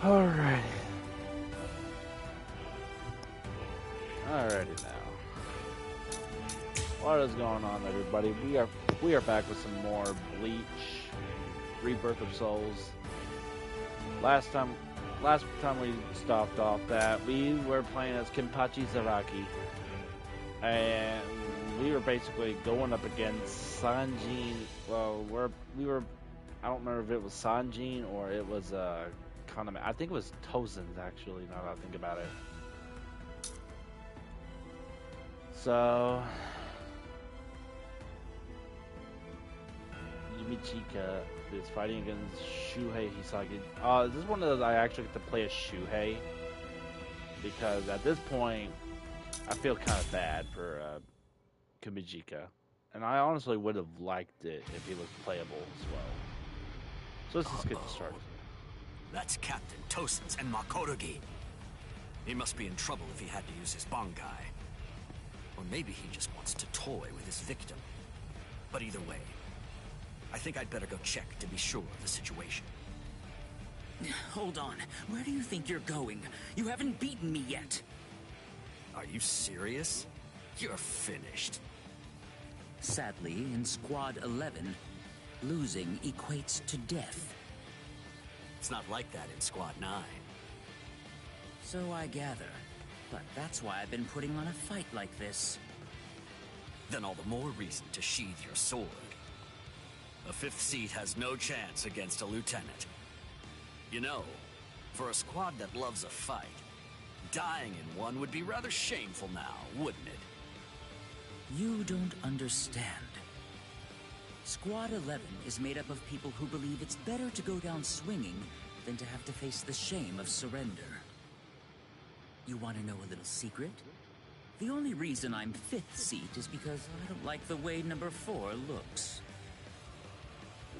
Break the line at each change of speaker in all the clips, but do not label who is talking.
Alrighty. Alrighty now. What is going on, everybody? We are back with some more Bleach, Rebirth of Souls. Last time we stopped off that we were playing as Kenpachi Zaraki, and we were basically going up against Sanjin. Well, we were. I don't remember if it was Sanjin or it was Kaname. I think it was Tozen's actually. Now that I think about it. So, Yumichika is fighting against Shuhei Hisagi. This is one of those I actually get to play as Shuhei, because at this point, I feel kind of bad for Kumijika. And I honestly would have liked it if he was playable as well. So let's just get started.
That's Captain Tosen's and Makorogi. He must be in trouble if he had to use his Bangai. Or maybe he just wants to toy with his victim. But either way, I think I'd better go check to be sure of the situation.
Hold on. Where do you think you're going? You haven't beaten me yet.
Are you serious? You're finished.
Sadly, in Squad 11, losing equates to death.
It's not like that in Squad 9.
So I gather. But that's why I've been putting on a fight like this.
Then all the more reason to sheath your sword. A fifth seat has no chance against a lieutenant. You know, for a squad that loves a fight, dying in one would be rather shameful now, wouldn't it?
You don't understand. Squad 11 is made up of people who believe it's better to go down swinging than to have to face the shame of surrender. You want to know a little secret? The only reason I'm fifth seat is because I don't like the way number 4 looks.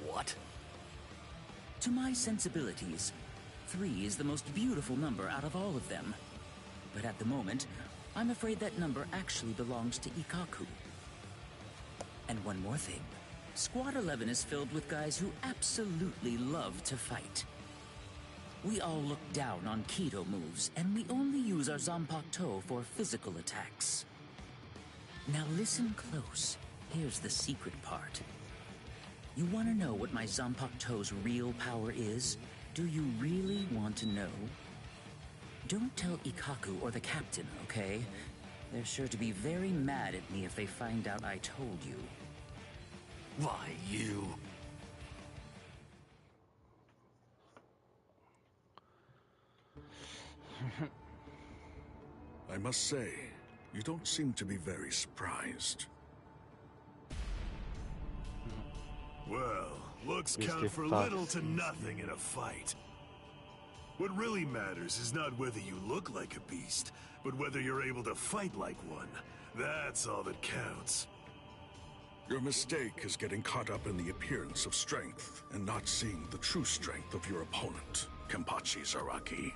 What?
To my sensibilities, 3 is the most beautiful number out of all of them. But at the moment, I'm afraid that number actually belongs to Ikkaku. And one more thing. Squad 11 is filled with guys who absolutely love to fight. We all look down on Kido moves, and we only use our Zanpakuto for physical attacks. Now listen close. Here's the secret part. You want to know what my Zanpakuto's real power is? Do you really want to know? Don't tell Ikkaku or the captain, okay? They're sure to be very mad at me if they find out I told you.
Why, you...
I must say, you don't seem to be very surprised.
Well, looks count for little to nothing in a fight. What really matters is not whether you look like a beast, but whether you're able to fight like one. That's all that counts.
Your mistake is getting caught up in the appearance of strength and not seeing the true strength of your opponent, Kenpachi Zaraki.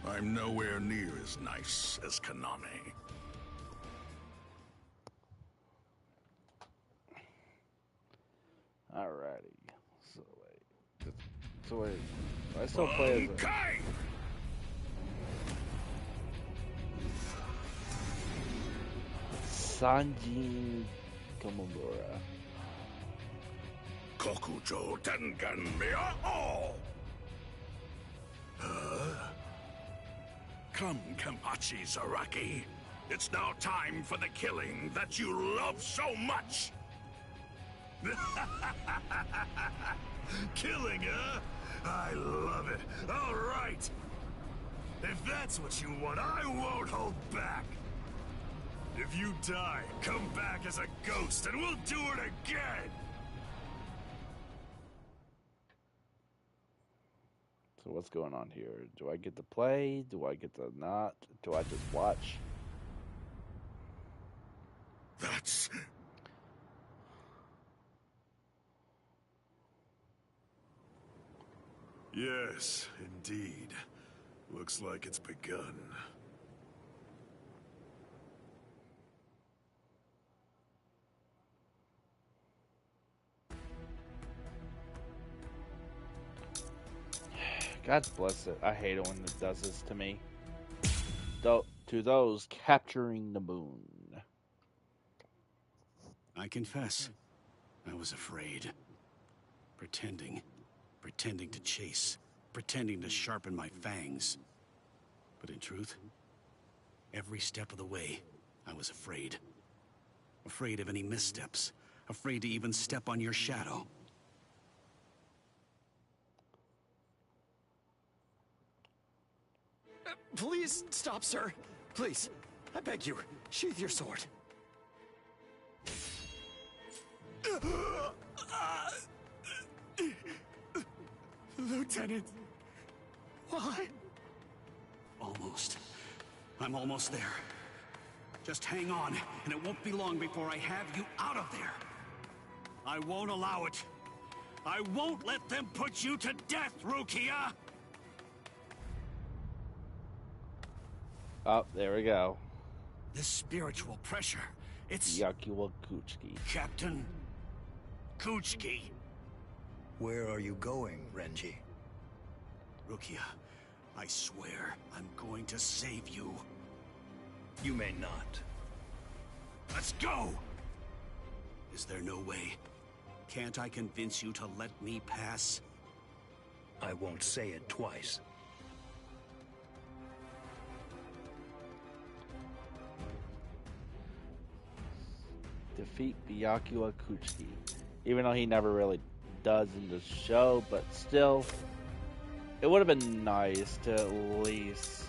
I'm nowhere near as nice as Kaname.
Alrighty. So wait. I still play as a... Sanjin Komomura.
Kokujo Tengen Miao! Come, Kenpachi Zaraki. It's now time for the killing that you love so much!
Killing, huh? I love it. All right. If that's what you want, I won't hold back. If you die, come back as a ghost and we'll do it again.
So what's going on here? Do I get to play? Do I get to not? Do I just watch?
That's...
Yes, indeed. Looks like it's begun.
God bless it. I hate it when it does this to me. To those capturing the moon.
I confess, I was afraid. Pretending to chase, pretending to sharpen my fangs. But in truth, every step of the way, I was afraid. Afraid of any missteps, afraid to even step on your shadow.
Please stop, sir. Please, I beg you, sheath your sword. Lieutenant, why?
Almost. I'm almost there. Just hang on, and it won't be long before I have you out of there. I won't allow it. I won't let them put you to death, Rukia!
Oh, there we go.
This spiritual pressure, it's...
Yakua Kuchiki.
Captain Kuchiki.
Where are you going, Renji?
Rukia, I swear I'm going to save you.
You may not.
Let's go! Is there no way? Can't I convince you to let me pass?
I won't say it twice.
Defeat Byakua Kuchiki. Even though he never really does in the show, but still, it would have been nice to at least...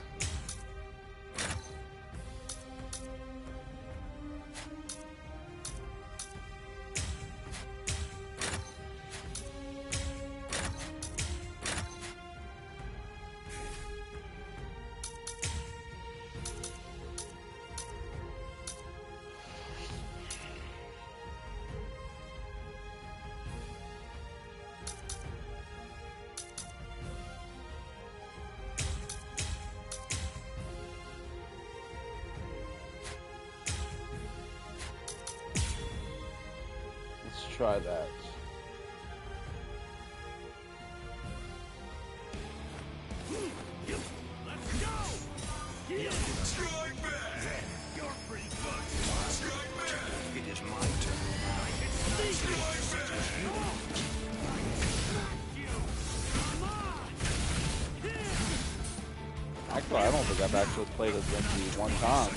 Try that.
Let's go! Strike back! You're pretty good. Strike back!
It is my turn.
Strike back!
Actually, I don't think I've actually played as Renji one time.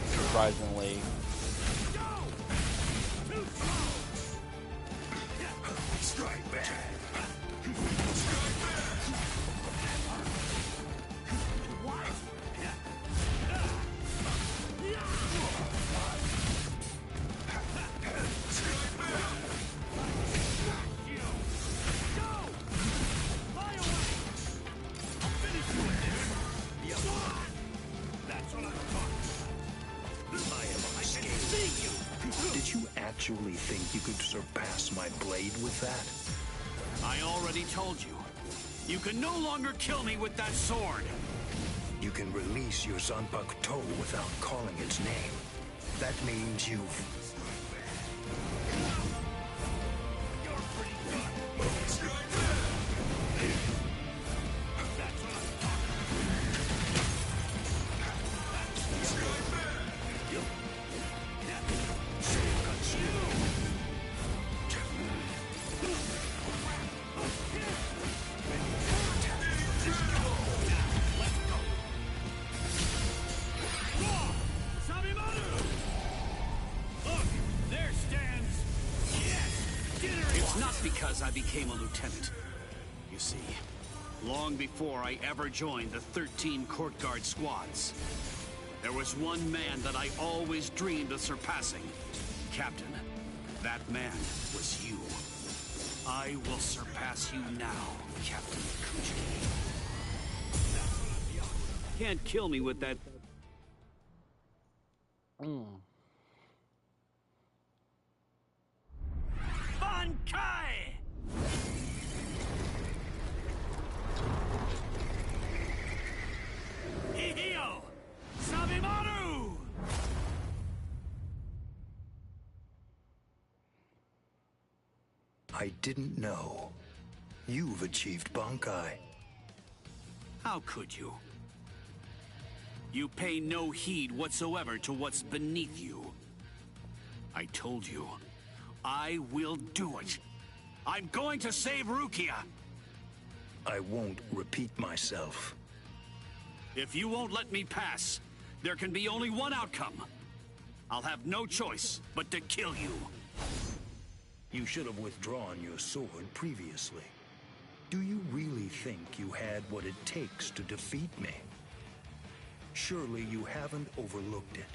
Surprisingly.
Strike back!
Did you actually think you could surpass my blade with that?
I already told you. You can no longer kill me with that sword.
You can release your Zanpakuto without calling its name. That means you've...
Because I became a lieutenant. You see, long before I ever joined the 13 court guard squads, there was one man that I always dreamed of surpassing. Captain, that man was you. I will surpass you now, Captain Kuchiki. Can't kill me with that... Bankai! Hihio! Sabimaru!
I didn't know. You've achieved Bankai.
How could you? You pay no heed whatsoever to what's beneath you. I told you, I will do it. I'm going to save Rukia.
I won't repeat myself.
If you won't let me pass, there can be only one outcome. I'll have no choice but to kill you.
You should have withdrawn your sword previously. Do you really think you had what it takes to defeat me? Surely you haven't overlooked it.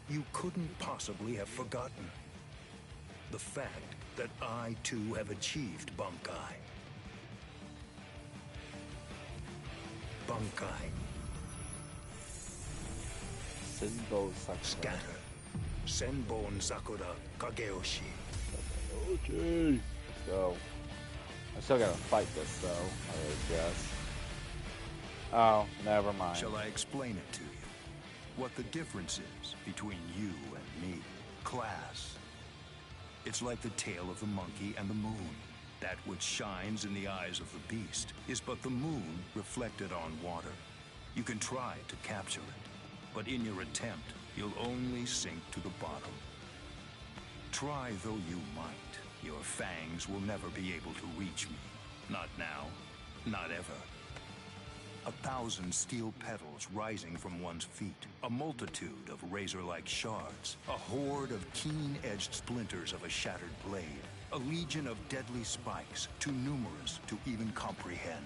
You couldn't possibly have forgotten the fact that I too have achieved Bankai. Bankai.
Senbon Sakura.
Scatter. Senbon Sakura Kageyoshi.
Okay. Let's go. I still gotta fight this though, I guess. Oh, never mind.
Shall I explain it to you? What the difference is between you and me? Class. It's like the tail of the monkey and the moon. That which shines in the eyes of the beast is but the moon reflected on water. You can try to capture it, but in your attempt, you'll only sink to the bottom. Try though you might, your fangs will never be able to reach me. Not now, not ever. 1,000 steel petals rising from one's feet, a multitude of razor-like shards, a horde of keen-edged splinters of a shattered blade, a legion of deadly spikes, too numerous to even comprehend.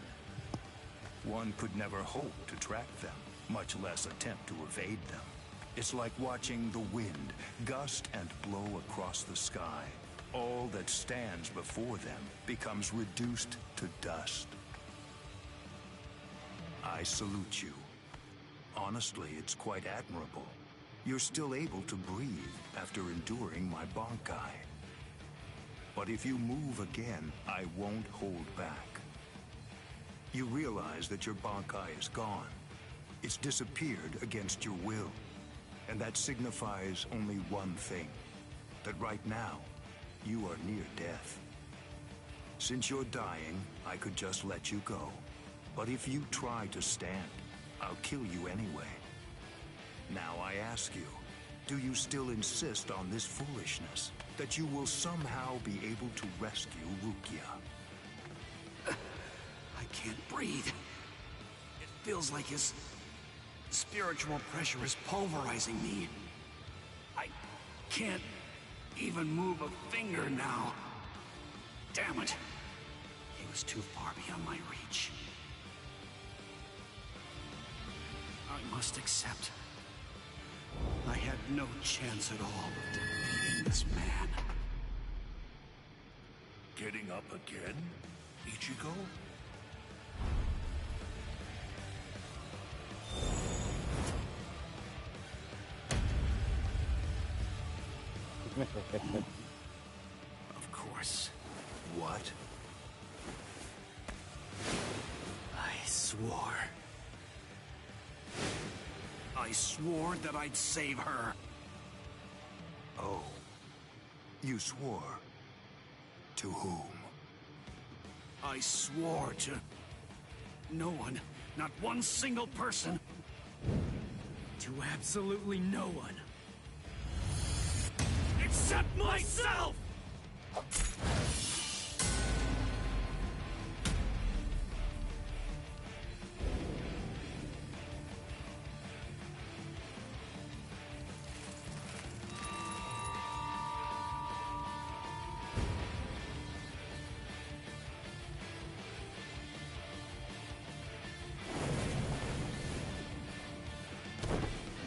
One could never hope to track them, much less attempt to evade them. It's like watching the wind gust and blow across the sky. All that stands before them becomes reduced to dust. I salute you. Honestly, it's quite admirable. You're still able to breathe after enduring my Bankai. But if you move again, I won't hold back. You realize that your Bankai is gone. It's disappeared against your will. And that signifies only one thing. That right now, you are near death. Since you're dying, I could just let you go. But if you try to stand, I'll kill you anyway. Now I ask you, do you still insist on this foolishness? That you will somehow be able to rescue Rukia?
I can't breathe. It feels like his spiritual pressure is pulverizing me. I can't even move a finger now. Damn it. He was too far beyond my reach. I must accept. I had no chance at all of defeating this man.
Getting up again, Ichigo?
Of course.
What?
I swore that I'd save her.
Oh. You swore? To whom?
I swore to no one, not one single person. To absolutely no one. Except myself!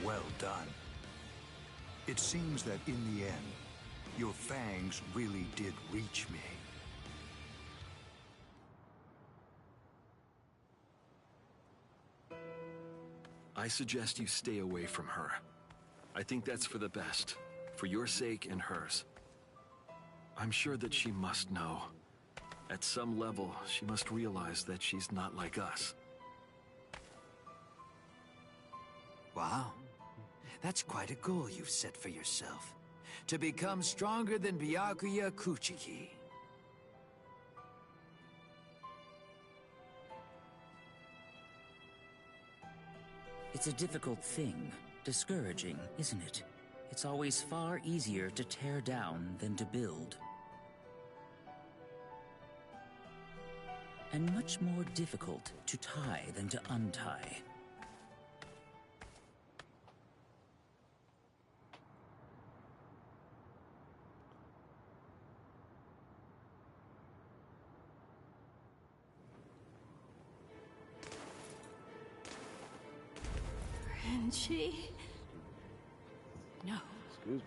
Well done. It seems that in the end, your fangs really did reach me.
I suggest you stay away from her. I think that's for the best, for your sake and hers. I'm sure that she must know. At some level, she must realize that she's not like us.
Wow. That's quite a goal you've set for yourself. To become stronger than Byakuya Kuchiki.
It's a difficult thing. Discouraging, isn't it? It's always far easier to tear down than to build. And much more difficult to tie than to untie.
Renji? No.
Excuse me.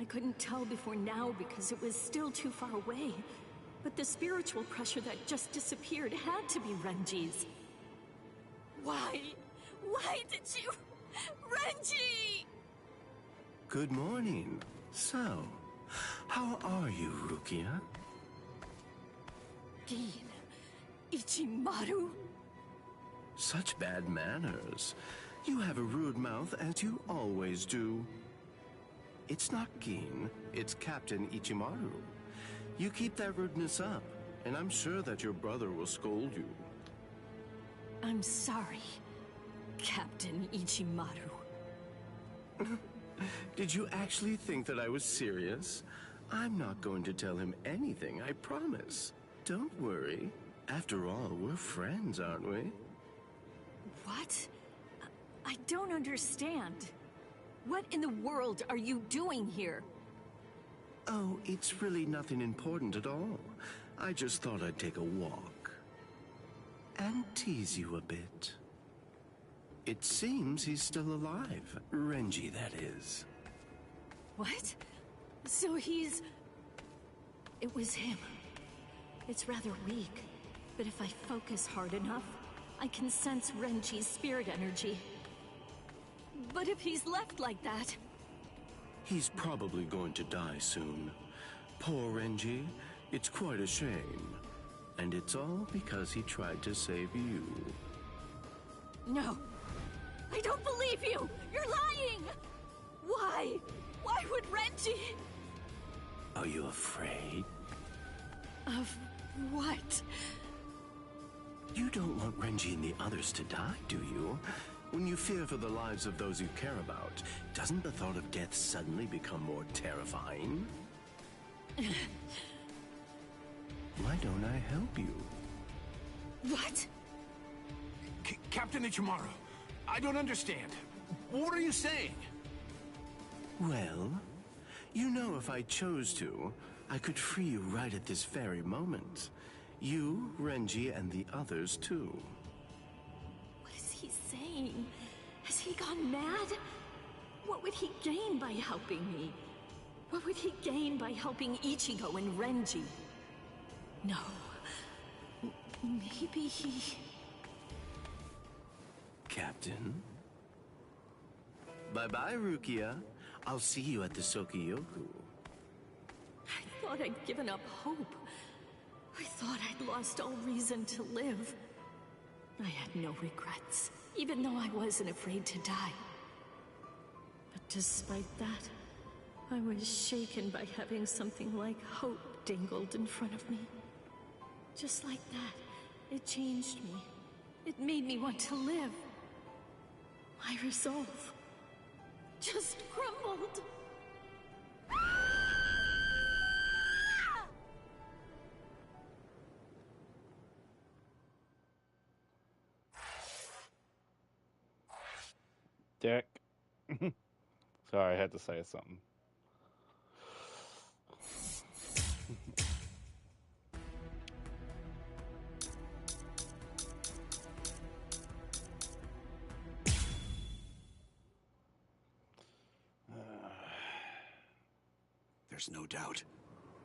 I couldn't tell before now because it was still too far away. But the spiritual pressure that just disappeared had to be Renji's. Why? Why did you... Renji!
Good morning. So, how are you, Rukia?
Gin. Ichimaru?
Such bad manners. You have a rude mouth, as you always do. It's not Gin, it's Captain Ichimaru. You keep that rudeness up, and I'm sure that your brother will scold you.
I'm sorry, Captain Ichimaru.
Did you actually think that I was serious? I'm not going to tell him anything, I promise. Don't worry. After all, we're friends, aren't we?
What? I don't understand. What in the world are you doing here?
Oh, it's really nothing important at all. I just thought I'd take a walk. And tease you a bit. It seems he's still alive. Renji, that is.
What? So he's... It was him. It's rather weak, but if I focus hard enough, I can sense Renji's spirit energy. But if he's left like that...
He's probably going to die soon. Poor Renji, it's quite a shame. And it's all because he tried to save you.
No. I don't believe you! You're lying! Why? Why would Renji...
Are you afraid?
Of what?
You don't want Renji and the others to die, do you? When you fear for the lives of those you care about, doesn't the thought of death suddenly become more terrifying? Why don't I help you?
What?
Captain Ichimaru, I don't understand. What are you saying?
Well, you know if I chose to, I could free you right at this very moment. You, Renji, and the others too.
What is he saying? Has he gone mad? What would he gain by helping me? What would he gain by helping Ichigo and Renji? No. Maybe he...
Captain? Bye-bye, Rukia. I'll see you at the Sokiyoku.
I thought I'd given up hope. I thought I'd lost all reason to live. I had no regrets, even though I wasn't afraid to die. But despite that, I was shaken by having something like hope dangled in front of me. Just like that, it changed me. It made me want to live. My resolve just crumbled.
Dick. Sorry, I had to say something.
There's no doubt.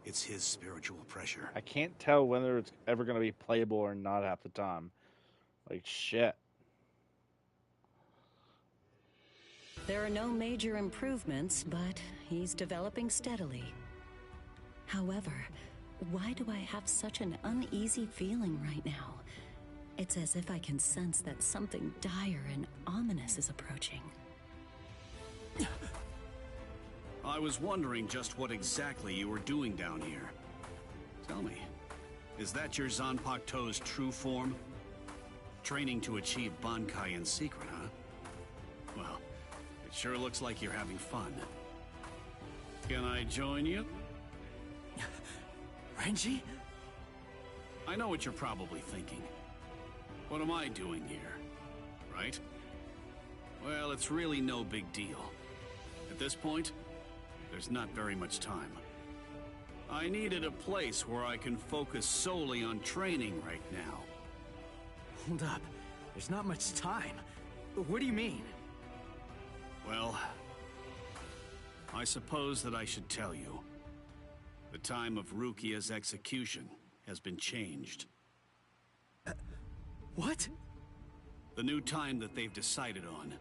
It's his spiritual pressure.
I can't tell whether it's ever going to be playable or not half the time. Like, shit.
There are no major improvements, but he's developing steadily. However, why do I have such an uneasy feeling right now? It's as if I can sense that something dire and ominous is approaching.
I was wondering just what exactly you were doing down here. Tell me, is that your Zanpakuto's true form? Training to achieve Bankai in secret, huh? It sure looks like you're having fun. Can I join you?
Renji?
I know what you're probably thinking. What am I doing here? Right? Well, it's really no big deal. At this point, there's not very much time. I needed a place where I can focus solely on training right now.
Hold up. There's not much time. What do you mean?
Well, I suppose that I should tell you. The time of Rukia's execution has been changed.
What?
The new time that they've decided on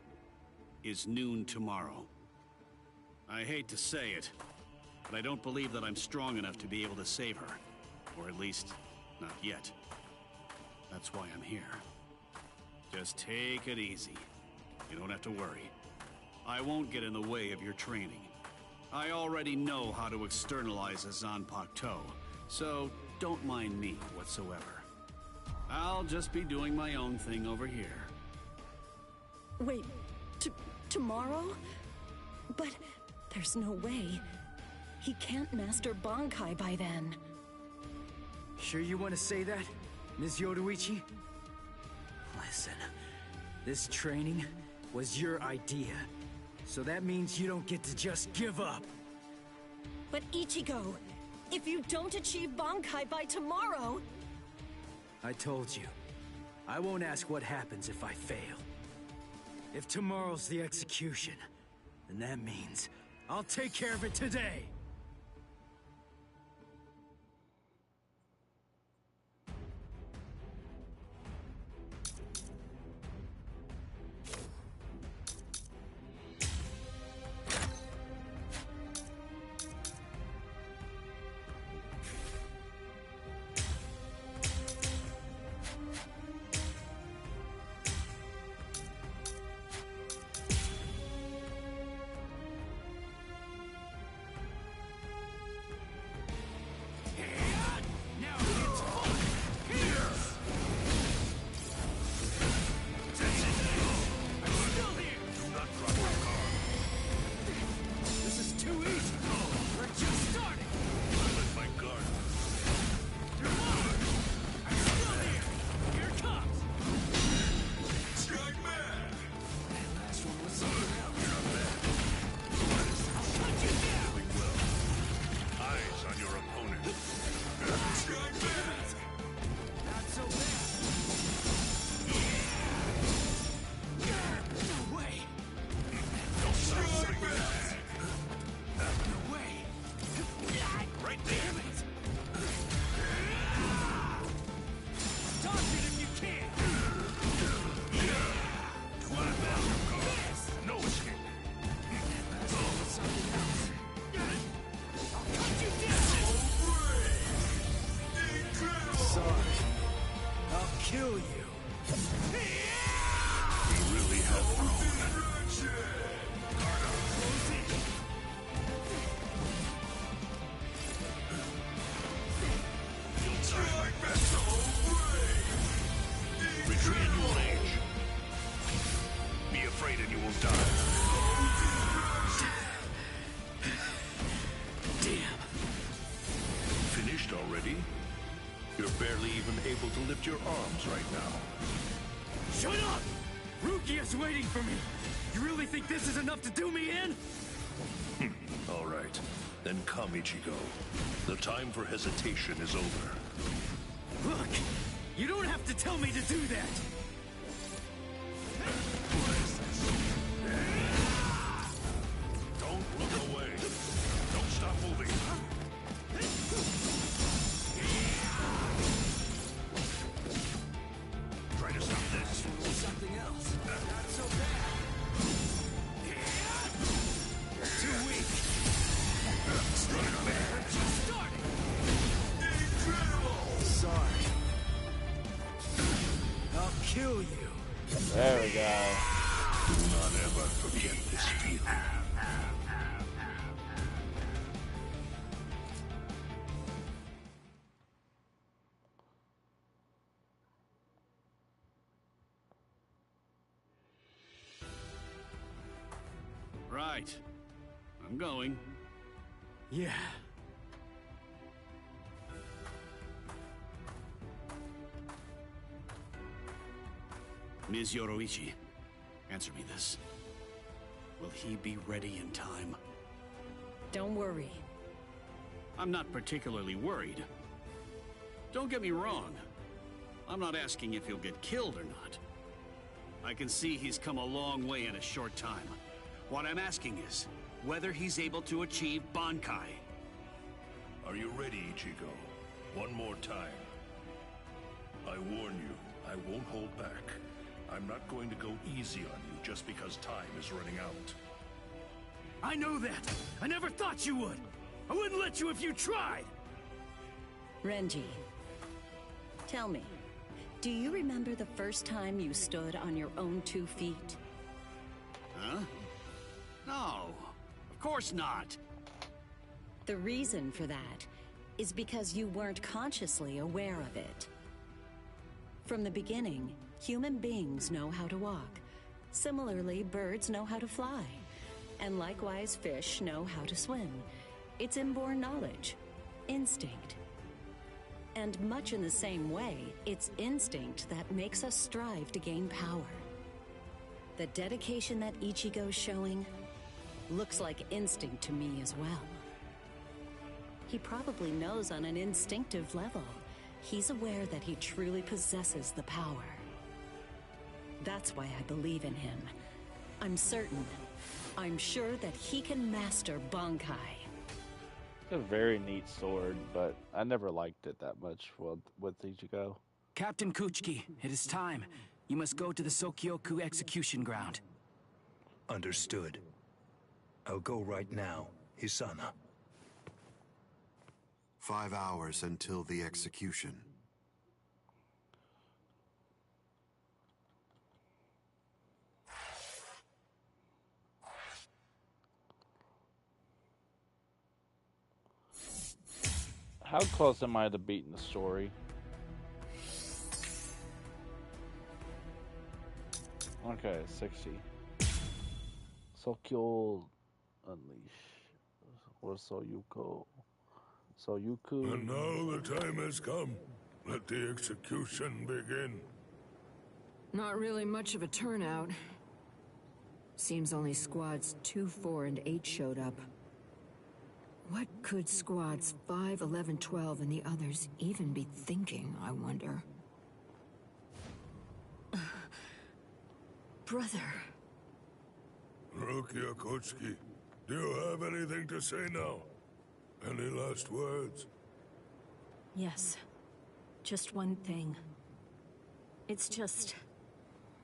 is noon tomorrow. I hate to say it, but I don't believe that I'm strong enough to be able to save her. Or at least, not yet. That's why I'm here. Just take it easy. You don't have to worry. I won't get in the way of your training. I already know how to externalize a Zanpakuto, so don't mind me whatsoever. I'll just be doing my own thing over here.
Wait, tomorrow? But there's no way. He can't master Bankai by then.
Sure you want to say that, Ms. Yoruichi? Listen, this training was your idea, so that means you don't get to just give up.
But Ichigo, if you don't achieve Bankai by tomorrow...
I told you, I won't ask what happens if I fail. If tomorrow's the execution, then that means I'll take care of it today!
Your arms right now.
Shut up! Rukia's waiting for me! You really think this is enough to do me in?
All right. Then come, Ichigo. The time for hesitation is over.
Look! You don't have to tell me to do that!
Don't look away. Don't stop moving.
Something else. Not so bad. Too weak. Just starting. Incredible. Sorry. I'll kill you.
There we go.
Do not ever forget this feeling.
right. I'm going.
Yeah.
Ms. Yoroichi, answer me this. Will he be ready in time?
Don't worry.
I'm not particularly worried. Don't get me wrong. I'm not asking if he'll get killed or not. I can see he's come a long way in a short time. What I'm asking is whether he's able to achieve Bankai.
Are you ready, Ichigo? One more time. I warn you, I won't hold back. I'm not going to go easy on you just because time is running out.
I know that! I never thought you would! I wouldn't let you if you tried!
Renji, tell me, do you remember the first time you stood on your own 2 feet?
Huh? No, of course not.
The reason for that is because you weren't consciously aware of it. From the beginning, human beings know how to walk. Similarly, birds know how to fly. And likewise, fish know how to swim. It's inborn knowledge. Instinct. And much in the same way, it's instinct that makes us strive to gain power. The dedication that Ichigo's showing looks like instinct to me as well. He probably knows on an instinctive level. He's aware that he truly possesses the power. That's why I believe in him. I'm certain. I'm sure that he can master Bankai.
It's a very neat sword, but I never liked it that much with Ichigo.
Captain Kuchiki, it is time. You must go to the Sokyoku execution ground.
Understood. I'll go right now, Hisana.
5 hours until the execution.
How close am I to beating the story? Okay, 60. Sokyo Unleash. Or Soyuko. Soyuku.
And now the time has come. Let the execution begin.
Not really much of a turnout. Seems only squads 2, 4, and 8 showed up. What could squads 5, 11, 12, and the others even be thinking, I wonder?
Brother.
Rukia Kochiki, do you have anything to say now? Any last words?
Yes. Just one thing. It's just...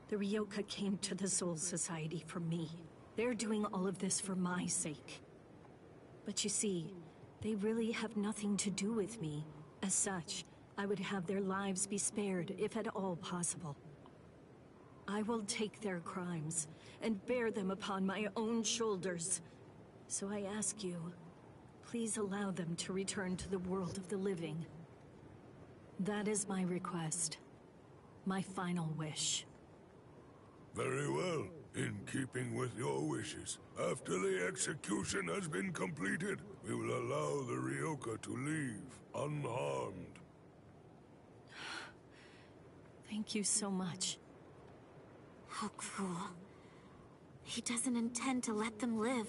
the Ryoka came to the Soul Society for me. They're doing all of this for my sake. But you see, they really have nothing to do with me. As such, I would have their lives be spared, if at all possible. I will take their crimes and bear them upon my own shoulders. So I ask you, please allow them to return to the world of the living. That is my request. My final wish.
Very well. In keeping with your wishes, after the execution has been completed, we will allow the Ryoka to leave unharmed.
Thank you so much.
How cruel. He doesn't intend to let them live.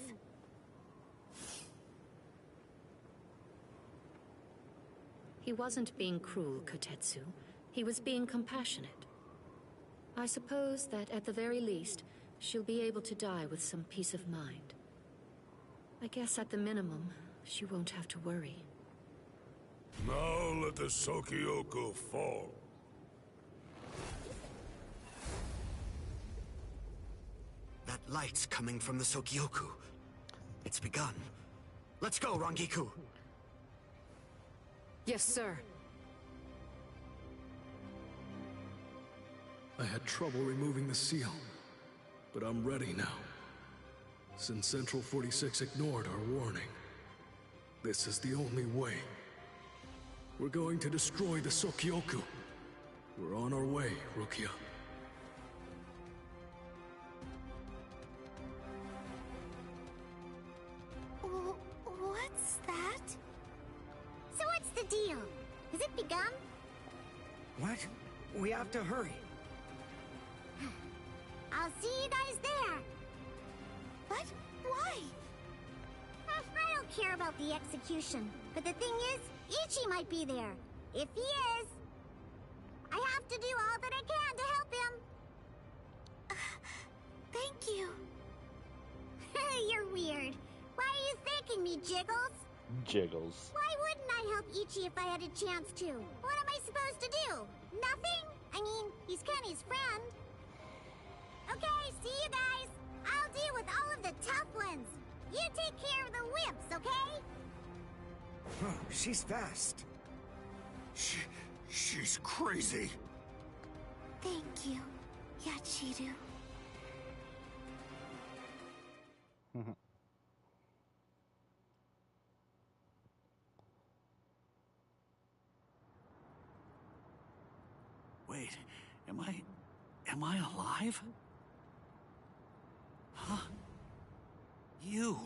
He wasn't being cruel, Kotetsu. He was being compassionate. I suppose that at the very least, she'll be able to die with some peace of mind. I guess at the minimum, she won't have to worry.
Now let the Sokyoku fall.
That light's coming from the Sokyoku. It's begun. Let's go, Rangiku!
Yes, sir.
I had trouble removing the seal, but I'm ready now. Since Central 46 ignored our warning, this is the only way. We're going to destroy the Sokyoku. We're on our way, Rukia.
Has it begun?
What? We have to hurry.
I'll see you guys there. But why? I don't care about the execution. But the thing is, Ichi might be there. If he is, I have to do all that I can to help him. Thank you. You're weird. Why are you thanking me, Jiggles?
Jiggles.
Why wouldn't I help Ichi if I had a chance to? What am I supposed to do? Nothing? I mean, he's Kenny's friend. Okay, see you guys. I'll deal with all of the tough ones. You take care of the wimps, okay?
Oh, she's fast.
She's crazy.
Thank you, Yachiru.
Wait, am I alive? Huh? You.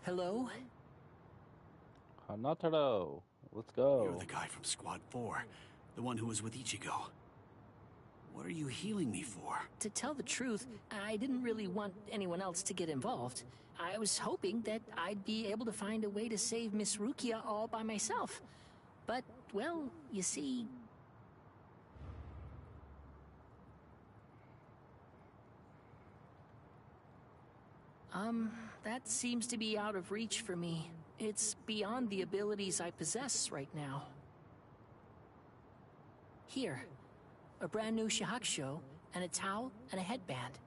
Hello?
Hanataro, let's go.
You're the guy from Squad 4, the one who was with Ichigo. What are you healing me for?
To tell the truth, I didn't really want anyone else to get involved. I was hoping that I'd be able to find a way to save Miss Rukia all by myself. But, well, you see... that seems to be out of reach for me. It's beyond the abilities I possess right now. Here, a brand new shahakusho, and a towel, and a headband.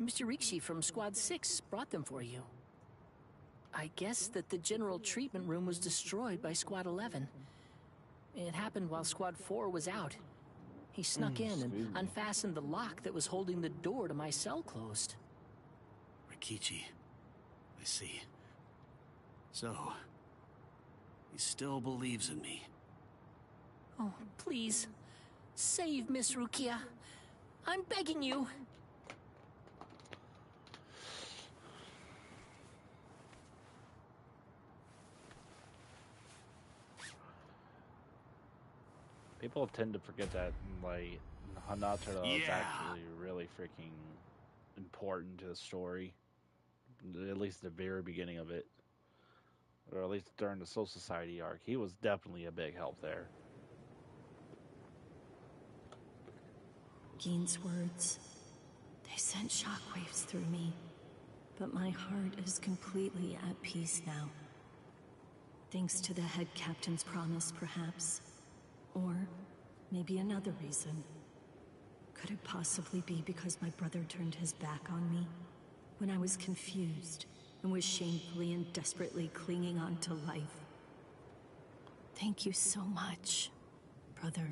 Mr. Rikshi from Squad 6 brought them for you. I guess that the general treatment room was destroyed by Squad 11. It happened while Squad 4 was out. He snuck in and unfastened the lock that was holding the door to my cell closed.
Rikichi. I see. So, he still believes in me.
Oh, please. Save Miss Rukia. I'm begging you.
People tend to forget that, like, Hanataro is actually really freaking important to the story. At least the very beginning of it. Or at least during the Soul Society arc. He was definitely a big help there.
Gein's words, they sent shockwaves through me. But my heart is completely at peace now. Thanks to the head captain's promise, perhaps. Or maybe another reason. Could it possibly be because my brother turned his back on me? When I was confused and was shamefully and desperately clinging on to life. Thank you so much, brother.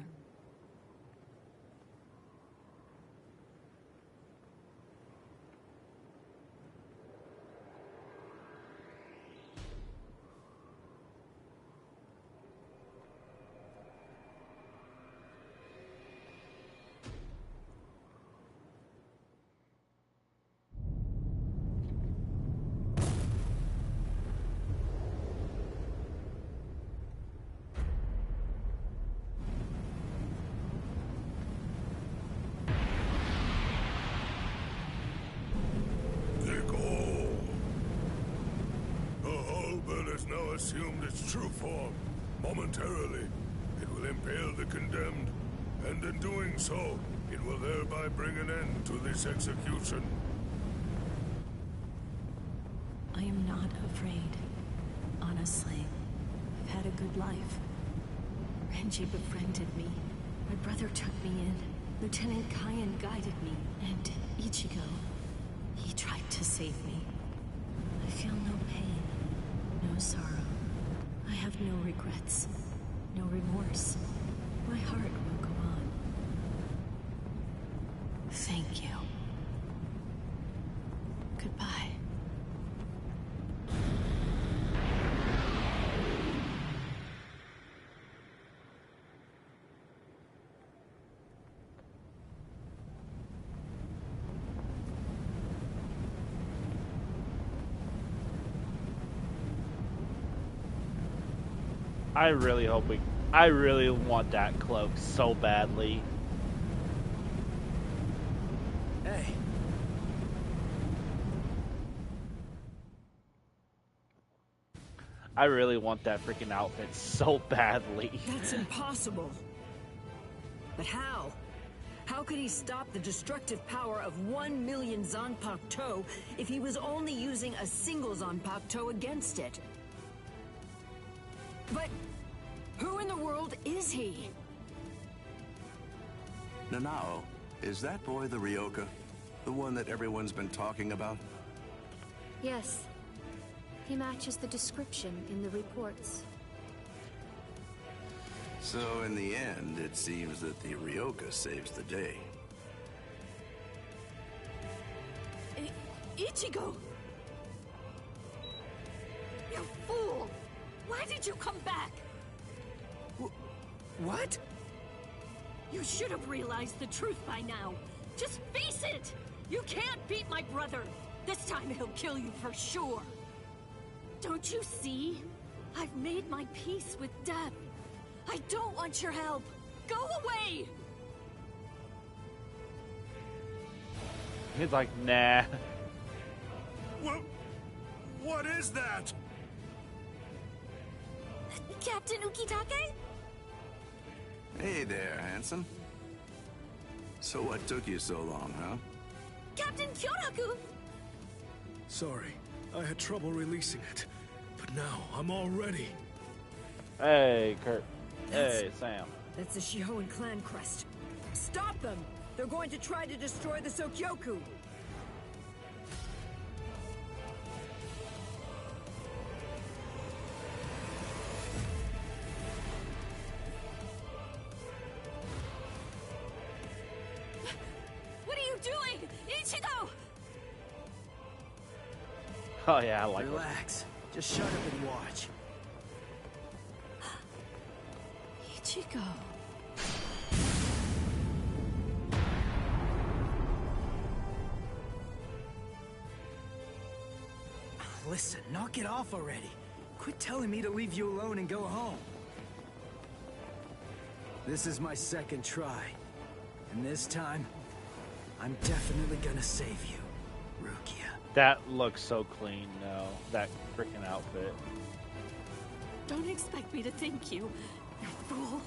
Assumed its true form. Momentarily, it will impale the condemned, and in doing so, it will thereby bring an end to this execution.
I am not afraid. Honestly, I've had a good life. Renji befriended me. My brother took me in. Lieutenant Kyan guided me. And Ichigo, he tried to save me. I feel no pain, no sorrow. I have no regrets, no remorse. My heart will go on. Thank you. Goodbye.
I really hope we... I really want that cloak so badly.
Hey.
I really want that freaking outfit so badly.
That's impossible. But how? How could he stop the destructive power of 1 million Zanpakuto if he was only using a single Zanpakuto against it? But who in the world is he?
Nanao, is that boy the Ryoka? The one that everyone's been talking about?
Yes. He matches the description in the reports.
So in the end, it seems that the Ryoka saves the day.
Ichigo! You fool! Why did you come back?
What?
You should have realized the truth by now. Just face it! You can't beat my brother! This time he'll kill you for sure! Don't you see? I've made my peace with death. I don't want your help. Go away!
He's like, nah.
What is that?
Captain Ukitake?
Hey there, handsome. So what took you so long, huh?
Captain Kyoraku!
Sorry, I had trouble releasing it. But now, I'm all ready.
Hey, Kurt. Hey, Sam.
That's the Shihoan clan crest. Stop them! They're going to try to destroy the Sokyoku!
What are you doing? Ichigo!
Oh yeah, I like it.
Relax. Just shut up and watch.
Ichigo.
Listen, knock it off already. Quit telling me to leave you alone and go home. This is my second try. And this time, I'm definitely gonna save you, Rukia.
That looks so clean, though. That freaking outfit.
Don't expect me to thank you, you fool.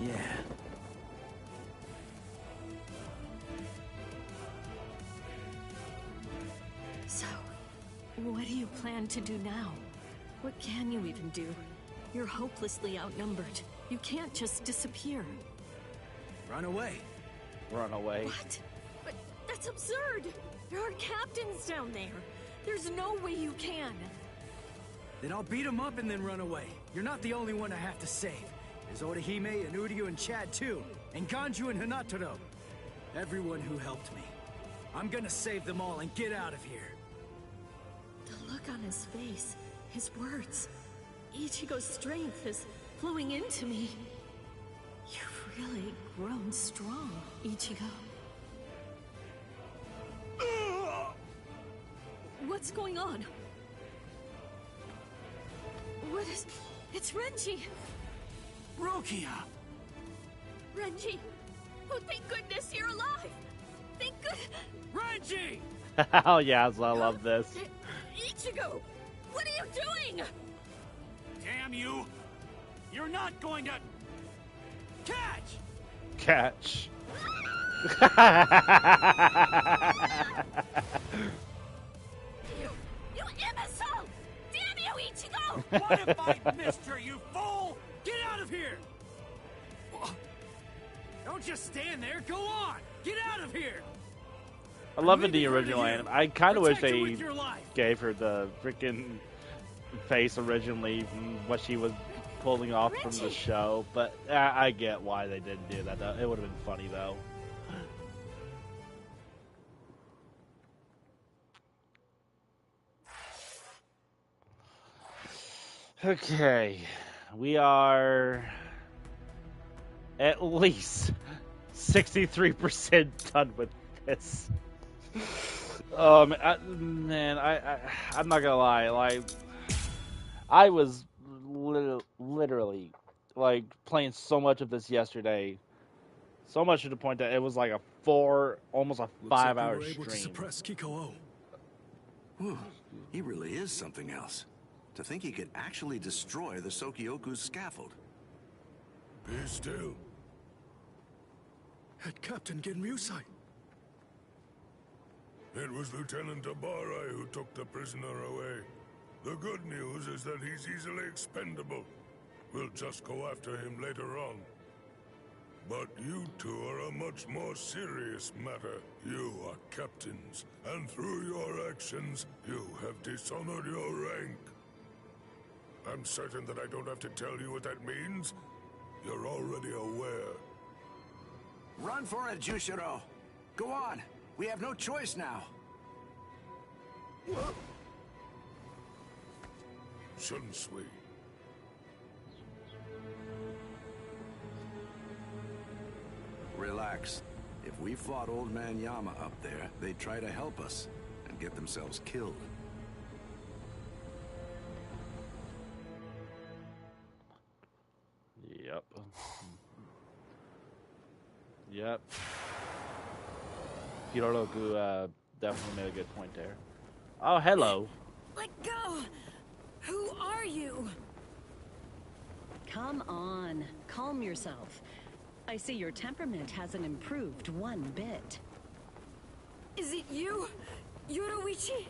Yeah.
So, what do you plan to do now? What can you even do? You're hopelessly outnumbered. You can't just disappear.
Run away.
Run away.
What? But that's absurd! There are captains down there. There's no way you can.
Then I'll beat him up and then run away. You're not the only one I have to save. There's Orihime and Uryu and Chad too. And Ganju and Hinataro. Everyone who helped me. I'm gonna save them all and get out of here.
The look on his face, his words. Ichigo's strength is flowing into me. You've really grown strong, Ichigo. What's going on? What is... It's Renji!
Rukia!
Renji! Oh, thank goodness you're alive! Thank good...
Renji!
Oh yes, I love this.
Ichigo! What are you doing?
Damn you! You're not going to... Catch!
Catch.
You imbecile! Damn you, Ichigo!
What if I missed her, you fool? Get out of here! Don't just stand there, go on! Get out of here!
I love in the original anime. I kind of wish
Protect her
they
with your life.
gave her the freaking face originally from what she was pulling off from the show, but I get why they didn't do that. It would have been funny though. Okay, we are at least 63% done with this. I'm not gonna lie, like I was literally like playing so much of this yesterday, so much to the point that it was like almost a 5-hour stream.
To suppress Kiko.
Whew, he really is something else. To think he could actually destroy the Sokyoku's scaffold.
Be still.
Head Captain Genryusai.
It was Lieutenant Abarai who took the prisoner away. The good news is that he's easily expendable. We'll just go after him later on. But you two are a much more serious matter. You are captains, and through your actions, you have dishonored your rank. I'm certain that I don't have to tell you what that means. You're already aware.
Run for it, Jushiro! Go on! We have no choice now!
Shunsui.
Relax. If we fought Old Man Yama up there, they'd try to help us and get themselves killed.
Yep. Yep. Hiroroku definitely made a good point there. Oh, hello.
Let go! Who are you?
Come on, calm yourself. I see your temperament hasn't improved one bit.
Is it you, Yoruichi?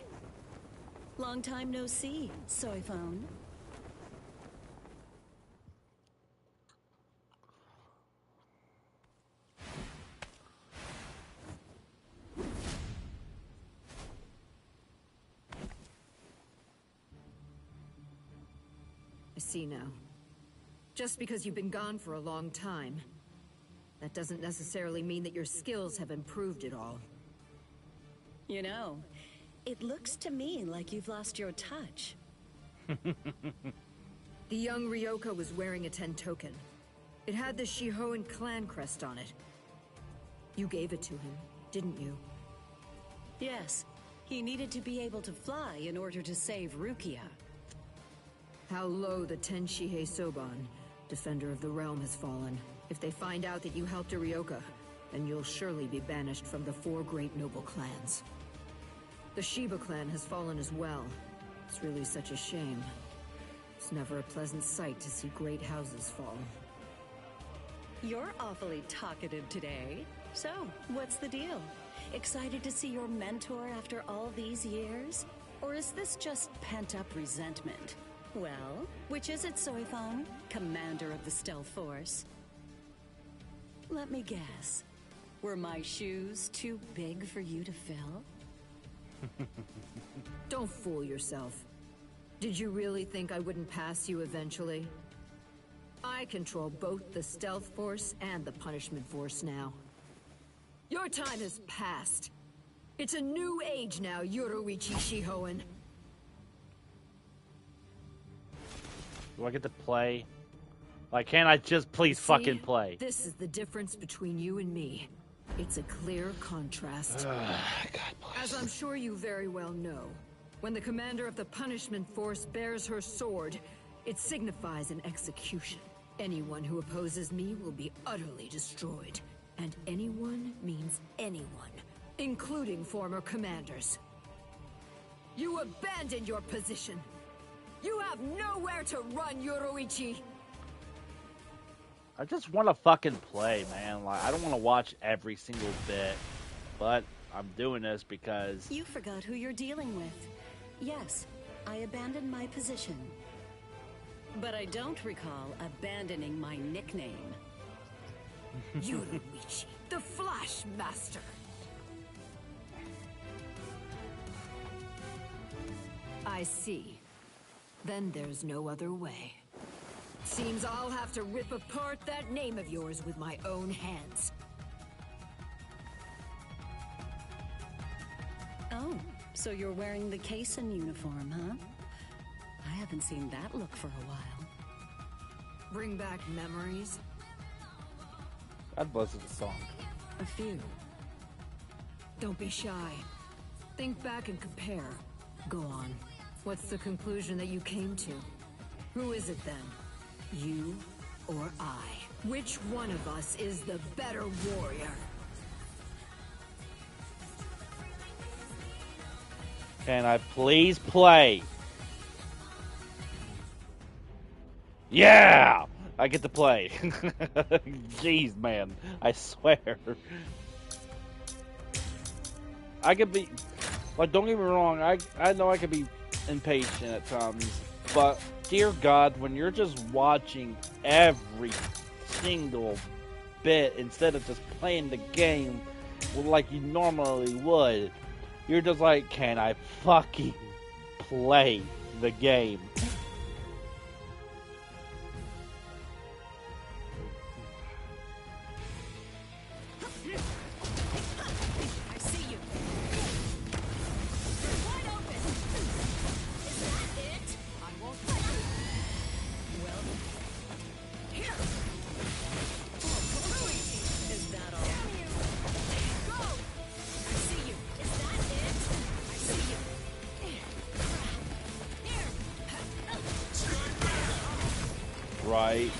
Long time no see, soy phone.
I see now. Just because you've been gone for a long time, that doesn't necessarily mean that your skills have improved at all.
You know, it looks to me like you've lost your touch.
The young Ryoka was wearing a 10 token. It had the Shihoan clan crest on it. You gave it to him, didn't you?
Yes, he needed to be able to fly in order to save Rukia.
How low the Ten Shihei Soban, defender of the realm, has fallen. If they find out that you helped a Ryoka, then you'll surely be banished from the 4 great noble clans. The Shiba clan has fallen as well. It's really such a shame. It's never a pleasant sight to see great houses fall.
You're awfully talkative today. So, what's the deal? Excited to see your mentor after all these years? Or is this just pent-up resentment? Well, which is it, Soifong? Commander of the Stealth Force? Let me guess. Were my shoes too big for you to fill?
Don't fool yourself. Did you really think I wouldn't pass you eventually? I control both the Stealth Force and the Punishment Force now. Your time has passed. It's a new age now, Yoruichi Shihoan.
Do I get to play? Like, can't I just please fucking play?
This is the difference between you and me. It's a clear contrast. As I'm sure you very well know, when the commander of the Punishment Force bears her sword, it signifies an execution. Anyone who opposes me will be utterly destroyed. And anyone means anyone, including former commanders. You abandoned your position. You have nowhere to run, Yoruichi!
I just want to fucking play, man. Like, I don't want to watch every single bit, but I'm doing this because...
You forgot who you're dealing with. Yes, I abandoned my position. But I don't recall abandoning my nickname.
Yoruichi, the Flash Master! I see. Then there's no other way. Seems I'll have to rip apart that name of yours with my own hands.
Oh, so you're wearing the Kaysen uniform, huh? I haven't seen that look for a while.
Bring back memories?
God bless the song.
A few.
Don't be shy. Think back and compare. Go on. What's the conclusion that you came to? Who is it then? You or I? Which one of us is the better warrior?
Can I please play? Yeah! I get to play. Jeez, man. I swear. I could be... Like, don't get me wrong. I know I could be impatient at times. But, dear God, when you're just watching every single bit instead of just playing the game like you normally would, you're just like, can I fucking play the game?
I see you. Wide open. Is that it? I won't fight. Well, here. Is that all? Damn you. Go. I see you. Is that it? I see you. Here.
Right.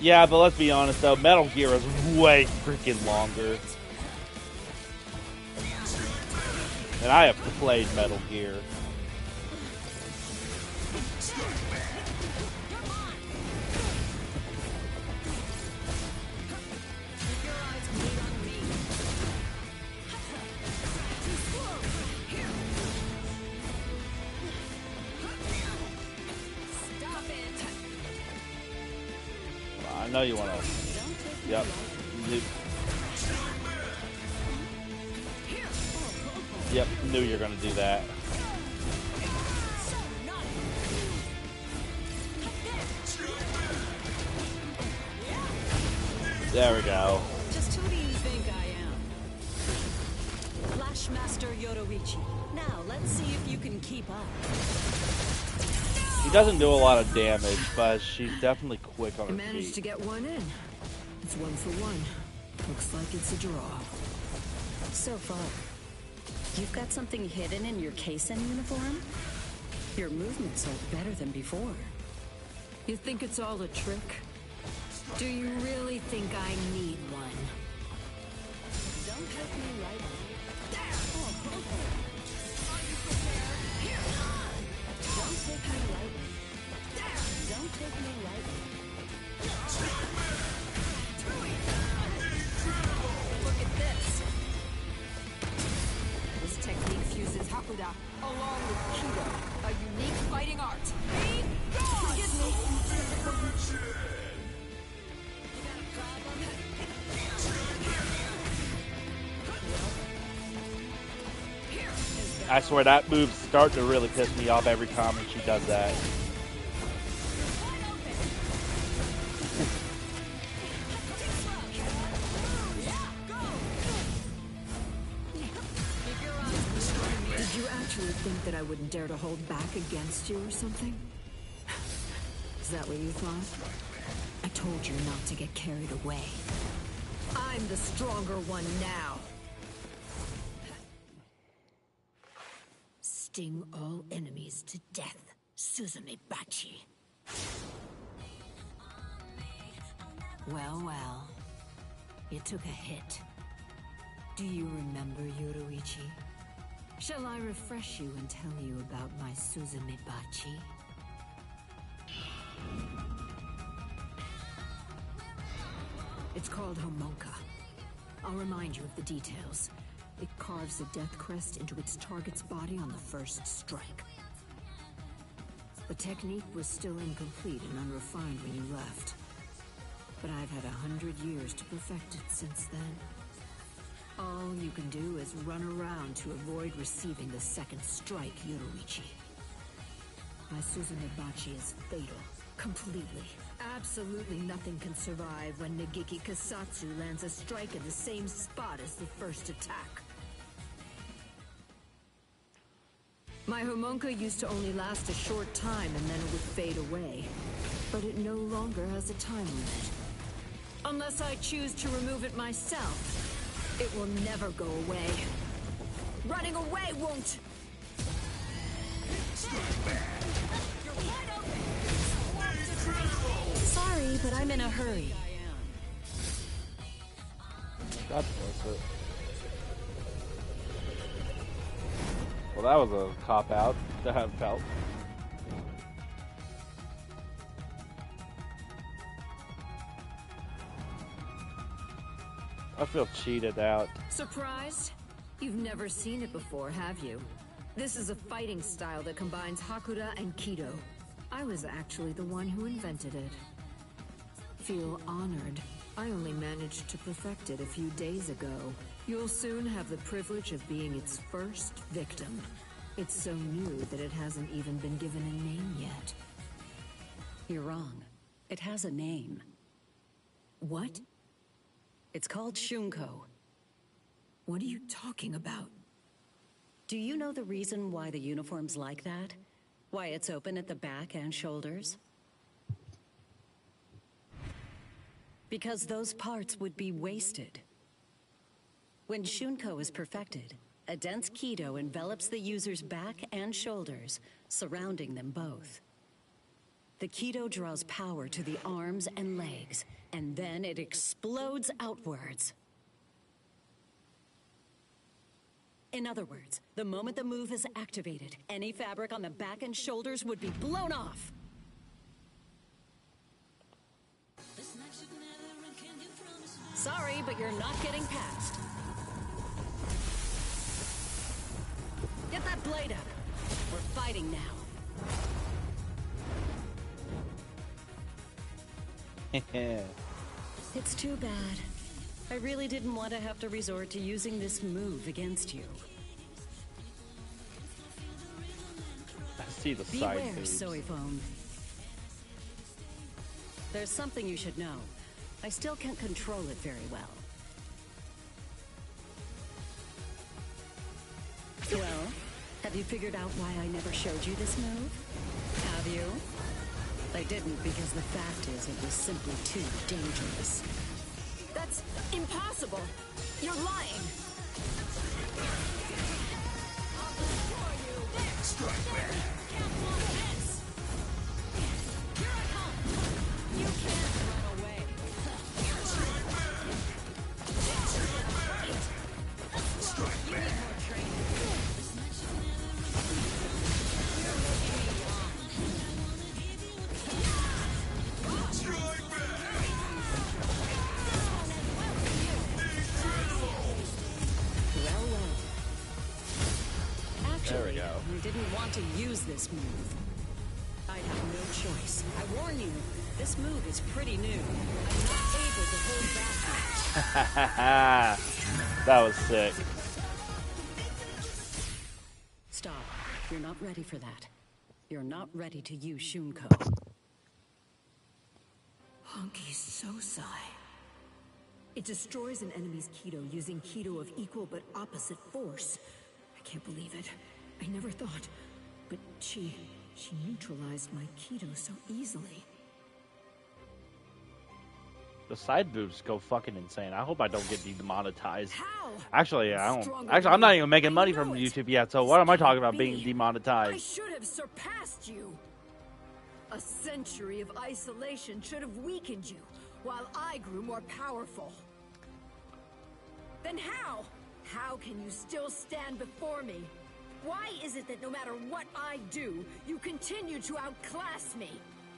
Yeah, but let's be honest though, Metal Gear is way freaking longer. And I have played Metal Gear. I know you want to. Yep. Yep. Knew you were gonna do that. There we go.
Just who do you think I am? Flashmaster Yoruichi. Now, let's see if you can keep up.
She doesn't do a lot of damage, but she's definitely quick on her
Managed
feet.
to get one in. It's 1 for 1. Looks like it's a draw.
So far. You've got something hidden in your Kaisen uniform? Your movements are better than before.
You think it's all a trick? Do you really think I need one?
Don't take me lightly. Don't take me lightly. Don't take me lightly.
Look at this. This technique fuses Hakuda along with Kido, a unique fighting art. Be gone! Forgive me.
I swear that move's starting to really piss me off every time when she does that.
Did you actually think that I wouldn't dare to hold back against you or something? Is that what you thought? I told you not to get carried away. I'm the stronger one now. Sting all enemies to death, Suzume Bachi. Well, well. You took a hit. Do you remember, Yoruichi? Shall I refresh you and tell you about my Suzume Bachi? It's called Homonka. I'll remind you of the details. It carves a death crest into its target's body on the first strike. The technique was still incomplete and unrefined when you left. But I've had 100 years to perfect it since then. All you can do is run around to avoid receiving the second strike, Yoruichi. My Suzume Bachi is fatal. Completely. Absolutely nothing can survive when Nagiki Kasatsu lands a strike in the same spot as the first attack. My Homonka used to only last a short time and then it would fade away. But it no longer has a time limit. Unless I choose to remove it myself, it will never go away. Running away won't!
but I'm in a hurry.
God bless it. Well, that was a cop-out that I felt. I feel cheated out.
Surprised? You've never seen it before, have you? This is a fighting style that combines Hakuda and Kido. I was actually the one who invented it. Feel honored. I only managed to perfect it a few days ago. You'll soon have the privilege of being its first victim. It's so new that it hasn't even been given a name yet.
You're wrong. It has a name.
What?
It's called Shunko.
What are you talking about?
Do you know the reason why the uniform's like that? Why it's open at the back and shoulders? Because those parts would be wasted. When Shunko is perfected, a dense Kido envelops the user's back and shoulders, surrounding them both. The Kido draws power to the arms and legs, and then it explodes outwards. In other words, the moment the move is activated, any fabric on the back and shoulders would be blown off. Sorry, but you're not getting past. Get that blade up. We're fighting now. It's too bad. I really didn't want to have to resort to using this move against you.
I see the side
Beware,
boobs.
soy phone. There's something you should know. I still can't control it very well. Well, have you figured out why I never showed you this move? Have you? I didn't because the fact is it was simply too dangerous.
That's impossible! You're lying!
Strike back!
Here I come! You can't run away!
Strike back! Strike back!
There we go.
I didn't want to use this move. I have no choice. I warn you, this move is pretty new. I'm not able to hold back.
That was sick.
Stop. You're not ready for that. You're not ready to use Shunko.
Honky Sosai. It destroys an enemy's Kido using Kido of equal but opposite force. I can't believe it. I never thought. But she neutralized my Kido so easily.
The side boobs go fucking insane. I hope I don't get demonetized.
How?
Actually, I don't. Actually, I'm not even making money from YouTube yet. So what am I talking about being
I
demonetized?
should have surpassed you. A century of isolation should have weakened you, while I grew more powerful. Then how? How can you still stand before me? Why is it that no matter what I do, you continue to outclass me?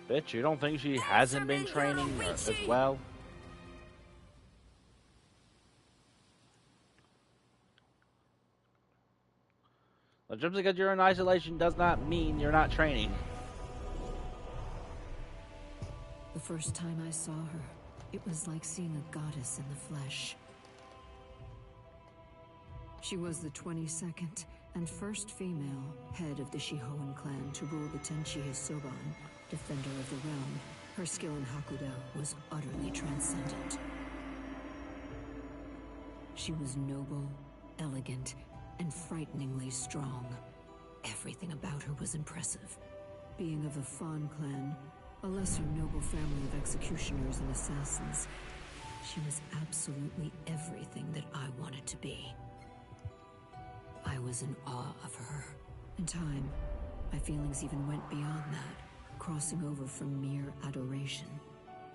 Bitch, you don't think she hasn't been training as well? Well, just because you're in isolation does not mean you're not training.
The first time I saw her, it was like seeing a goddess in the flesh. She was the 22nd and first female head of the Shihoan clan to rule the Tenchi Soban, defender of the realm. Her skill in Hakuda was utterly transcendent. She was noble, elegant, and frighteningly strong. Everything about her was impressive. Being of the Fan clan, a lesser noble family of executioners and assassins, she was absolutely everything that I wanted to be. I was in awe of her. In time, my feelings even went beyond that, crossing over from mere adoration.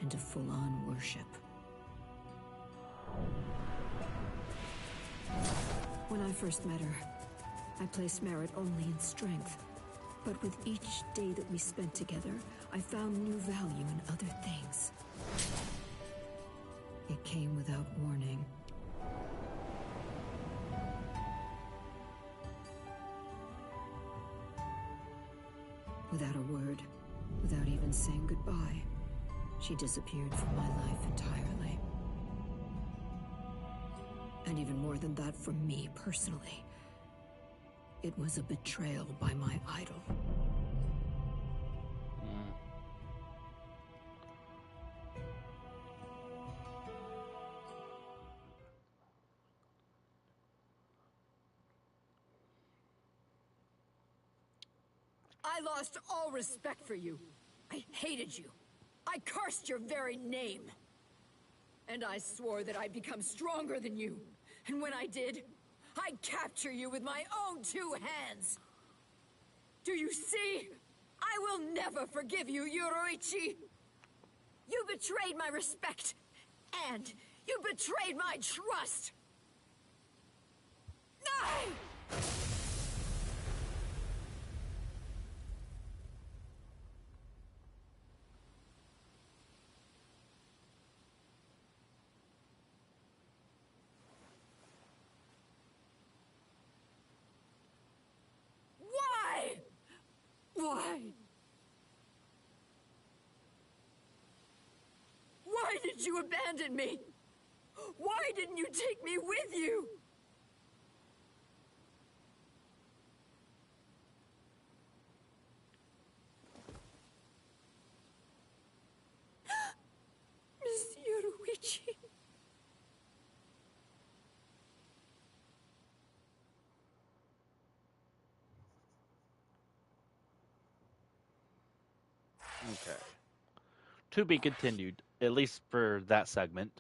into full-on worship. When I first met her, I placed merit only in strength. But with each day that we spent together, I found new value in other things. It came without warning. Without a word, without even saying goodbye, she disappeared from my life entirely. And even more than that from me personally. It was a betrayal by my idol. I lost all respect for you. I hated you. I cursed your very name. And I swore that I'd become stronger than you. And when I did, I'd capture you with my own two hands. Do you see? I will never forgive you, Yoruichi. You betrayed my respect. And you betrayed my trust. No! Why? Why did you abandon me? Why didn't you take me with you? Miss Yoruichi.
Okay. To be continued, at least for that segment.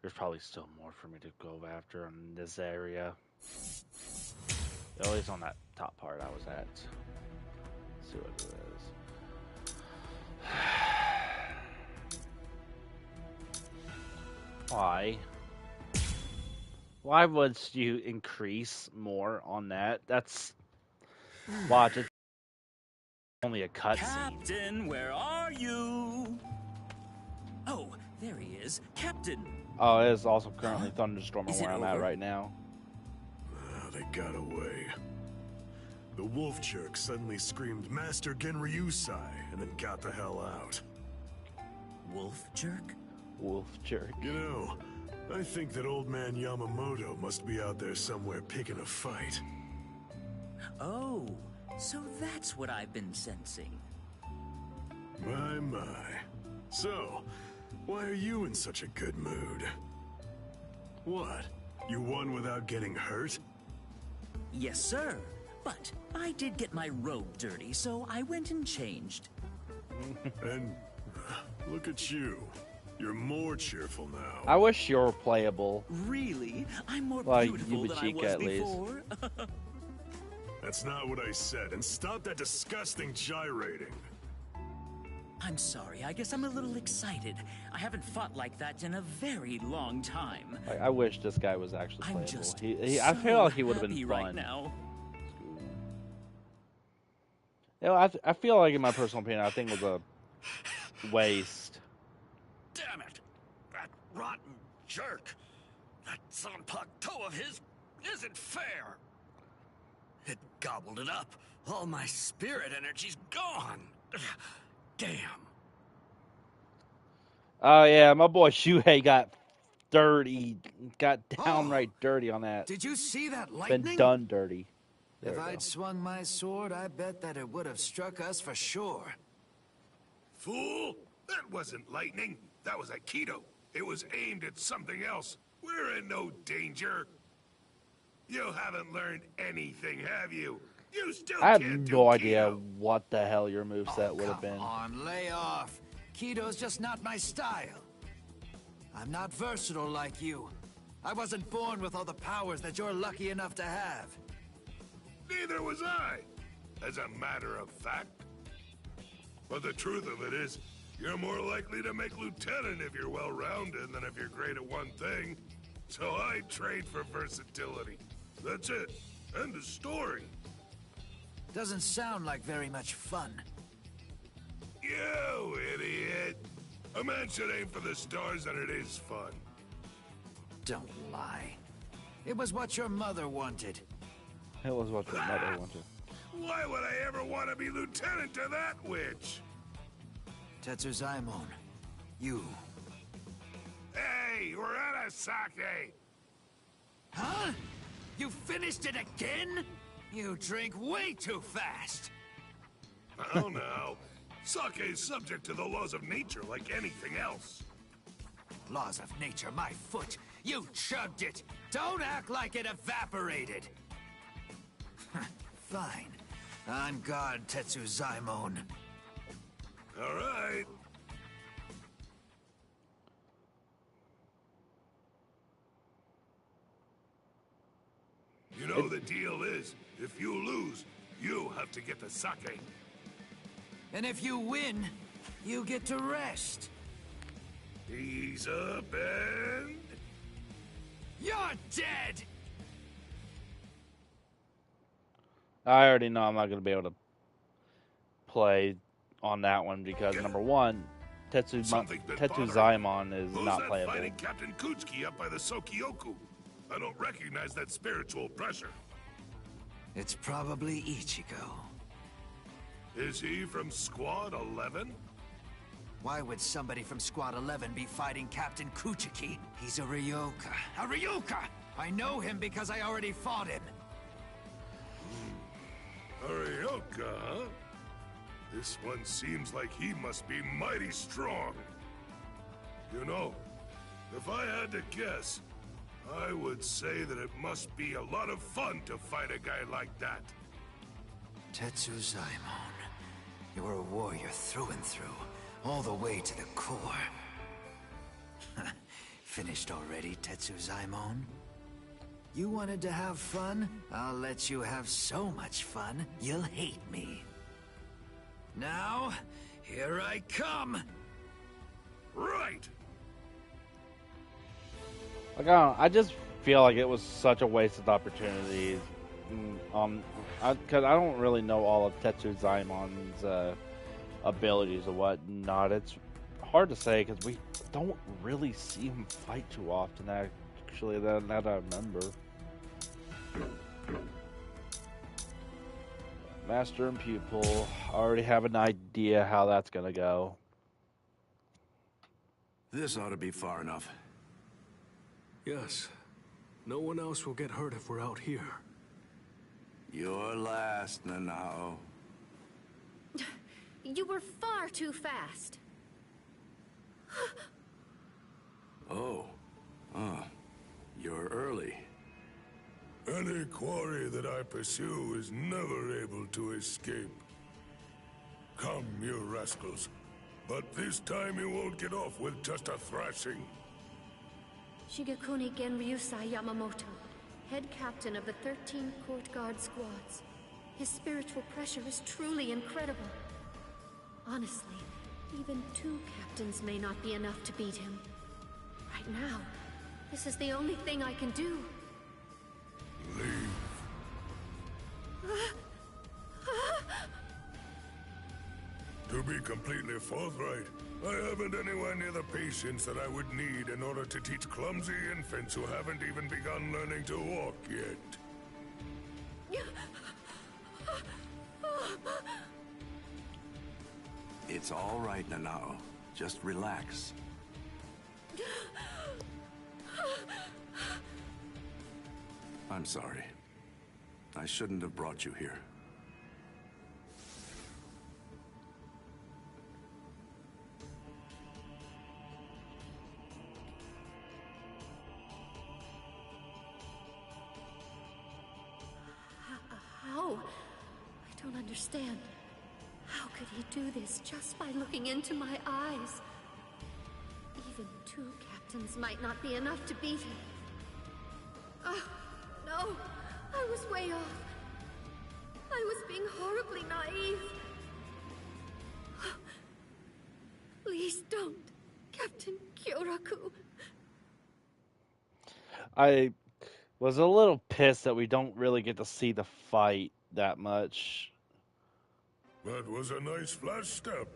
There's probably still more for me to go after in this area. At least on that top part I was at. Let's see what it is. Why? Why would you increase more on that? That's... Watch, it's only a cutscene.
Captain, where are you? Oh, there he is. Captain!
Oh, it is also currently thunderstorming where I'm at right now.
They got away. The wolf jerk suddenly screamed Master Genryusai and then got the hell out.
Wolf jerk?
Wolf jerk.
You know, I think that old man Yamamoto must be out there somewhere picking a fight.
Oh, so that's what I've been sensing.
My. So, why are you in such a good mood? What? You won without getting hurt?
Yes, sir. But I did get my robe dirty, so I went and changed.
And look at you. You're more cheerful now.
I wish you were playable.
Really? I'm more
like
beautiful than I was before?
That's not what I said. And stop that disgusting gyrating.
I'm sorry. I guess I'm a little excited. I haven't fought like that in a very long time.
Like, I wish this guy was actually playable.
I'm just
I feel like he would have been fun.
Right now.
You know, I feel like, in my personal opinion, I think it was a waste.
Damn it! That rotten jerk! That Zanpakuto of his isn't fair! It gobbled it up. All my spirit energy's gone. Damn.
Oh, yeah, my boy Shuhei got dirty. Got downright dirty on that.
Did you see that lightning?
Been done dirty.
If I'd swung my sword, I bet that it would have struck us for sure.
Fool! That wasn't lightning. That was Aikido. It was aimed at something else. We're in no danger. You haven't learned anything, have you? You still
I have
can't
no
do
idea
Kido.
what the hell your moveset would have been.
Come on, lay off. Kido's just not my style. I'm not versatile like you. I wasn't born with all the powers that you're lucky enough to have.
Neither was I, as a matter of fact. But the truth of it is, You're more likely to make lieutenant if you're well-rounded than if you're great at one thing. So I trade for versatility. That's it. End of story.
Doesn't sound like very much fun.
You idiot! A man should aim for the stars and it is fun.
Don't lie. It was what your mother wanted.
It was what your mother wanted.
Why would I ever want to be lieutenant to that witch?
Tetsuzaimon, you.
Hey, we're out of sake!
Huh? You finished it again? You drink way too fast.
Oh no. Sake is subject to the laws of nature like anything else.
Laws of nature, my foot. You chugged it. Don't act like it evaporated. Fine. On guard, Tetsuzaimon.
All right. You know the deal is, if you lose, you have to get the sake.
And if you win, you get to rest.
Ease up and...
You're dead!
I already know I'm not going to be able to play on that one because, number one, Tetsuzaimon is not playable.
Who's that fighting Captain Kuchiki up by the Sokyoku? I don't recognize that spiritual pressure.
It's probably Ichigo.
Is he from Squad 11?
Why would somebody from Squad 11 be fighting Captain Kuchiki? He's a Ryoka. A Ryoka! I know him because I already fought him.
A Ryoka, huh? This one seems like he must be mighty strong. You know, if I had to guess, I would say that it must be a lot of fun to fight a guy like that.
Tetsuzaimon, you're a warrior through and through, all the way to the core. Finished already, Tetsuzaimon? You wanted to have fun? I'll let you have so much fun, you'll hate me. Now, here I come!
Right!
Like, I just feel like it was such a wasted opportunity. Because I don't really know all of Tetsuzaimon's abilities or whatnot. It's hard to say because we don't really see him fight too often, actually, that I remember. Master and pupil, I already have an idea how that's gonna go.
This ought to be far enough.
Yes. No one else will get hurt if we're out here.
You're last, Nanao.
You were far too fast.
Oh. You're early.
Any quarry that I pursue is never able to escape. Come, you rascals. But this time you won't get off with just a thrashing.
Shigekuni Genryusai Yamamoto, head captain of the 13 Court Guard squads. His spiritual pressure is truly incredible. Honestly, even 2 captains may not be enough to beat him. Right now, this is the only thing I can do.
Leave. To be completely forthright, I haven't anywhere near the patience that I would need in order to teach clumsy infants who haven't even begun learning to walk yet.
It's all right, Nanao. Just relax. I'm sorry. I shouldn't have brought you here.
How? I don't understand. How could he do this just by looking into my eyes? Even 2 captains might not be enough to beat him. No, I was way off. I was being horribly naive.
Please don't, Captain Kyoraku.
I was a little pissed that we don't really get to see the fight that much.
That was a nice flash step.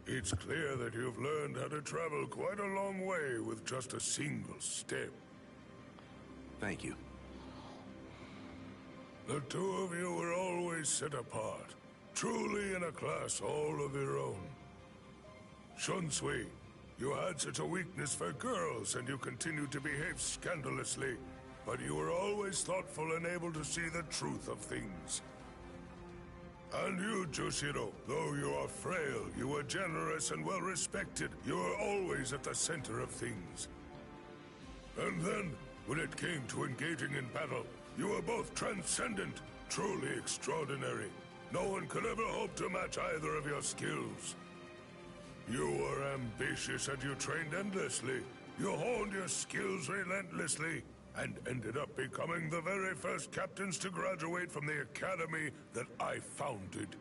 It's clear that you've learned how to travel quite a long way with just a single step.
Thank you.
The two of you were always set apart, truly in a class all of your own. Shunsui, you had such a weakness for girls and you continued to behave scandalously, but you were always thoughtful and able to see the truth of things. And you, Jushiro, though you are frail, you were generous and well-respected. You were always at the center of things. And then, when it came to engaging in battle, you were both transcendent, truly extraordinary. No one could ever hope to match either of your skills. You were ambitious and you trained endlessly. You honed your skills relentlessly, and ended up becoming the very first captains to graduate from the academy that I founded.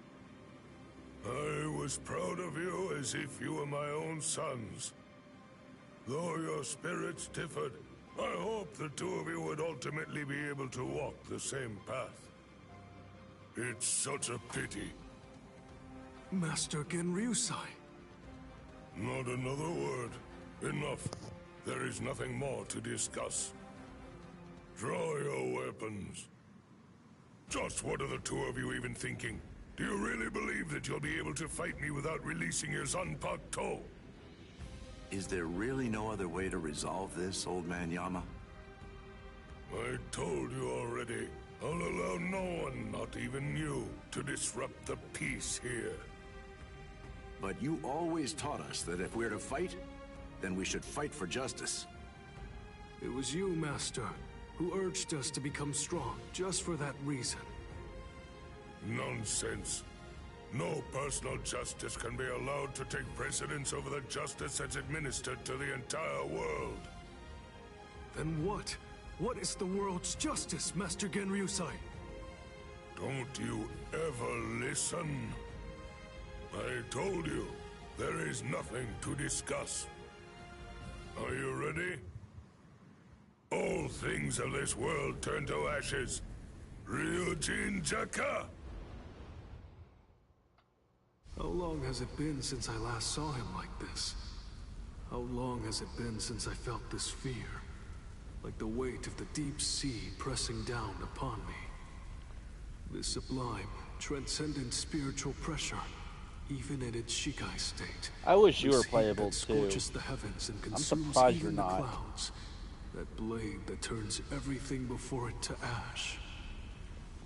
I was proud of you as if you were my own sons. Though your spirits differed, I hope the two of you would ultimately be able to walk the same path. It's such a pity.
Master Genryusai.
Not another word. Enough. There is nothing more to discuss. Draw your weapons. Just what are the two of you even thinking? Do you really believe that you'll be able to fight me without releasing your Zanpakuto?
Is there really no other way to resolve this, old man Yama?
I told you already. I'll allow no one, not even you, to disrupt the peace here.
But you always taught us that if we're to fight, then we should fight for justice.
It was you, Master, who urged us to become strong, just for that reason.
Nonsense. No personal justice can be allowed to take precedence over the justice that's administered to the entire world.
Then what? What is the world's justice, Master Genryusai?
Don't you ever listen? I told you, there is nothing to discuss. Are you ready? All things of this world turn to ashes. Ryujin Jaka!
How long has it been since I last saw him like this? How long has it been since I felt this fear? Like the weight of the deep sea pressing down upon me. This sublime, transcendent spiritual pressure, even in its Shikai state.
I wish you were
This heat
playable
that
too.
scorches the heavens and
I'm
consumes
surprised
even
you're
the
not.
clouds. That blade that turns everything before it to ash.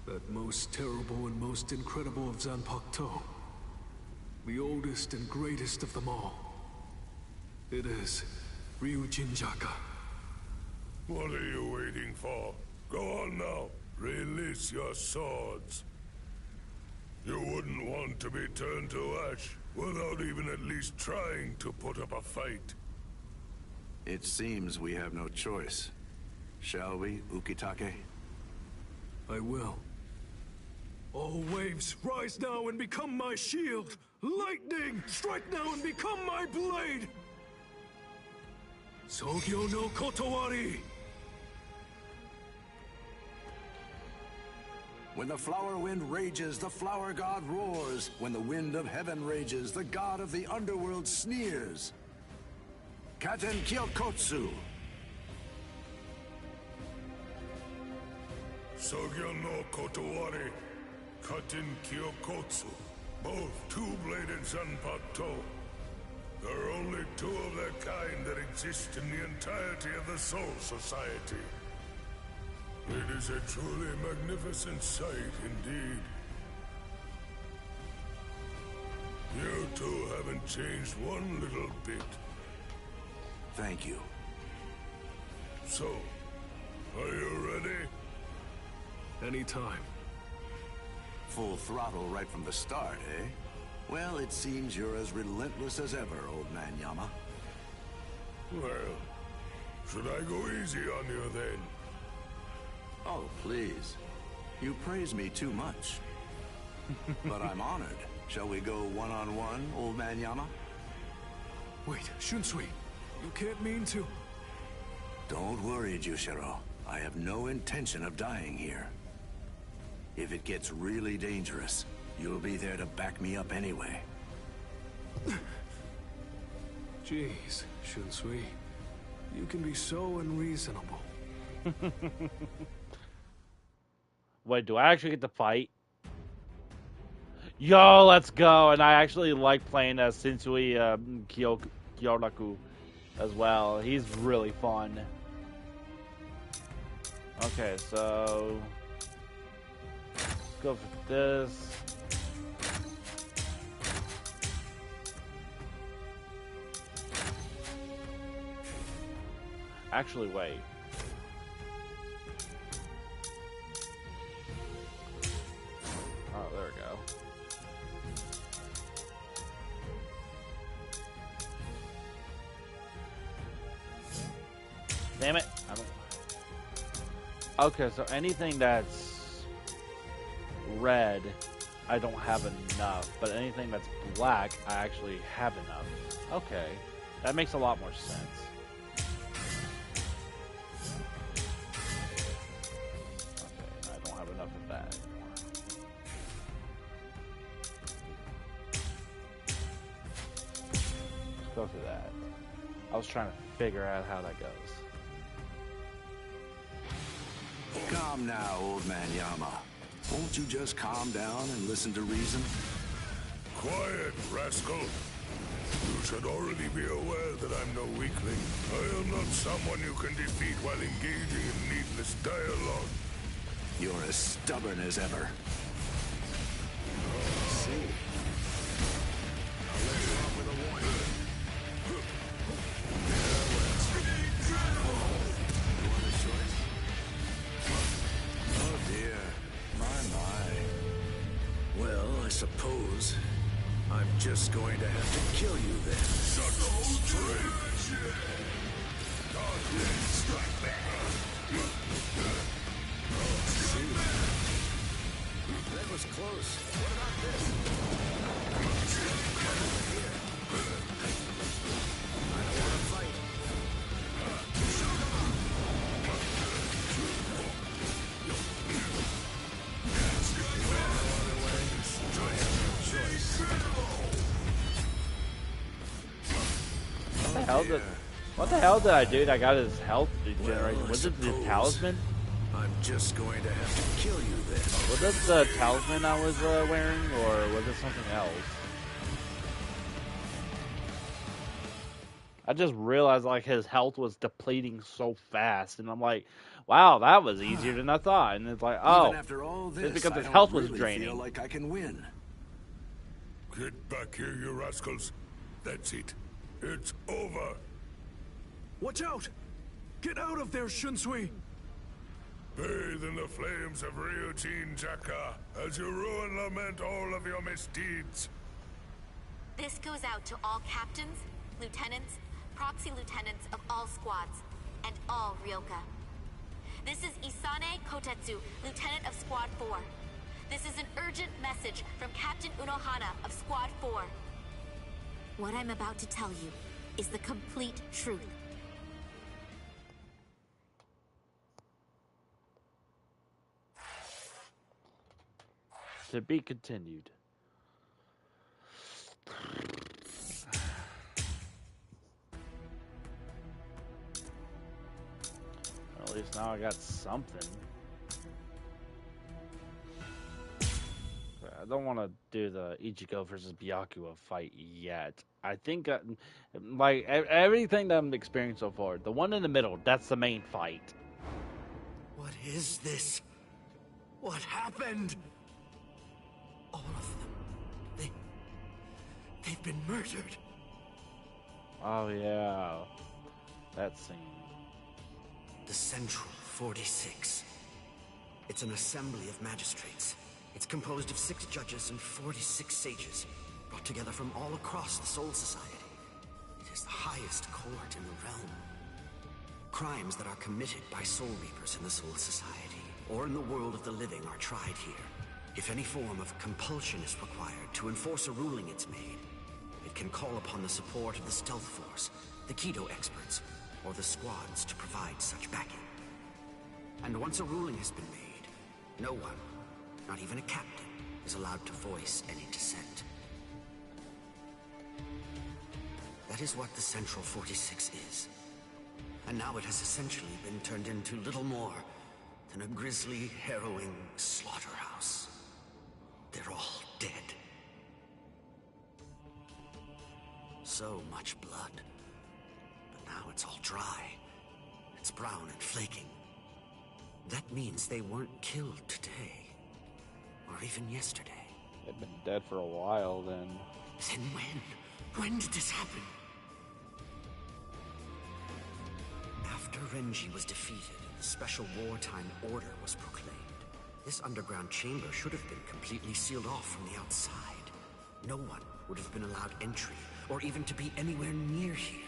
That most terrible and most incredible of Zanpakuto. The oldest and greatest of them all. It is Ryujin Jaka.
What are you waiting for? Go on now. Release your swords. You wouldn't want to be turned to ash without even at least trying to put up a fight.
It seems we have no choice. Shall we, Ukitake?
I will. All waves, rise now and become my shield! Lightning, strike now and become my blade! Sogyo no Kotowari!
When the flower wind rages, the flower god roars. When the wind of heaven rages, the god of the underworld sneers. Katen Kyokotsu.
Sogyo no Kotowari, Katen Kyokotsu. Both two-bladed Zanpakuto. There are only two of their kind that exist in the entirety of the Soul Society. It is a truly magnificent sight indeed. You two haven't changed one little bit.
Thank you.
So, are you ready?
Anytime.
Full throttle right from the start, eh? Well, it seems you're as relentless as ever, old man Yama.
Well, should I go easy on you then?
Oh, please. You praise me too much. But I'm honored. Shall we go one-on-one, old man Yama?
Wait, Shunsui, you can't mean to...
Don't worry, Jushiro. I have no intention of dying here. If it gets really dangerous, you'll be there to back me up anyway.
Jeez, Shunsui. You can be so unreasonable.
Wait, do I actually get to fight? Yo, let's go! And I actually like playing as Shinsui Kyoraku as well. He's really fun. Okay, so... let's go for this. Actually, wait. Oh, there we go. Damn it. I don't... Okay, so anything that's red, I don't have enough. But anything that's black, I actually have enough. Okay. That makes a lot more sense. Go through that. I was trying to figure out how that goes.
Calm now, old man Yama. Won't you just calm down and listen to reason?
Quiet, rascal. You should already be aware that I'm no weakling. I am not someone you can defeat while engaging in needless dialogue.
You're as stubborn as ever.
See? I'll let you off with a warning.
Oh dear. My. Well, I suppose I'm just going to have to kill you then.
Strike back.
That was close. What about this? Come over here. I don't want to fight.
What the hell did I do? I got his health regeneration. Was it the talisman?
I'm just going to have to kill you then.
Was it the talisman I was wearing, or was it something else? I just realized like his health was depleting so fast, and I'm like, wow, that was easier than I thought. And it's like, oh,
even after all this,
it's because
I
his
don't
health was
really
draining.
feel like I can win.
Get back here, you rascals. That's it. It's over.
Watch out! Get out of there, Shunsui!
Bathe in the flames of Ryujin Jaka as you rue and lament all of your misdeeds.
This goes out to all captains, lieutenants, proxy lieutenants of all squads, and all Ryoka. This is Isane Kotetsu, lieutenant of Squad 4. This is an urgent message from Captain Unohana of Squad 4. What I'm about to tell you is the complete truth.
To be continued. Well, at least now I got something. I don't want to do the Ichigo versus Byakuya fight yet. I think, like, everything that I'm experiencing so far, the one in the middle, that's the main fight.
What is this? What happened? All of them. They've been murdered.
Oh, yeah. That scene.
The Central 46. It's an assembly of magistrates. It's composed of 6 judges and 46 sages, brought together from all across the Soul Society. It is the highest court in the realm. Crimes that are committed by Soul Reapers in the Soul Society, or in the world of the living, are tried here. If any form of compulsion is required to enforce a ruling it's made, it can call upon the support of the Stealth Force, the Kido experts, or the squads to provide such backing. And once a ruling has been made, no one, not even a captain, is allowed to voice any dissent. That is what the Central 46 is. And now it has essentially been turned into little more than a grisly, harrowing slaughterhouse. They're all dead. So much blood. But now it's all dry. It's brown and flaking. That means they weren't killed today. Or even yesterday.
They've been dead for a while then.
Then when? When did this happen? After Renji was defeated, the special wartime order was proclaimed. This underground chamber should have been completely sealed off from the outside. No one would have been allowed entry, or even to be anywhere near here.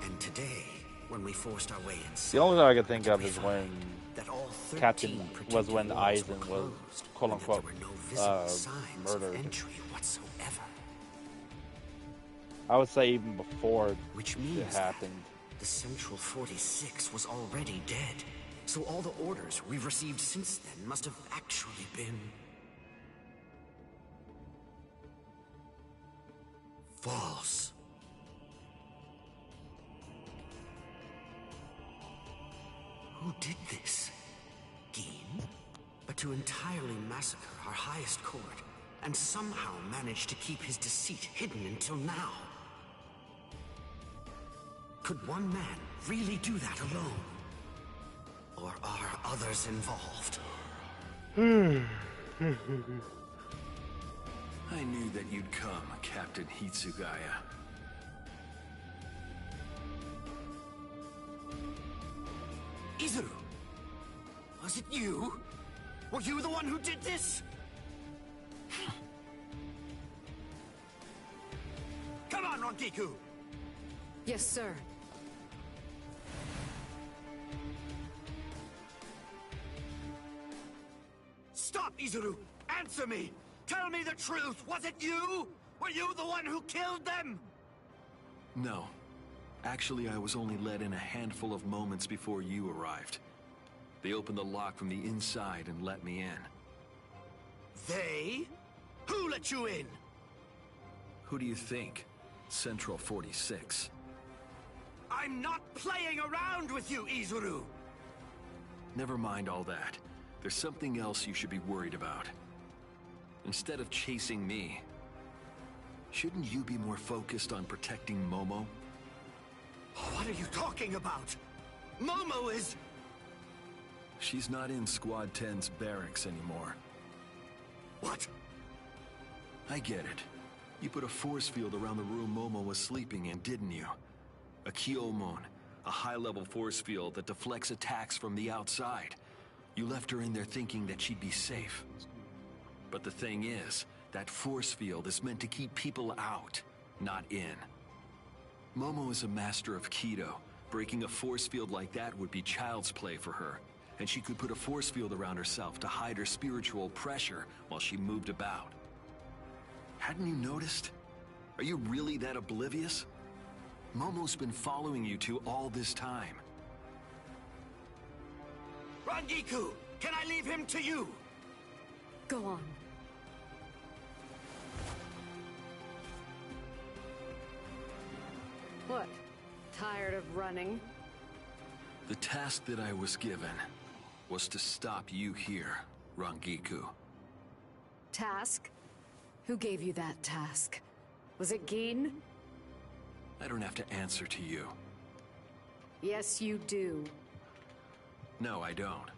And today, when we forced our way inside,
the only thing I could think of is when Captain was when Aizen was quote unquote murdered.
Whatsoever.
I would say even before
Which means
it happened.
The Central 46 was already dead. So all the orders we've received since then must have actually been false. Who did this? Gin? But to entirely massacre our highest court, and somehow manage to keep his deceit hidden until now. Could one man really do that alone? Or are others involved?
I knew that you'd come, Captain Hitsugaya.
Izuru! Was it you? Were you the one who did this? Come on, Rangiku!
Yes, sir.
Stop, Izuru! Answer me! Tell me the truth! Was it you? Were you the one who killed them?
No. Actually, I was only let in a handful of moments before you arrived. They opened the lock from the inside and let me in.
They? Who let you in?
Who do you think? Central 46.
I'm not playing around with you, Izuru!
Never mind all that. There's something else you should be worried about. Instead of chasing me, shouldn't you be more focused on protecting Momo?
What are you talking about? Momo is...
She's not in Squad 10's barracks anymore.
What?
I get it. You put a force field around the room Momo was sleeping in, didn't you? A Kyomon, a high-level force field that deflects attacks from the outside. You left her in there thinking that she'd be safe. But the thing is, that force field is meant to keep people out, not in. Momo is a master of Kido. Breaking a force field like that would be child's play for her. And she could put a force field around herself to hide her spiritual pressure while she moved about. Hadn't you noticed? Are you really that oblivious? Momo's been following you two all this time.
Rangiku! Can I leave him to you?
Go on. What? Tired of running?
The task that I was given was to stop you here, Rangiku.
Task? Who gave you that task? Was it Gin?
I don't have to answer to you.
Yes, you do.
No, I don't.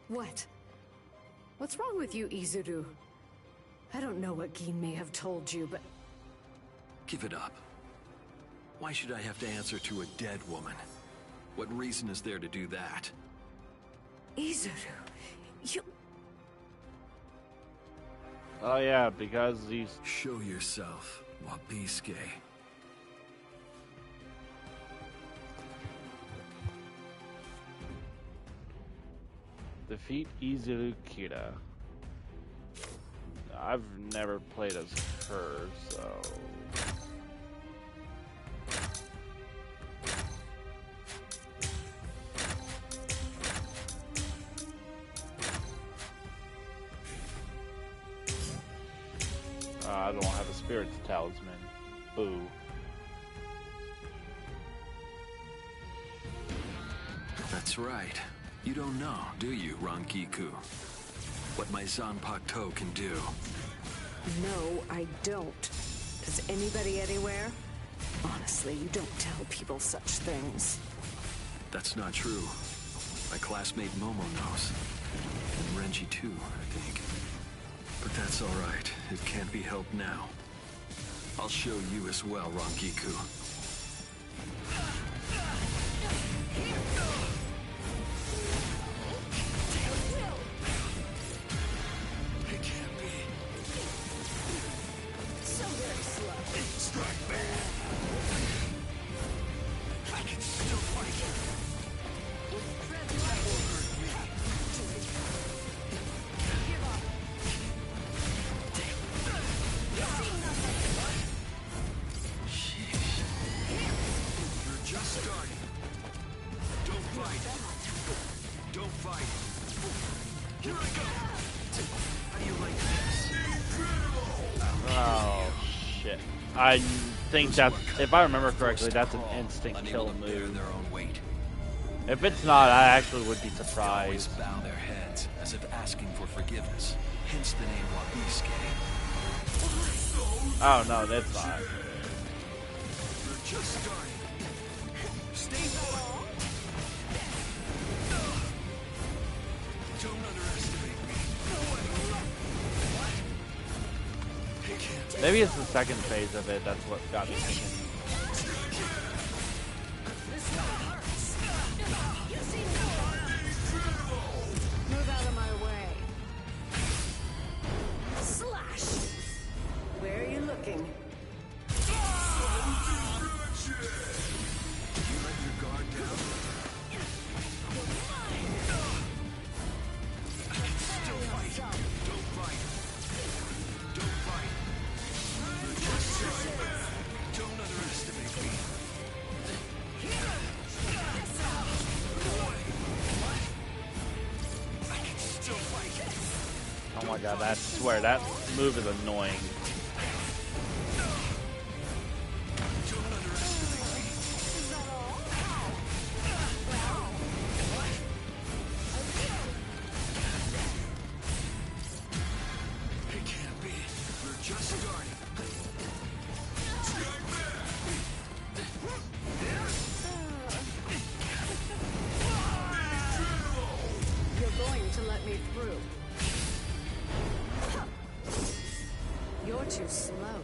What? What's wrong with you, Izuru? I don't know what Gin may have told you, but...
Give it up. Why should I have to answer to a dead woman? What reason is there to do that?
Izuru, you...
Oh yeah, because he's...
Show yourself, Wabisuke.
Defeat Izuru Kira. I've never played as her, so... I don't have a spirit's talisman. Boo.
That's right. You don't know, do you, Rankiku? What my Zanpakuto can do.
No, I don't. Does anybody anywhere? Honestly, you don't tell people such things.
That's not true. My classmate Momo knows. And Renji too, I think. But that's all right. It can't be helped now. I'll show you as well, Rankiku.
It can't be. So very slow. Strike back. I can still fight.
Oh, shit. I think that's, if I remember correctly, that's an instant kill move. If it's not, I actually would be surprised.
Bow their heads as if asking for forgiveness. Hence the name Wabisuke.
Oh no, that's not.
We're just starting. Stay put. Don't underestimate me.
Maybe it's the second phase of it. That's what got me thinking.
Move out of my way. Slash! Where are you looking?
You let your guard down? I can still fight. Don't fight. Don't fight. You're just starting. Don't underestimate me. I can still fight.
Oh my god, I swear, that move is annoying.
It can't be. We're just starting.
You're going to let me through. You're too slow.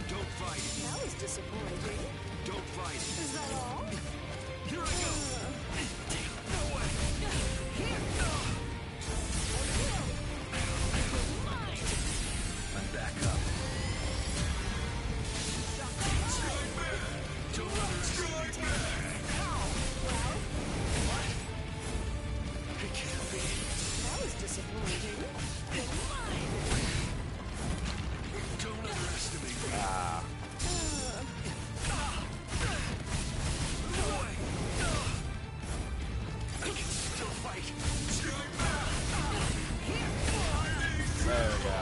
Don't fight.
That was disappointing.
Don't fight.
Is that all?
Here I go. No way.
I'm back up.
Don't underestimate me. It can't be.
That was disappointing.
Don't underestimate me.
Ah.
No way. I can still fight.
There we go.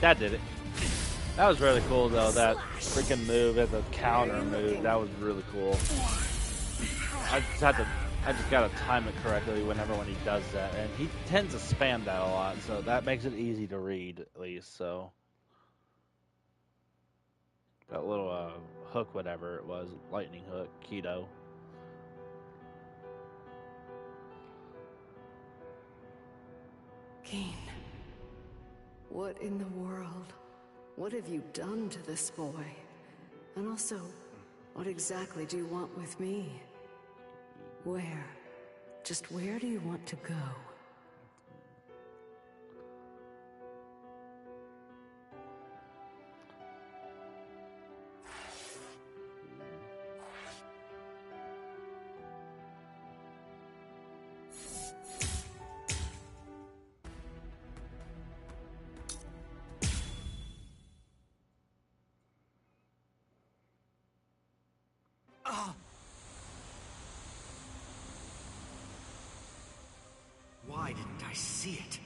That did it. That was really cool though. That freaking move as a counter move. That was really cool. I just gotta time it correctly when he does that, and he tends to spam that a lot, so that makes it easy to read at least. So that little hook, whatever it was, lightning hook, keto.
Keen, what in the world? What have you done to this boy? And also, what exactly do you want with me? Where? Just where do you want to go?
Why didn't I see it?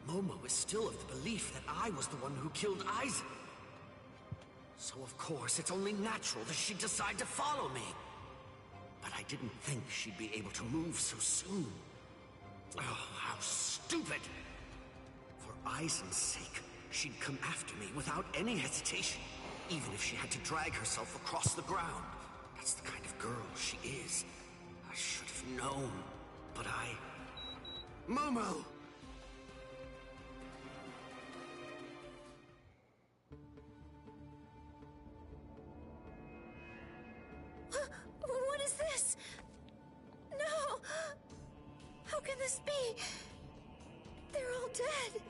Momo is still of the belief that I was the one who killed Aizen. So of course, it's only natural that she'd decide to follow me. But I didn't think she'd be able to move so soon. Oh, how stupid! For Aizen's sake, she'd come after me without any hesitation, even if she had to drag herself across the ground. That's the kind of girl she is. I should have known, but Momo!
What is this? No! How can this be? They're all dead.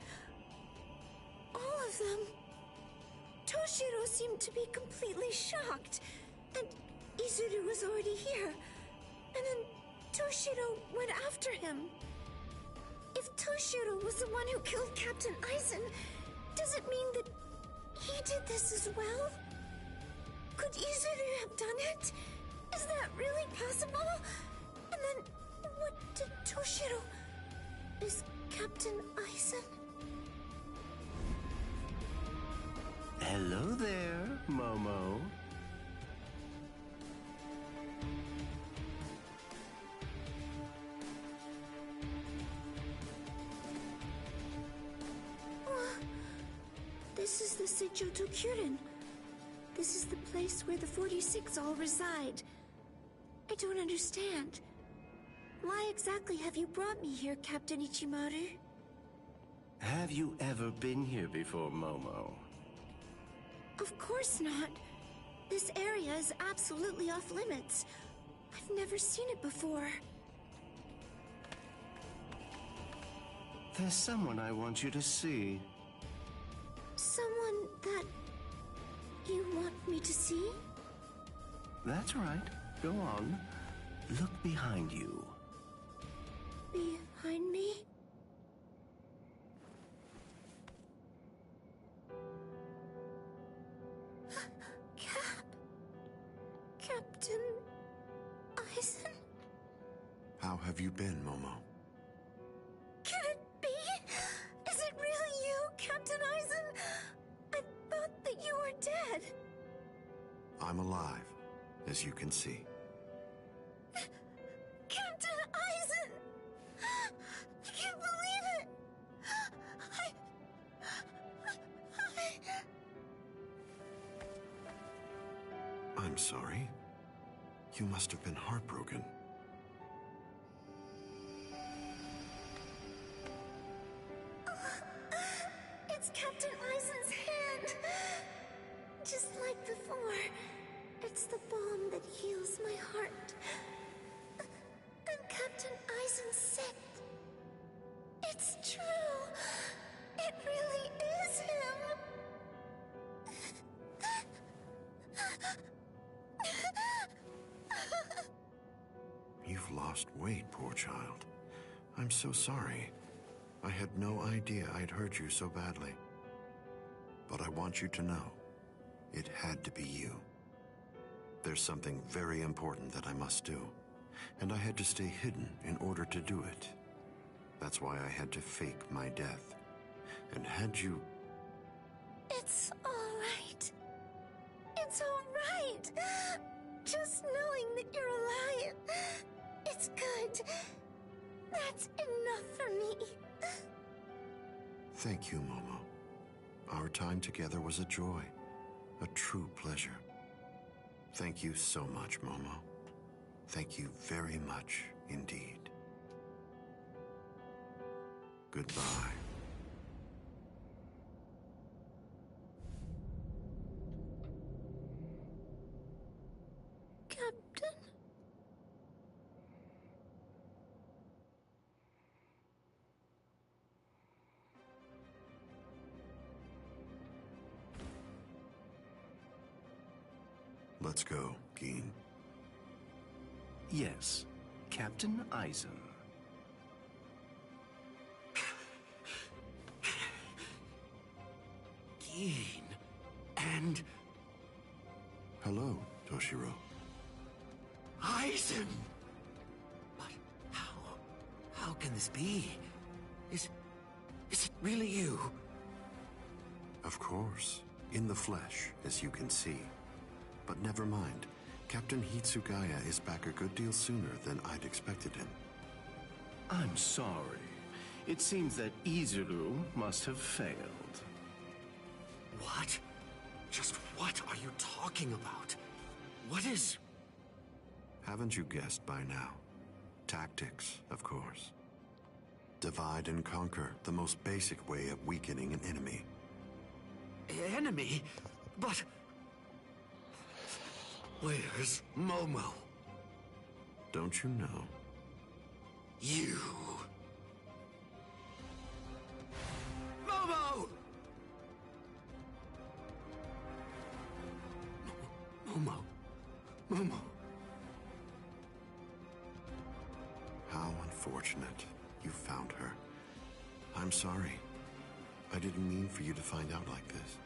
All of them. Toshiro seemed to be completely shocked. And Izuru was already here. And then Toshiro went after him. If Toshiro was the one who killed Captain Aizen, does it mean that he did this as well? Could Izuru have done it? Is that really possible? And then, what did Toshiro... Is Captain Aizen...
Hello there, Momo.
This is the Seichoto Kyurin. This is the place where the 46 all reside. I don't understand. Why exactly have you brought me here, Captain Ichimaru?
Have you ever been here before, Momo?
Of course not. This area is absolutely off limits. I've never seen it before.
There's someone I want you to see.
Someone that you want me to see?
That's right. Go on. Look behind you.
Behind me? Captain Aizen?
How have you been, Momo?
Can it be? Is it really you, Captain Aizen? I thought that you were dead.
I'm alive, as you can see.
Captain Aizen! I can't believe it!
I'm sorry. You must have been heartbroken.
It's Captain Aizen's hand! Just like before. It's the balm that heals my heart. And Captain Aizen's sick. It's true! It really is him!
You've lost weight, poor child. I'm so sorry. I had no idea I'd hurt you so badly. But I want you to know, it had to be you. There's something very important that I must do, and I had to stay hidden in order to do it. That's why I had to fake my death. And had you...
It's all right. It's all right. Just knowing that you're alive, it's good. That's enough for me.
Thank you, Momo. Our time together was a joy, a true pleasure. Thank you so much, Momo. Thank you very much indeed. Goodbye.
Captain?
Let's go, Gin.
Yes, Captain Aizen.
Gin. And...
Hello, Toshiro.
Aizen! But how can this be? Is it really you?
Of course. In the flesh, as you can see. But never mind. Captain Hitsugaya is back a good deal sooner than I'd expected him.
I'm sorry. It seems that Izuru must have failed.
What? Just what are you talking about? What is...
Haven't you guessed by now? Tactics, of course. Divide and conquer, the most basic way of weakening an enemy.
Enemy? But... Where's Momo?
Don't you know?
You... Momo! Momo.
How unfortunate. You found her. I'm sorry. I didn't mean for you to find out like this.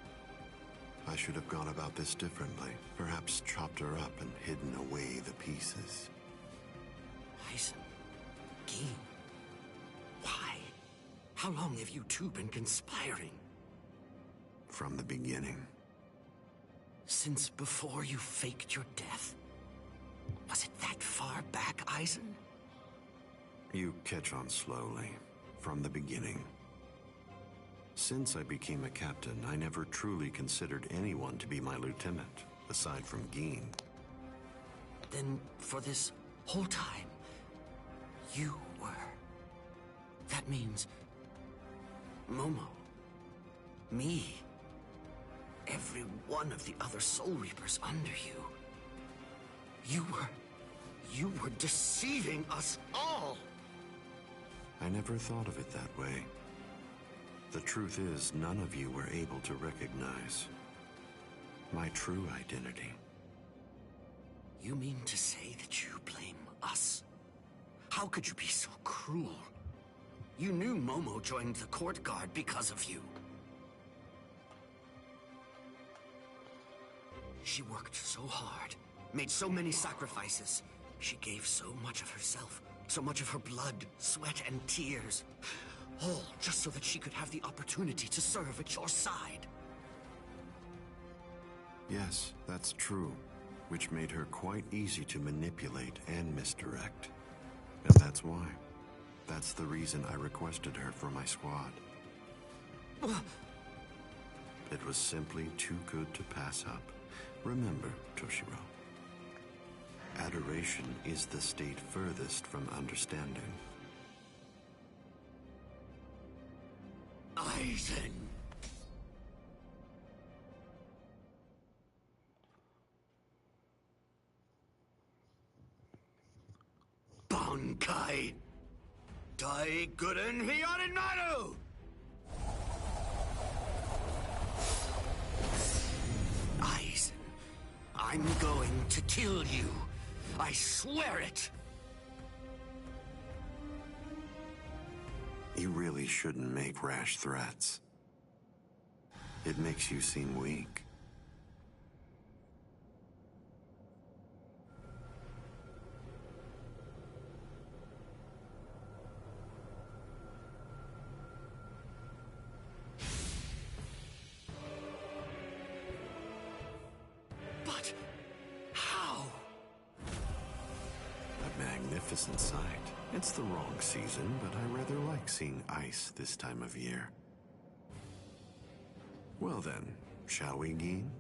I should have gone about this differently. Perhaps chopped her up and hidden away the pieces.
Aizen. Gin. Why? How long have you two been conspiring?
From the beginning.
Since before you faked your death? Was it that far back, Aizen?
You catch on slowly. From the beginning. Since I became a captain, I never truly considered anyone to be my lieutenant, aside from Gin.
Then, for this whole time, you were... That means... Momo. Me. Every one of the other Soul Reapers under you. You were deceiving us all!
I never thought of it that way. The truth is, none of you were able to recognize my true identity.
You mean to say that you blame us? How could you be so cruel? You knew Momo joined the court guard because of you. She worked so hard, made so many sacrifices. She gave so much of herself, so much of her blood, sweat, and tears. All just so that she could have the opportunity to serve at your side.
Yes, that's true, which made her quite easy to manipulate and misdirect. And that's why. That's the reason I requested her for my squad. It was simply too good to pass up. Remember, Toshiro. Adoration is the state furthest from understanding.
Aizen! Bankai! Dai Guden Hyorinmaru! Aizen, I'm going to kill you. I swear it!
You really shouldn't make rash threats. It makes you seem weak.
But how?
A magnificent sight. It's the wrong season, but I rather like seeing ice this time of year. Well then, shall we, Gin?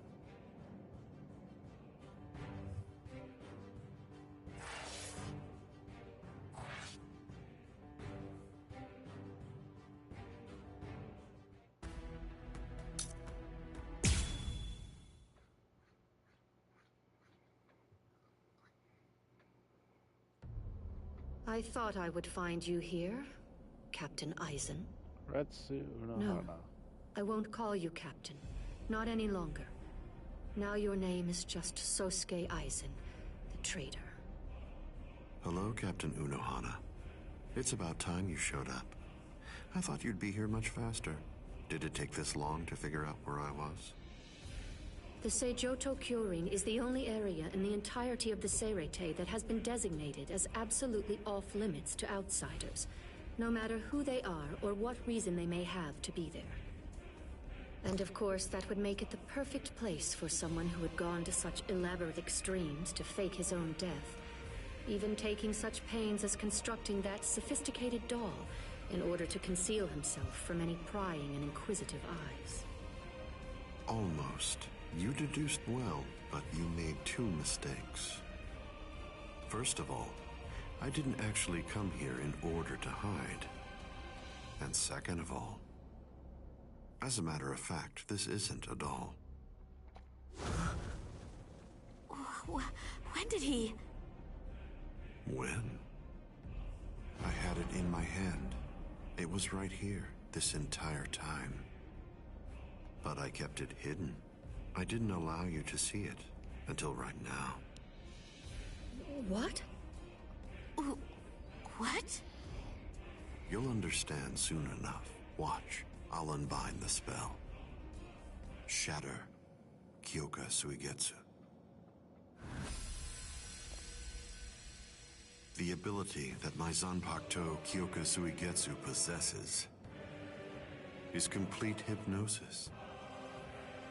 I thought I would find you here, Captain Aizen. No, I won't call you Captain. Not any longer. Now your name is just Sosuke Aizen, the traitor.
Hello, Captain Unohana. It's about time you showed up. I thought you'd be here much faster. Did it take this long to figure out where I was?
The Seijoto Kyorin is the only area in the entirety of the Seirete that has been designated as absolutely off-limits to outsiders. no matter who they are or what reason they may have to be there. And of course, that would make it the perfect place for someone who had gone to such elaborate extremes to fake his own death, even taking such pains as constructing that sophisticated doll in order to conceal himself from any prying and inquisitive eyes.
Almost. You deduced well, but you made two mistakes. First of all, I didn't actually come here in order to hide. And second of all, as a matter of fact, this isn't a doll.
When did he?
When? I had it in my hand. It was right here, this entire time. But I kept it hidden. I didn't allow you to see it, until right now.
What?
What?
You'll understand soon enough. Watch. I'll unbind the spell. Shatter Kyoka Suigetsu. The ability that my Zanpakuto Kyoka Suigetsu possesses is complete hypnosis.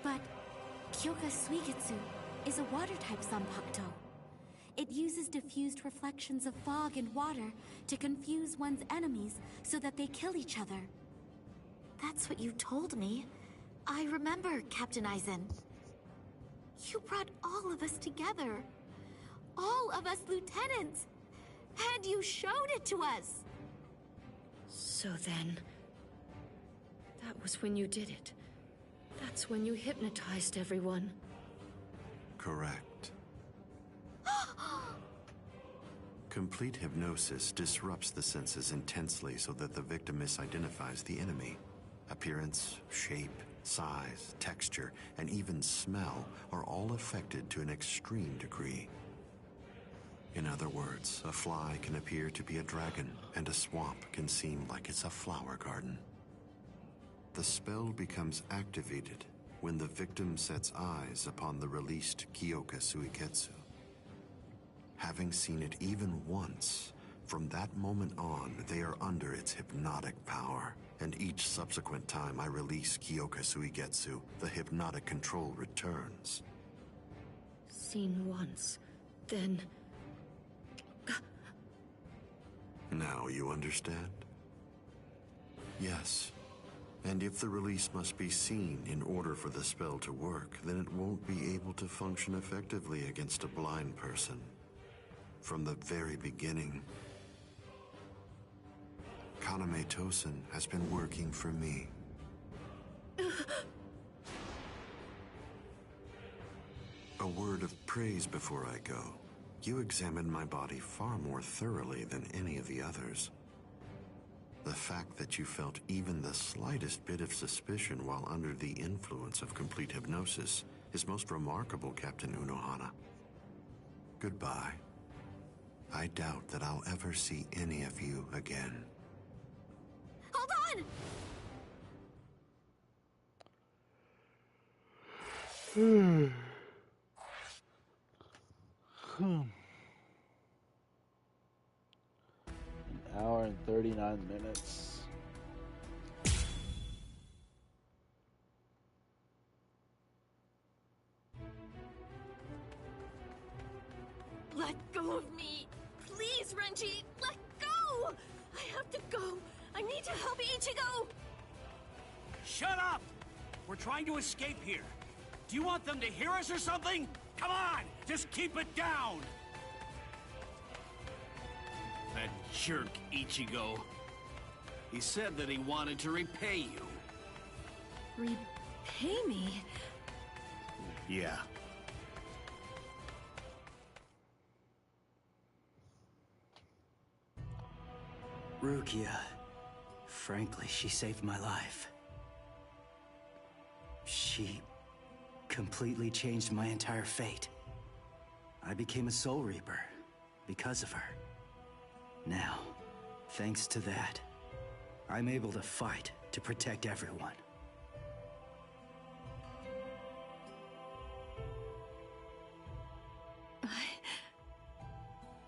But Kyoka Suigetsu is a water-type Zanpakuto. It uses diffused reflections of fog and water to confuse one's enemies so that they kill each other. That's what you told me. I remember, Captain Aizen. You brought all of us together. All of us lieutenants. And you showed it to us.
So then, that was when you did it. That's when you hypnotized everyone.
Correct. Complete hypnosis disrupts the senses intensely so that the victim misidentifies the enemy. Appearance, shape, size, texture, and even smell are all affected to an extreme degree. In other words, a fly can appear to be a dragon, and a swamp can seem like it's a flower garden. The spell becomes activated when the victim sets eyes upon the released Kyoka Suigetsu. Having seen it even once, from that moment on, they are under its hypnotic power. And each subsequent time I release Kyoka Suigetsu, the hypnotic control returns.
Seen once, then...
Now you understand? Yes. And if the release must be seen in order for the spell to work, then it won't be able to function effectively against a blind person. From the very beginning, Kaname Tosen has been working for me. A word of praise before I go. You examined my body far more thoroughly than any of the others. The fact that you felt even the slightest bit of suspicion while under the influence of complete hypnosis is most remarkable, Captain Unohana. Goodbye. I doubt that I'll ever see any of you again.
Hold on!
An hour and 39 minutes.
Let go of me! Please, Renji! Let go! I have to go! I need to help Ichigo!
Shut up! We're trying to escape here. Do you want them to hear us or something? Come on! Just keep it down!
That jerk Ichigo. He said that he wanted to repay you.
Repay me?
Yeah.
Rukia. Frankly, she saved my life. She completely changed my entire fate. I became a Soul Reaper because of her. Now, thanks to that, I'm able to fight to protect everyone.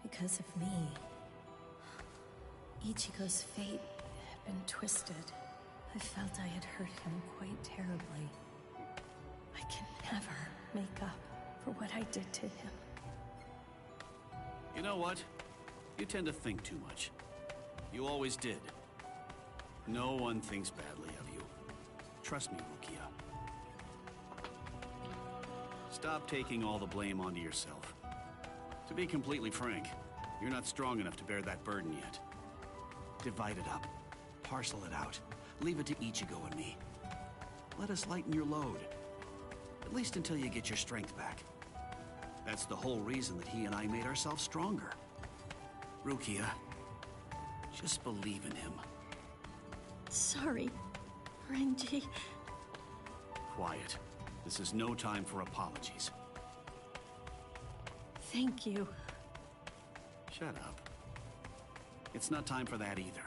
Because of me. Ichigo's fate had been twisted. I felt I had hurt him quite terribly. I can never make up for what I did to him.
You know what? You tend to think too much. You always did. No one thinks badly of you. Trust me, Rukia. Stop taking all the blame onto yourself. To be completely frank, you're not strong enough to bear that burden yet. Divide it up. Parcel it out. Leave it to Ichigo and me. Let us lighten your load. At least until you get your strength back. That's the whole reason that he and I made ourselves stronger. Rukia, just believe in him.
Sorry, Renji.
Quiet. This is no time for apologies.
Thank you.
Shut up. It's not time for that either.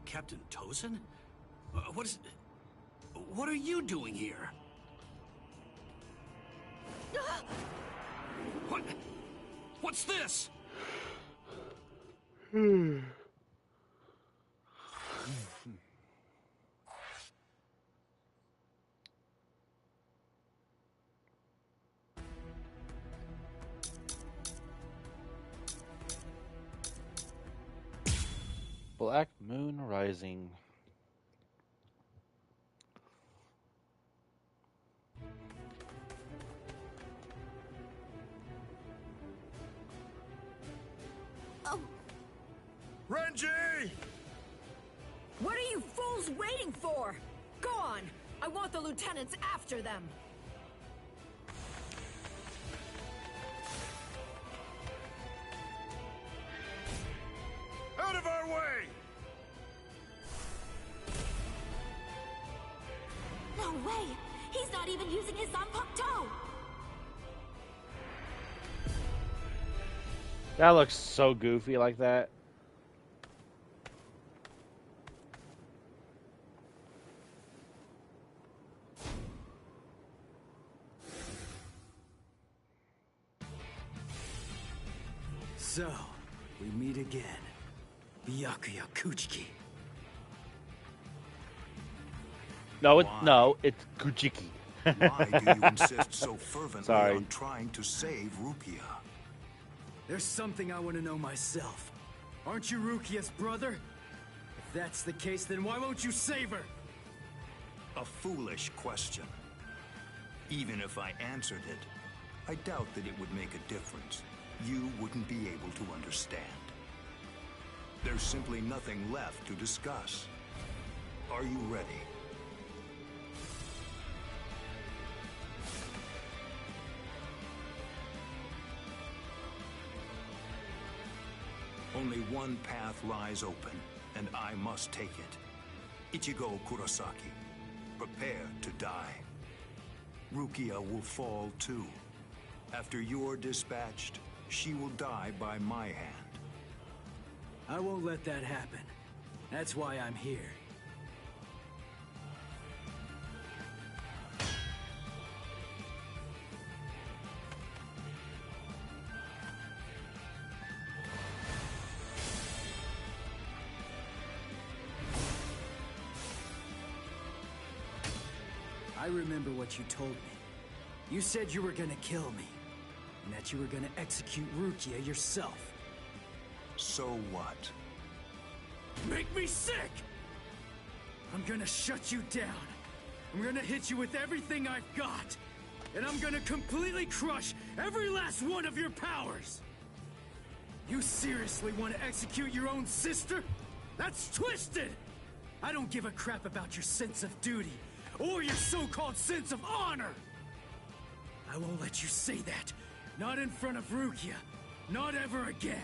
Captain Tozen? What are you doing here? What's this?
Black Moon Rising.
Oh.
Renji!
What are you fools waiting for? Go on! I want the lieutenants after them!
Out of our way!
No way! He's not even using his Zanpakuto!
That looks so goofy like that.
So, we meet again. Byakuya Kuchiki.
No, it's Kuchiki.
Why do you insist so fervently on trying to save Rukia?
There's something I want to know myself. Aren't you Rukia's brother? If that's the case, then why won't you save her?
A foolish question. Even if I answered it, I doubt that it would make a difference. You wouldn't be able to understand. There's simply nothing left to discuss. Are you ready? Only one path lies open, and I must take it. Ichigo Kurosaki, prepare to die. Rukia will fall too. After you're dispatched, she will die by my hand.
I won't let that happen. That's why I'm here. I remember what you told me. You said you were gonna kill me, and that you were gonna execute Rukia yourself.
So what?
Make me sick! I'm gonna shut you down. I'm gonna hit you with everything I've got. And I'm gonna completely crush every last one of your powers! You seriously want to execute your own sister? That's twisted! I don't give a crap about your sense of duty, or your so-called sense of honor! I won't let you say that. Not in front of Rukia. Not ever again.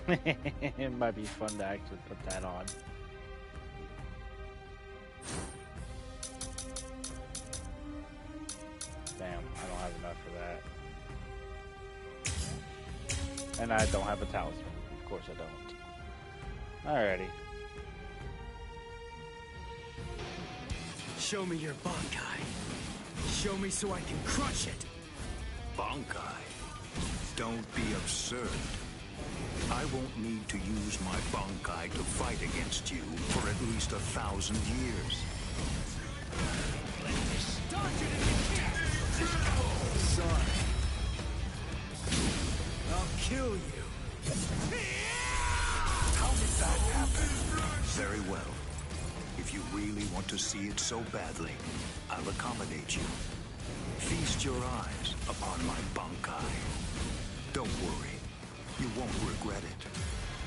It might be fun to actually put that on. Damn, I don't have enough for that. And I don't have a talisman. Of course I don't. Alrighty.
Show me your Bankai. Show me so I can crush it.
Bankai? Don't be absurd. I won't need to use my Bankai to fight against you for at least 1,000 years.
Sorry. I'll kill you.
How did that happen? Very well. If you really want to see it so badly, I'll accommodate you. Feast your eyes upon my Bankai. Don't worry. You won't regret it.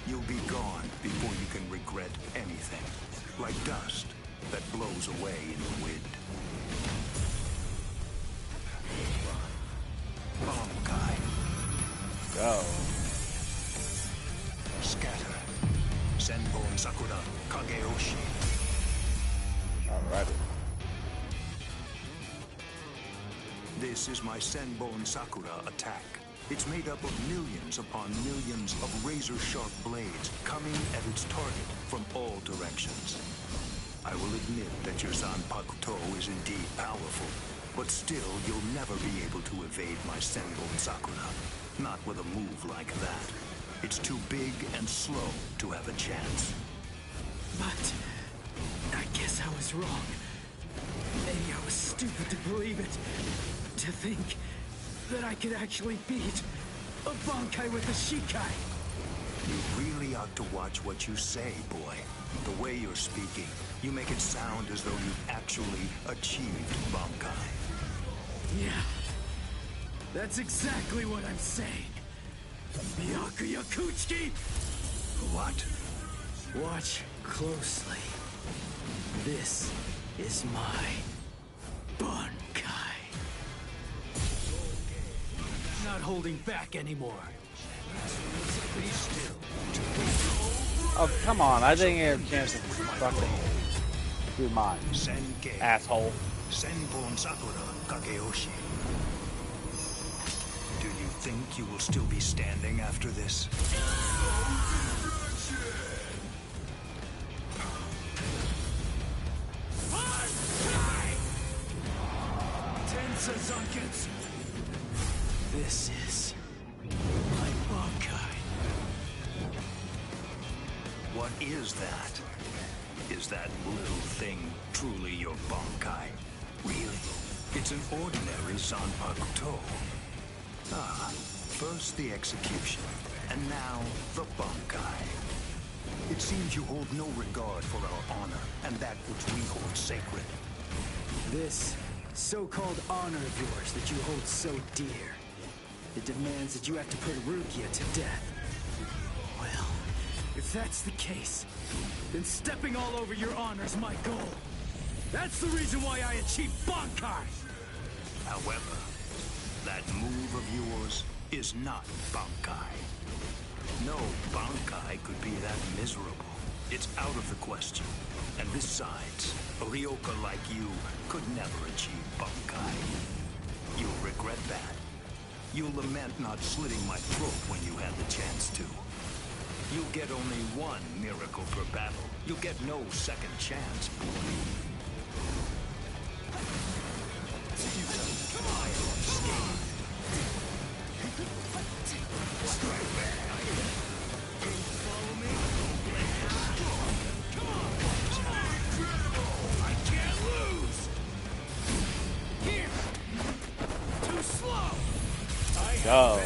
You'll be gone before you can regret anything. Like dust that blows away in the wind. Bankai.
Go.
Scatter. Senbon Sakura Kageyoshi.
Alrighty.
This is my Senbon Sakura attack. It's made up of millions upon millions of razor-sharp blades coming at its target from all directions. I will admit that your Zanpakuto is indeed powerful, but still you'll never be able to evade my Senbon Sakura. Not with a move like that. It's too big and slow to have a chance.
But I guess I was wrong. Maybe I was stupid to believe it. To think that I could actually beat a Bankai with a Shikai.
You really ought to watch what you say, boy. The way you're speaking, you make it sound as though you've actually achieved Bankai.
Yeah, that's exactly what I'm saying. Byakuya Kuchiki!
What?
Watch closely. This is my Bankai. Not holding back anymore.
Oh, come on. I didn't get a chance to fucking do mine. Asshole.
Senbon Sakura Kageyoshi. Do you think you will still be standing after this?
This is my Bankai.
What is that? Is that little thing truly your Bankai? Really? It's an ordinary Zanpakuto. Ah, first the execution, and now the Bankai. It seems you hold no regard for our honor and that which we hold sacred.
This so-called honor of yours that you hold so dear, it demands that you have to put Rukia to death. Well, if that's the case, then stepping all over your honor is my goal. That's the reason why I achieved Bankai!
However, that move of yours is not Bankai. No Bankai could be that miserable. It's out of the question. And besides, a Ryoka like you could never achieve Bankai. You'll regret that. You'll lament not slitting my throat when you had the chance to. You'll get only one miracle per battle. You'll get no second chance, boy. Come on, I am unscathed. Strike back. Follow me. Come on. I can't lose. Here. Too slow.
Go.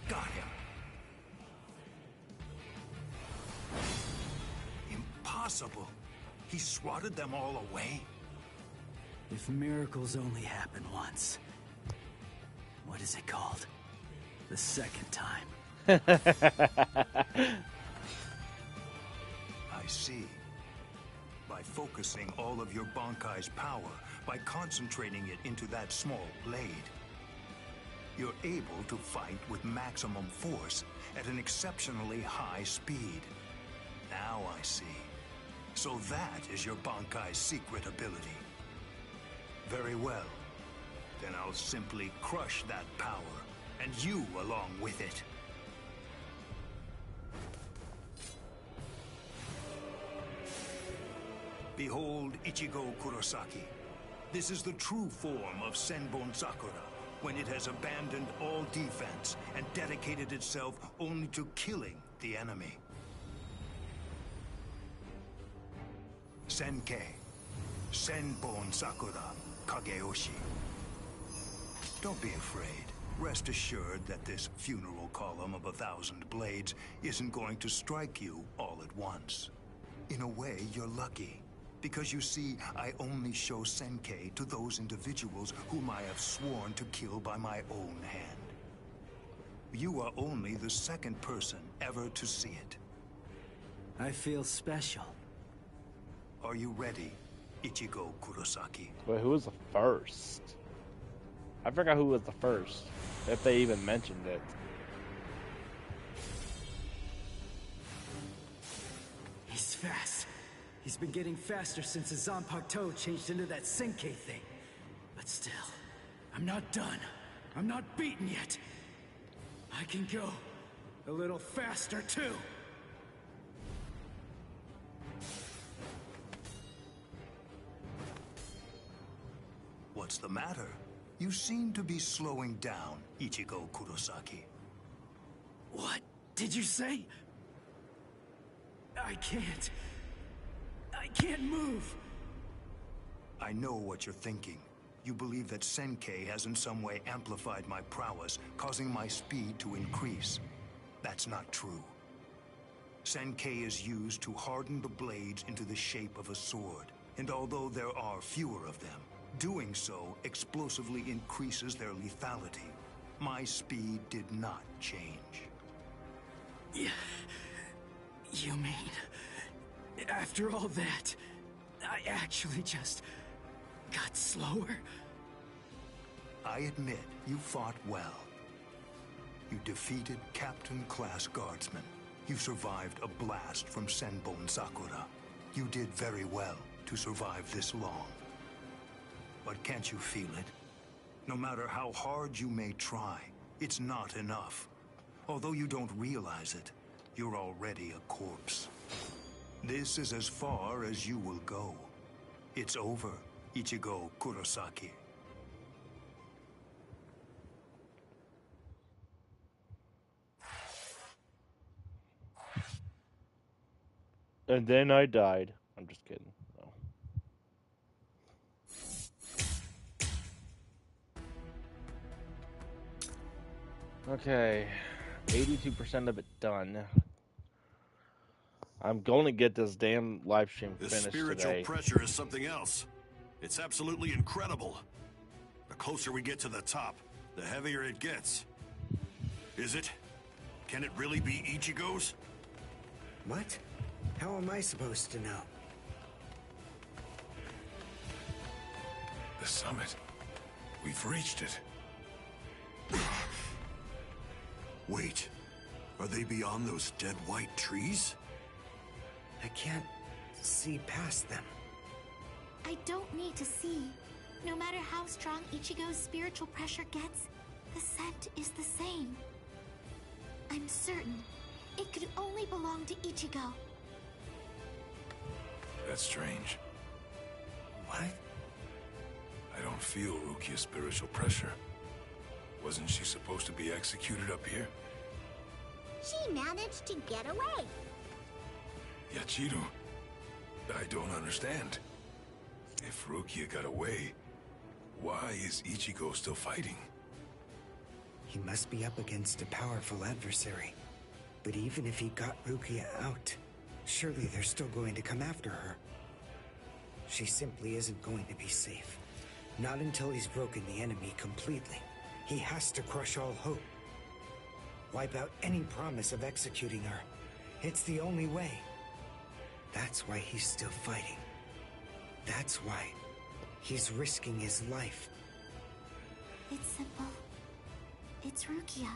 Got him. Impossible. He swatted them all away?
If miracles only happen once, what is it called? The second time.
I see. By focusing all of your Bankai's power, by concentrating it into that small blade, you're able to fight with maximum force at an exceptionally high speed. Now I see. So that is your Bankai's secret ability. Very well. Then I'll simply crush that power, and you along with it. Behold Ichigo Kurosaki. This is the true form of Senbon Sakura, when it has abandoned all defense and dedicated itself only to killing the enemy. Senkei, Senbon Sakura, Kageyoshi. Don't be afraid. Rest assured that this funeral column of 1,000 blades isn't going to strike you all at once. In a way, you're lucky. Because you see, I only show Senkei to those individuals whom I have sworn to kill by my own hand. You are only the second person ever to see it.
I feel special.
Are you ready, Ichigo Kurosaki?
Wait, who was the first? I forgot who was the first, if they even mentioned it.
He's fast. He's been getting faster since his Zanpakuto changed into that Senkei thing. But still, I'm not done. I'm not beaten yet. I can go a little faster too.
What's the matter? You seem to be slowing down, Ichigo Kurosaki.
What did you say? I can't move.
I know what you're thinking. You believe that Senkei has in some way amplified my prowess, causing my speed to increase. That's not true. Senkei is used to harden the blades into the shape of a sword, and although there are fewer of them, doing so explosively increases their lethality. My speed did not change.
Yeah. You mean, after all that, I actually just got slower?
I admit you fought well. You defeated Captain-class guardsmen. You survived a blast from Senbon Sakura. You did very well to survive this long. But can't you feel it? No matter how hard you may try, it's not enough. Although you don't realize it, you're already a corpse. This is as far as you will go. It's over, Ichigo Kurosaki.
And then I died. I'm just kidding. No. Okay. 82% of it done. I'm going to get this damn live stream finished today.
The spiritual pressure is something else. It's absolutely incredible. The closer we get to the top, the heavier it gets. Is it? Can it really be Ichigo's?
What? How am I supposed to know?
The summit. We've reached it. Wait. Are they beyond those dead white trees?
I can't see past them.
I don't need to see. No matter how strong Ichigo's spiritual pressure gets, the scent is the same. I'm certain it could only belong to Ichigo.
That's strange.
What?
I don't feel Rukia's spiritual pressure. Wasn't she supposed to be executed up here?
She managed to get away.
Yachiru, I don't understand. If Rukia got away, why is Ichigo still fighting?
He must be up against a powerful adversary. But even if he got Rukia out, surely they're still going to come after her. She simply isn't going to be safe. Not until he's broken the enemy completely. He has to crush all hope. Wipe out any promise of executing her. It's the only way. That's why he's still fighting. That's why he's risking his life.
It's simple.
It's Rukia.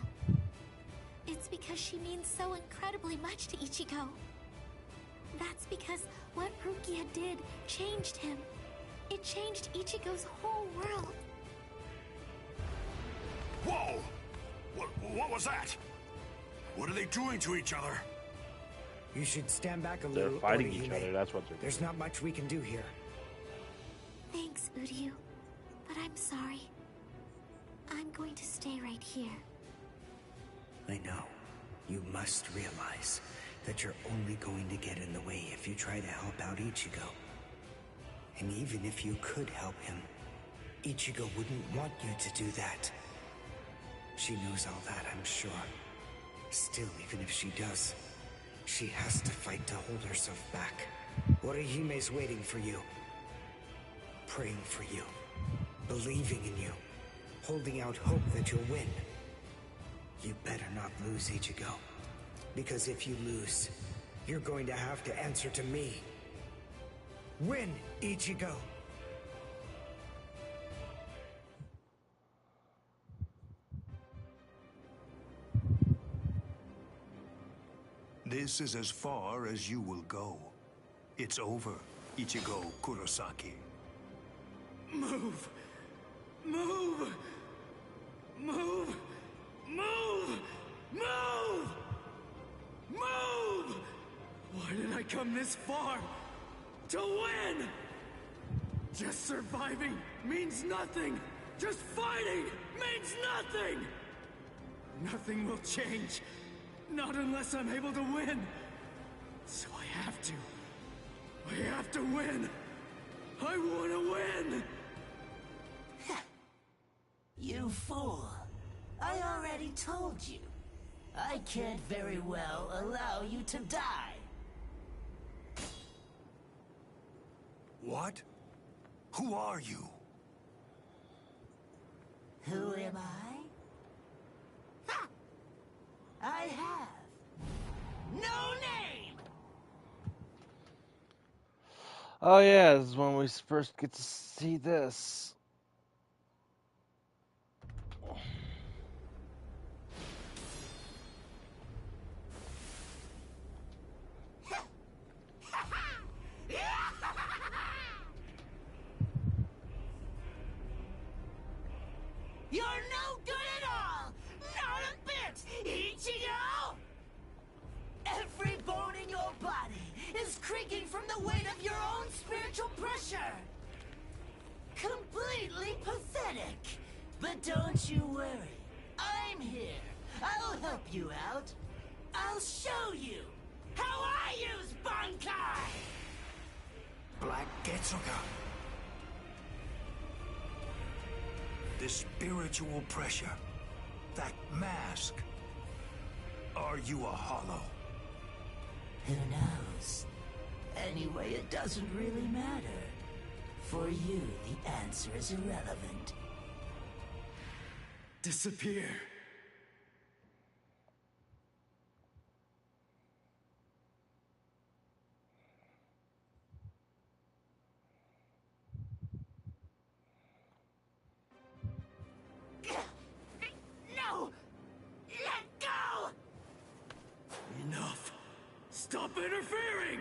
It's because she means so incredibly much to Ichigo. That's because what Rukia did changed him. It changed Ichigo's whole world.
Whoa! What was that? What are they doing to each other?
You should stand back a
They're
little.
fighting each other, that's what they're doing.
There's not much we can do here.
Thanks, Uryu. But I'm sorry. I'm going to stay right here.
I know. You must realize that you're only going to get in the way if you try to help out Ichigo. And even if you could help him, Ichigo wouldn't want you to do that. She knows all that, I'm sure. Still, even if she does, she has to fight to hold herself back. Orihime's waiting for you. Praying for you. Believing in you. Holding out hope that you'll win. You better not lose, Ichigo. Because if you lose, you're going to have to answer to me. Win, Ichigo!
This is as far as you will go. It's over, Ichigo Kurosaki.
Move! Move! Move! Move! Move! Move! Why did I come this far? To win! Just surviving means nothing! Just fighting means nothing! Nothing will change. Not unless I'm able to win. So I have to. I have to win! I want to win!
You fool. I already told you. I can't very well allow you to die.
What? Who are you?
Who am I? Ha! I have no name!
Oh yeah, this is when we first get to see this.
You're no good at all! Not a bit, Ichigo! Every bone in your body is creaking from the weight of your own spiritual pressure! Completely pathetic! But don't you worry. I'm here. I'll help you out. I'll show you how I use Bankai!
Black Getsuga. This spiritual pressure. That mask. Are you a hollow?
Who knows? Anyway, it doesn't really matter. For you, the answer is irrelevant.
Disappear.
No! Let go!
Enough! Stop interfering!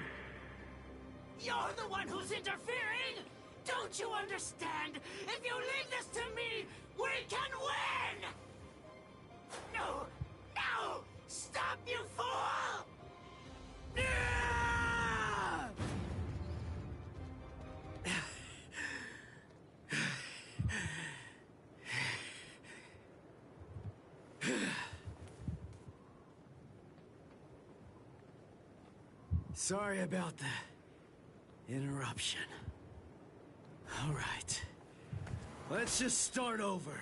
You're the one who's interfering! Don't you understand? If you leave this to me, we can win! No! No! Stop, you fool!
Sorry about the interruption. All right. Let's just start over.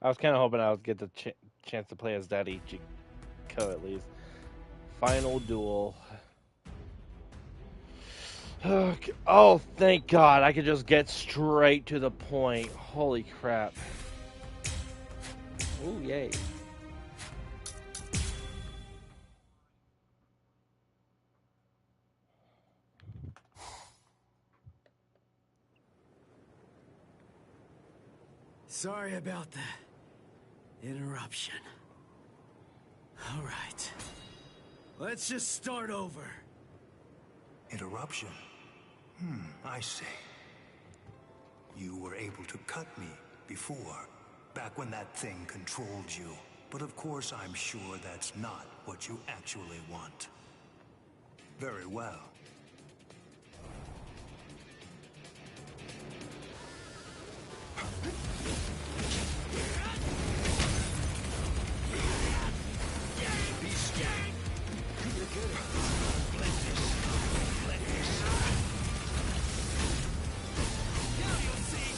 I was kind of hoping I would get the chance to play as that Ichigo at least. Final duel. Oh, thank God. I could just get straight to the point. Holy crap. Oh, yay. .
Sorry about the interruption. All right. Let's just start over.
Interruption? I see. You were able to cut me before, back when that thing controlled you. But of course, I'm sure that's not what you actually want. Very well. Be scared. You're good at this. Let this. Let this.
Now you'll see.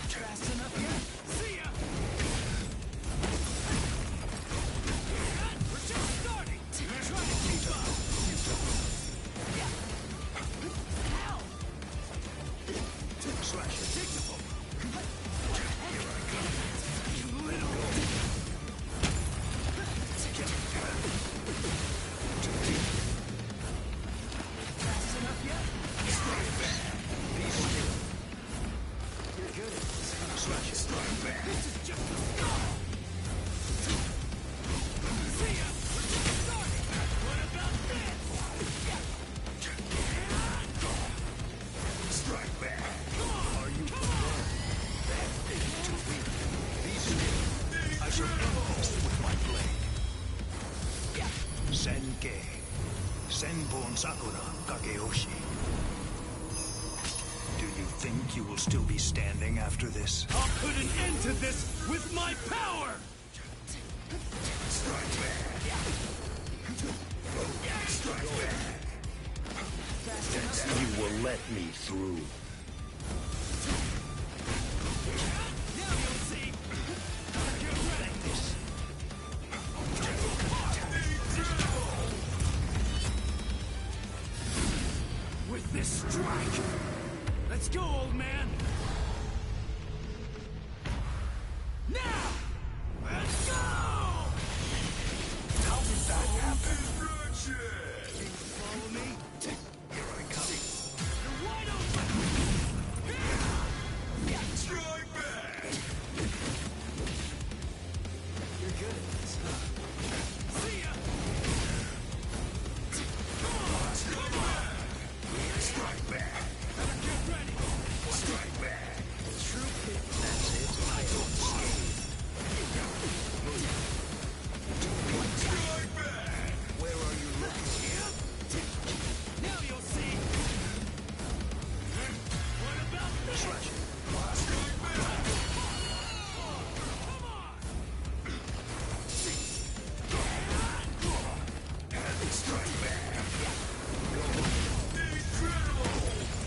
Fast enough yet? See ya. We're just starting. Try to keep up. Hell.
Slash predictable.
Here I come. You little. Fast enough yet?
Be still. You're good at this. Slash it. Start back.
This is just the start. See ya. We're just starting. What about this?
Strike back. Are you prepared? That is too weak. Be still. I shall end this with my blade. Senkei. Senbon Sakura Kageyoshi. Do you think you will still be standing after this?
I'll put an end to this with my power!
Strike back. Strike back. You will let me through.
Now you'll see!
Like this.
With this strike! Let's go, old man! Now! Let's go!
How did that happen?
Can you follow me?
Here I come.
You're wide open!
Strike back! You're good at this, huh?
See ya!
Strike back!
Get ready!
Strike back! True hit. That's it. I don't escape. Strike back! Where are you looking?
Now you'll see! What about this?
Slash it.
Come on!
Strike back!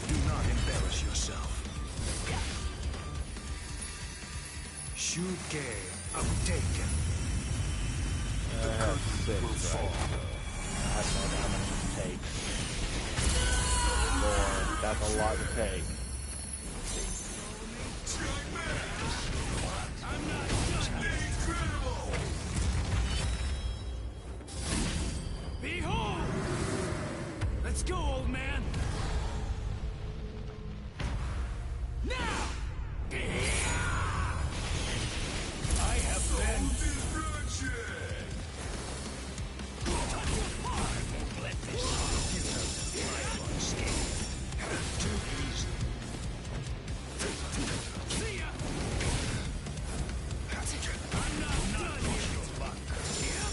Do not embarrass yourself. Shuge uptaken.
I have 6, right? I have no idea how much it takes. Lord, that's a lot to take.
I'm not done! Behold! Let's go, old man! Now! I have been...
Let this fly unscathed. Too easy.
See ya! I'm not done yet!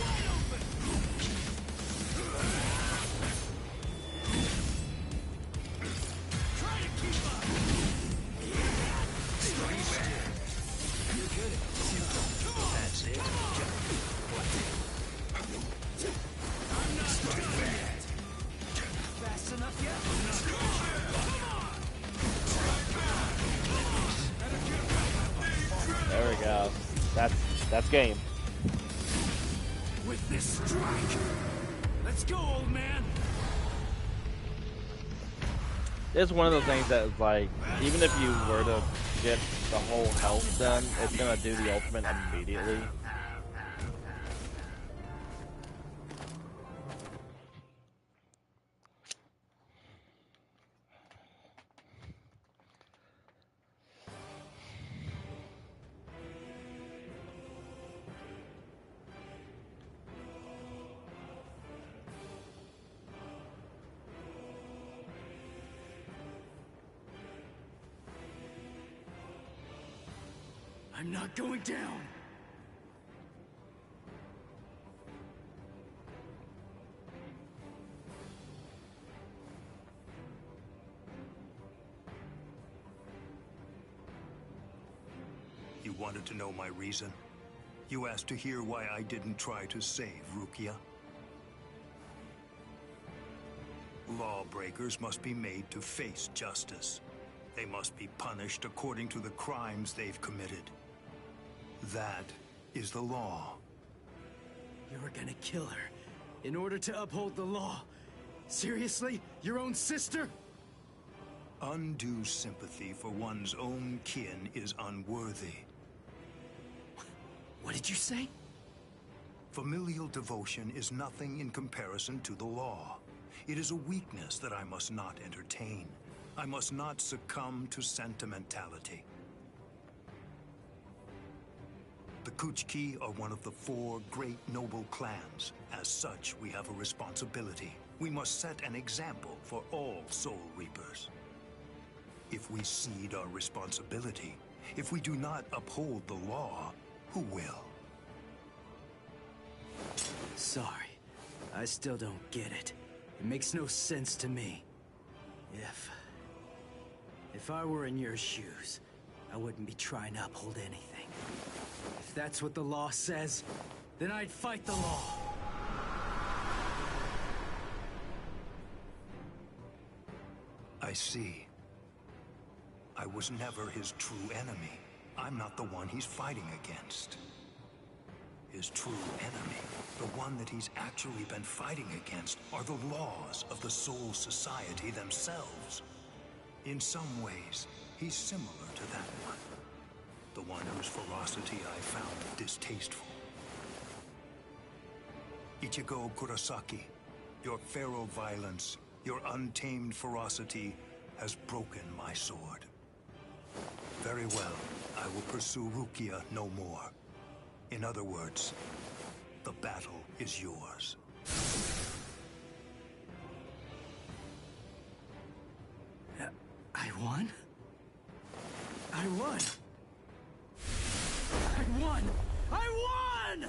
Wide open! Try to keep up!
Stay back. You're good at this. That's it.
I'm not
Strike
done
back.
yet! Fast enough yet? Come on!
There we go. That's game.
With this strike! Let's go, old man!
It's one of those things that is like, even if you were to get the whole health done, it's gonna do the ultimate immediately.
I'm not going down!
You wanted to know my reason? You asked to hear why I didn't try to save Rukia? Lawbreakers must be made to face justice. They must be punished according to the crimes they've committed. That is the law.
You were gonna kill her in order to uphold the law. Seriously? Your own sister?
Undue sympathy for one's own kin is unworthy.
What did you say?
Familial devotion is nothing in comparison to the law. It is a weakness that I must not entertain. I must not succumb to sentimentality. The Kuchiki are one of the 4 great noble clans. As such, we have a responsibility. We must set an example for all Soul Reapers. If we cede our responsibility, if we do not uphold the law, who will?
Sorry. I still don't get it. It makes no sense to me. If I were in your shoes, I wouldn't be trying to uphold anything. If that's what the law says, then I'd fight the law.
I see. I was never his true enemy. I'm not the one he's fighting against. His true enemy, the one that he's actually been fighting against, are the laws of the Soul Society themselves. In some ways, he's similar to that one. The one whose ferocity I found distasteful. Ichigo Kurosaki, your feral violence, your untamed ferocity has broken my sword. Very well, I will pursue Rukia no more. In other words, the battle is yours.
I won? I won! I won! I won!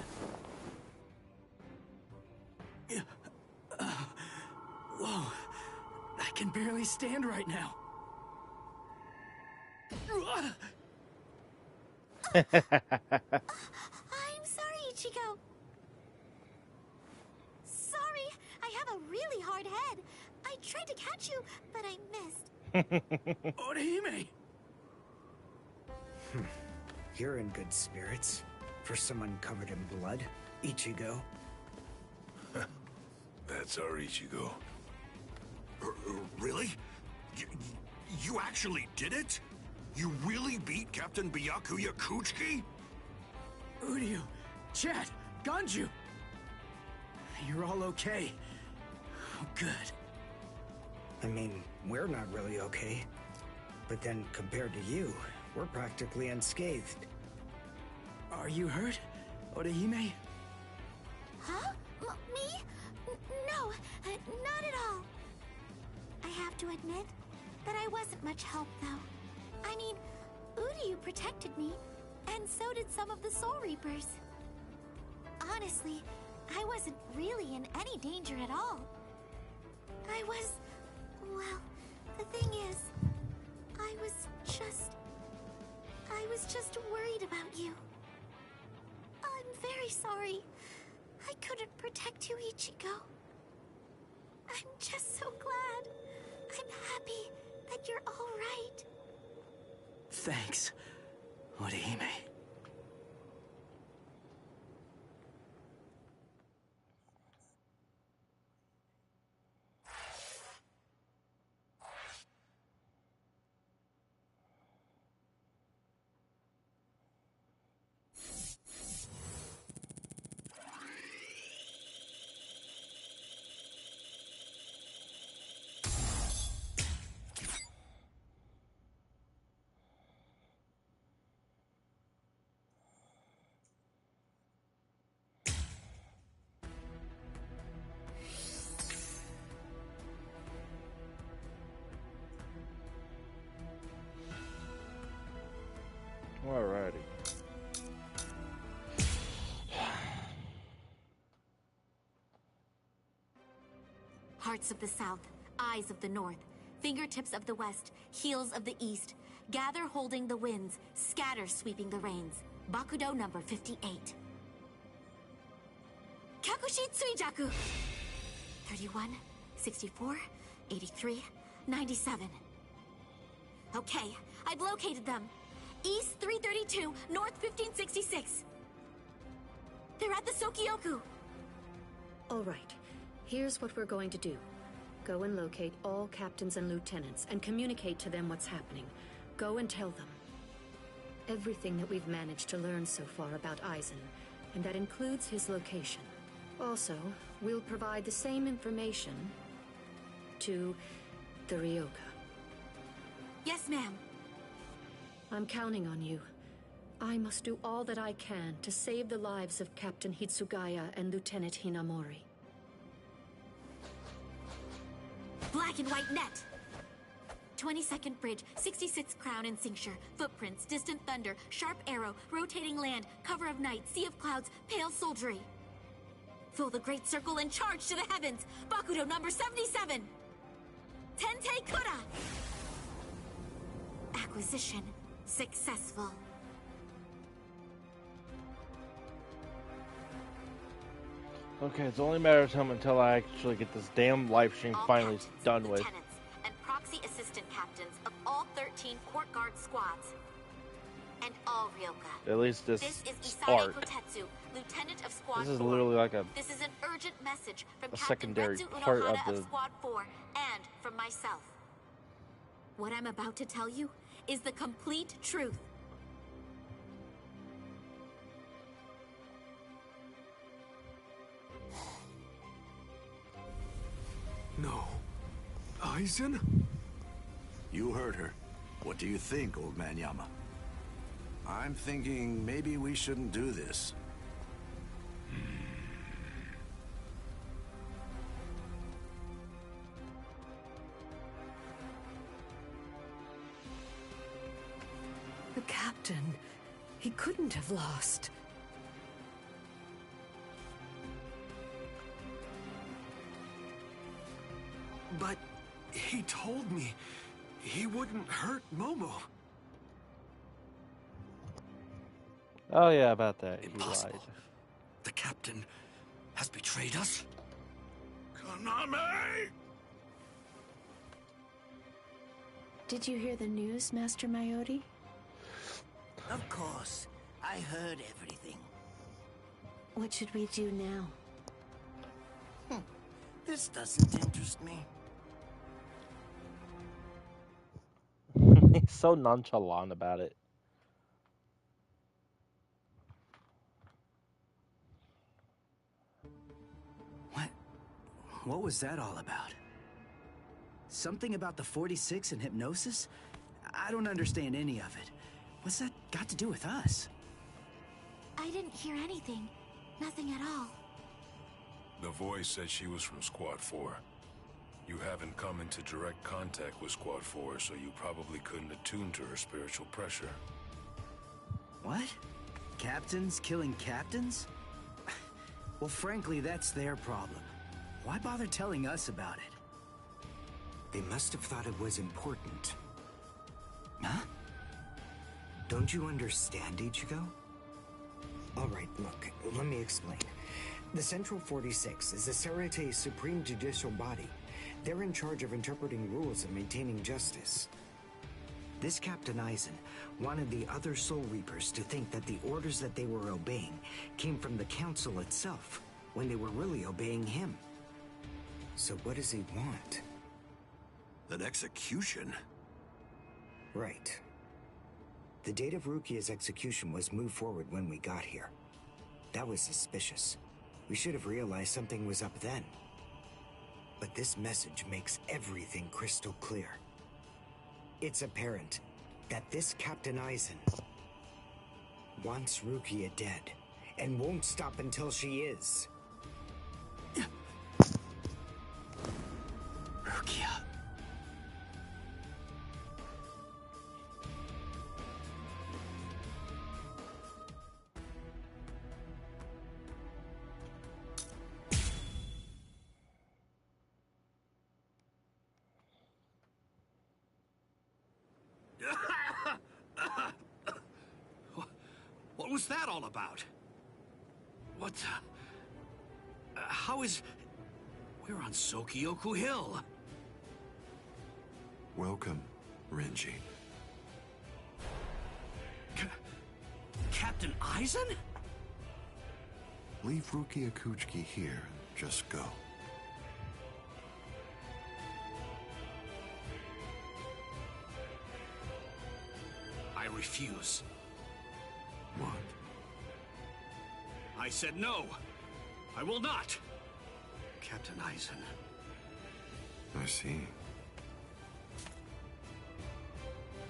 Whoa. I can barely stand right now.
I'm sorry, Ichigo. Sorry, I have a really hard head. I tried to catch you, but I missed.
Orihime!
You're in good spirits. For someone covered in blood, Ichigo.
That's our Ichigo.
Really? You actually did it? You really beat Captain Byakuya Kuchiki?
Uryu, Chad, Ganju! You're all okay. Oh, good.
I mean, we're not really okay. But then, compared to you, we're practically unscathed.
Are you hurt, Orihime?
Huh? Me? No, not at all. I have to admit that I wasn't much help, though. I mean, Uryu protected me, and so did some of the Soul Reapers. Honestly, I wasn't really in any danger at all. Well, the thing is, I was just worried about you. I'm very sorry. I couldn't protect you, Ichigo. I'm just so glad. I'm happy that you're all right.
Thanks, Orihime.
Alrighty.
Hearts of the South, eyes of the North, fingertips of the West, heels of the East, gather holding the winds, scatter sweeping the rains. Bakudo number 58. Kakushi Tsuijaku! 31, 64, 83, 97. Okay, I've located them. East 332, North 1566. They're at the Sokioku.
All right. Here's what we're going to do. Go and locate all captains and lieutenants and communicate to them what's happening. Go and tell them everything that we've managed to learn so far about Aizen, and that includes his location. Also, we'll provide the same information to the Ryoka.
Yes, ma'am.
I'm counting on you. I must do all that I can to save the lives of Captain Hitsugaya and Lieutenant Hinamori.
Black and white net! 22nd bridge, 66th crown and cincture, footprints, distant thunder, sharp arrow, rotating land, cover of night, sea of clouds, pale soldiery. Fill the great circle and charge to the heavens! Bakudo number 77! Tente Kura! Acquisition successful.
Okay, it's only a matter of time until I actually get this damn live stream finally done with.
Lieutenants and proxy assistant captains of all 13 court guard squads. And all Ryoka.
At least this
is Isane
arc.
Kotetsu, Lieutenant of Squad 4.
This is literally like
This is an urgent message from
a
Captain
secondary
Retsu
part
Unohana
of the
Squad 4 and from myself. What I'm about to tell you is the complete truth.
No. Aizen?
You heard her. What do you think, old man Yama? I'm thinking maybe we shouldn't do this.
The captain, he couldn't have lost.
But he told me he wouldn't hurt Momo.
Oh yeah, about that.
Impossible.
He lied.
The captain has betrayed us?
Kaname!
Did you hear the news, Master Mayori?
Of course. I heard everything.
What should we do now?
This doesn't interest me.
He's so nonchalant about it.
What was that all about? Something about the 46 and hypnosis? I don't understand any of it. What's that got to do with us?
I didn't hear anything. Nothing at all.
The voice said she was from Squad 4. You haven't come into direct contact with Squad 4, so you probably couldn't attune to her spiritual pressure.
What? Captains killing captains? Well, frankly, that's their problem. Why bother telling us about it?
They must have thought it was important. Huh? Don't you understand, Ichigo? Alright, look, let me explain. The Central 46 is the Sarate's supreme judicial body. They're in charge of interpreting rules and maintaining justice. This Captain Aizen wanted the other Soul Reapers to think that the orders that they were obeying came from the Council itself, when they were really obeying him. So what does he want?
An execution?
Right. The date of Rukia's execution was moved forward when we got here. That was suspicious. We should have realized something was up then. But this message makes everything crystal clear. It's apparent that this Captain Aizen wants Rukia dead, and won't stop until she is.
Rukia.
was that all about? What how is... We're on Sokyoku Hill.
Welcome, Renji.
Captain Aizen?
Leave Rukia Kuchiki here. Just go.
I refuse.
What?
I said no. I will not. Captain Aizen.
I see.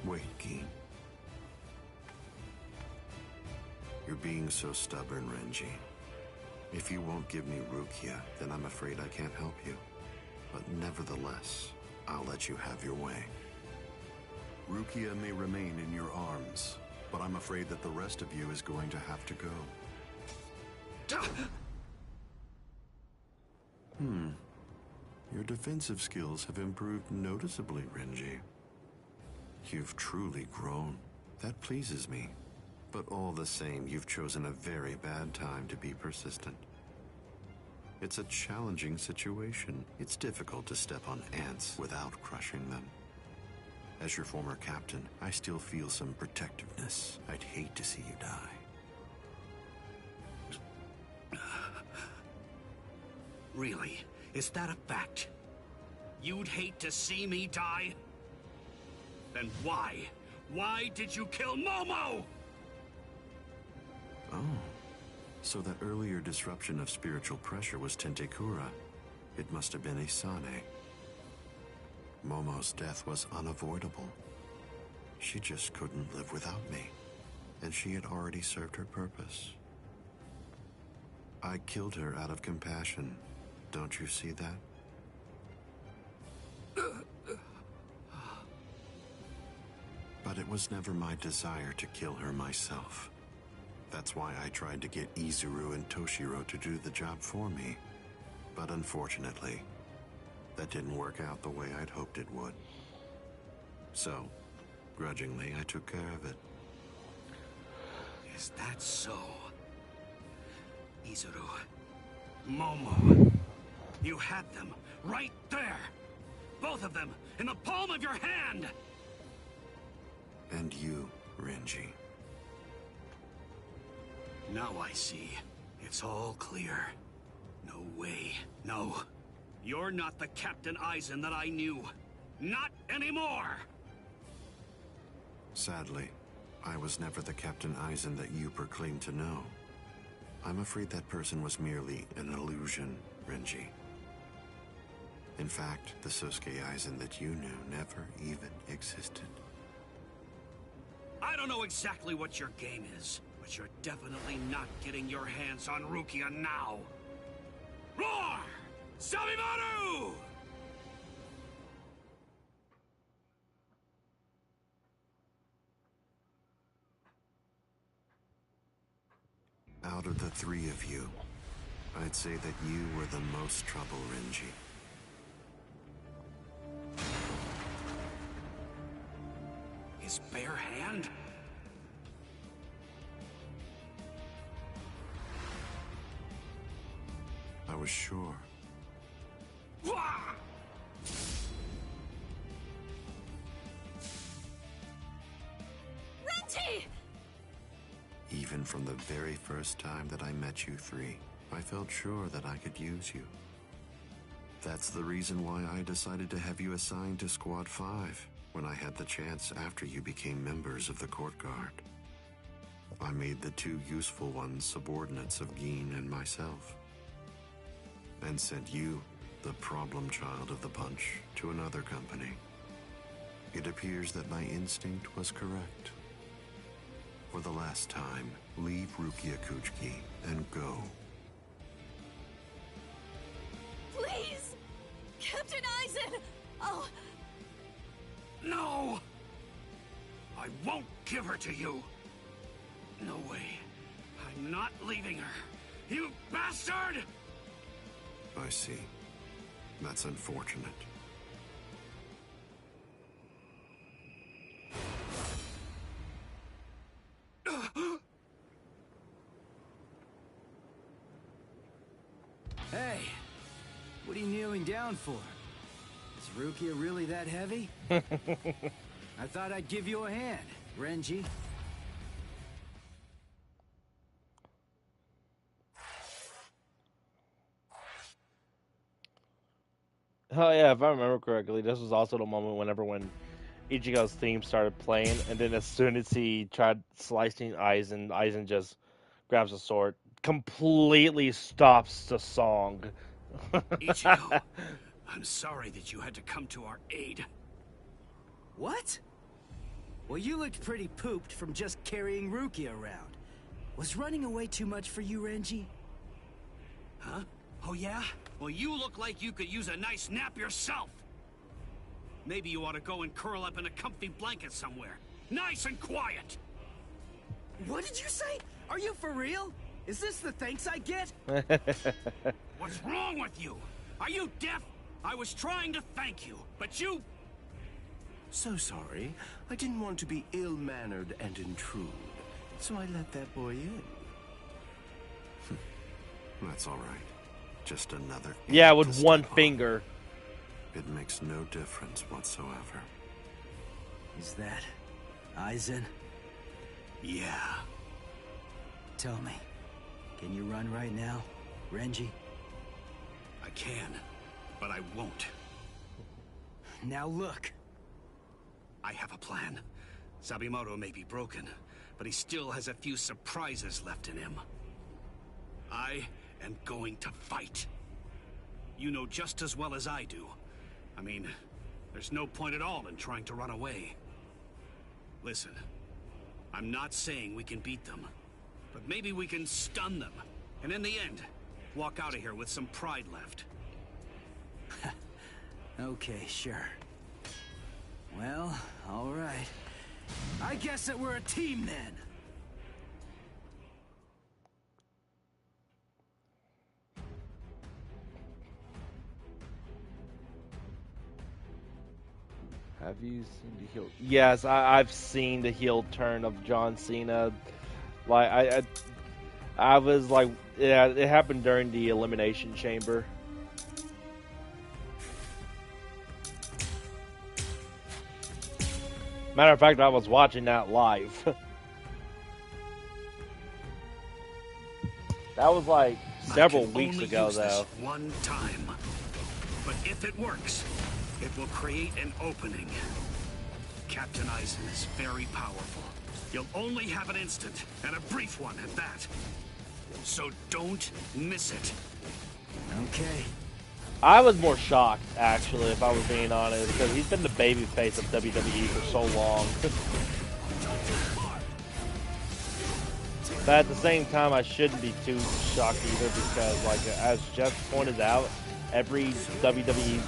Wait, Gin. You're being so stubborn, Renji. If you won't give me Rukia, then I'm afraid I can't help you. But nevertheless, I'll let you have your way. Rukia may remain in your arms, but I'm afraid that the rest of you is going to have to go. Your defensive skills have improved noticeably, Renji. You've truly grown. That pleases me. But all the same, you've chosen a very bad time to be persistent. It's a challenging situation. It's difficult to step on ants without crushing them. As your former captain, I still feel some protectiveness. I'd hate to see you die.
Really? Is that a fact? You'd hate to see me die? Then why? Why did you kill Momo?
Oh, so that earlier disruption of spiritual pressure was Tentekura. It must have been Isane. Momo's death was unavoidable. She just couldn't live without me, and she had already served her purpose. I killed her out of compassion. Don't you see that? But it was never my desire to kill her myself. That's why I tried to get Izuru and Toshiro to do the job for me. But unfortunately, that didn't work out the way I'd hoped it would. So, grudgingly, I took care of it.
Is that so? Izuru, Momo, you had them right there! Both of them in the palm of your hand!
And you, Renji.
Now I see. It's all clear. No way. No. You're not the Captain Aizen that I knew. Not anymore!
Sadly, I was never the Captain Aizen that you proclaimed to know. I'm afraid that person was merely an illusion, Renji. In fact, the Sosuke Aizen that you knew never even existed.
I don't know exactly what your game is, but you're definitely not getting your hands on Rukia now. Roar! Sabimaru!
Out of the three of you, I'd say that you were the most trouble, Renji.
His bare hand?
I was sure.
Renji!
Even from the very first time that I met you three, I felt sure that I could use you. That's the reason why I decided to have you assigned to Squad 5 when I had the chance after you became members of the Court Guard. I made the two useful ones subordinates of Gin and myself, and sent you, the problem child of the bunch, to another company. It appears that my instinct was correct. For the last time, leave Rukia Kuchiki and go.
Please! Captain Aizen! Oh...
No! I won't give her to you! No way. I'm not leaving her. You bastard!
I see. That's unfortunate.
What are you kneeling down for? Is Rukia really that heavy? I thought I'd give you a hand, Renji.
Oh yeah, if I remember correctly, this was also the moment when Ichigo's theme started playing, and then as soon as he tried slicing Aizen just grabs a sword, completely stops the song.
Ichigo, I'm sorry that you had to come to our aid.
What? Well, you looked pretty pooped from just carrying Rukia around. Was running away too much for you, Renji?
Huh? Oh yeah? Well, you look like you could use a nice nap yourself. Maybe you ought to go and curl up in a comfy blanket somewhere. Nice and quiet!
What did you say? Are you for real? Is this the thanks I get?
What's wrong with you? Are you deaf? I was trying to thank you, but you...
So sorry. I didn't want to be ill-mannered and intrude, so I let that boy in.
That's all right. Just another...
Yeah, with one finger.
It makes no difference whatsoever.
Is that Aizen?
Yeah.
Tell me, can you run right now, Renji?
I can, but I won't.
Now look.
I have a plan. Sabimoto may be broken, but he still has a few surprises left in him. I am going to fight. You know just as well as I do. I mean, there's no point at all in trying to run away. Listen, I'm not saying we can beat them, but maybe we can stun them, and in the end, walk out of here with some pride left.
Okay, sure. Well, all right. I guess that we're a team then.
Have you seen the heel? Yes, I've seen the heel turn of John Cena. Like I was like, yeah, it happened during the Elimination Chamber. Matter of fact, I was watching that live. That was like several weeks ago, though.
One time, but if it works, it will create an opening. Captain Aizen is very powerful. You'll only have an instant, and a brief one at that. So don't miss it.
Okay.
I was more shocked, actually, if I was being honest, because he's been the babyface of WWE for so long. But at the same time, I shouldn't be too shocked either, because, like, as Jeff pointed out, every WWE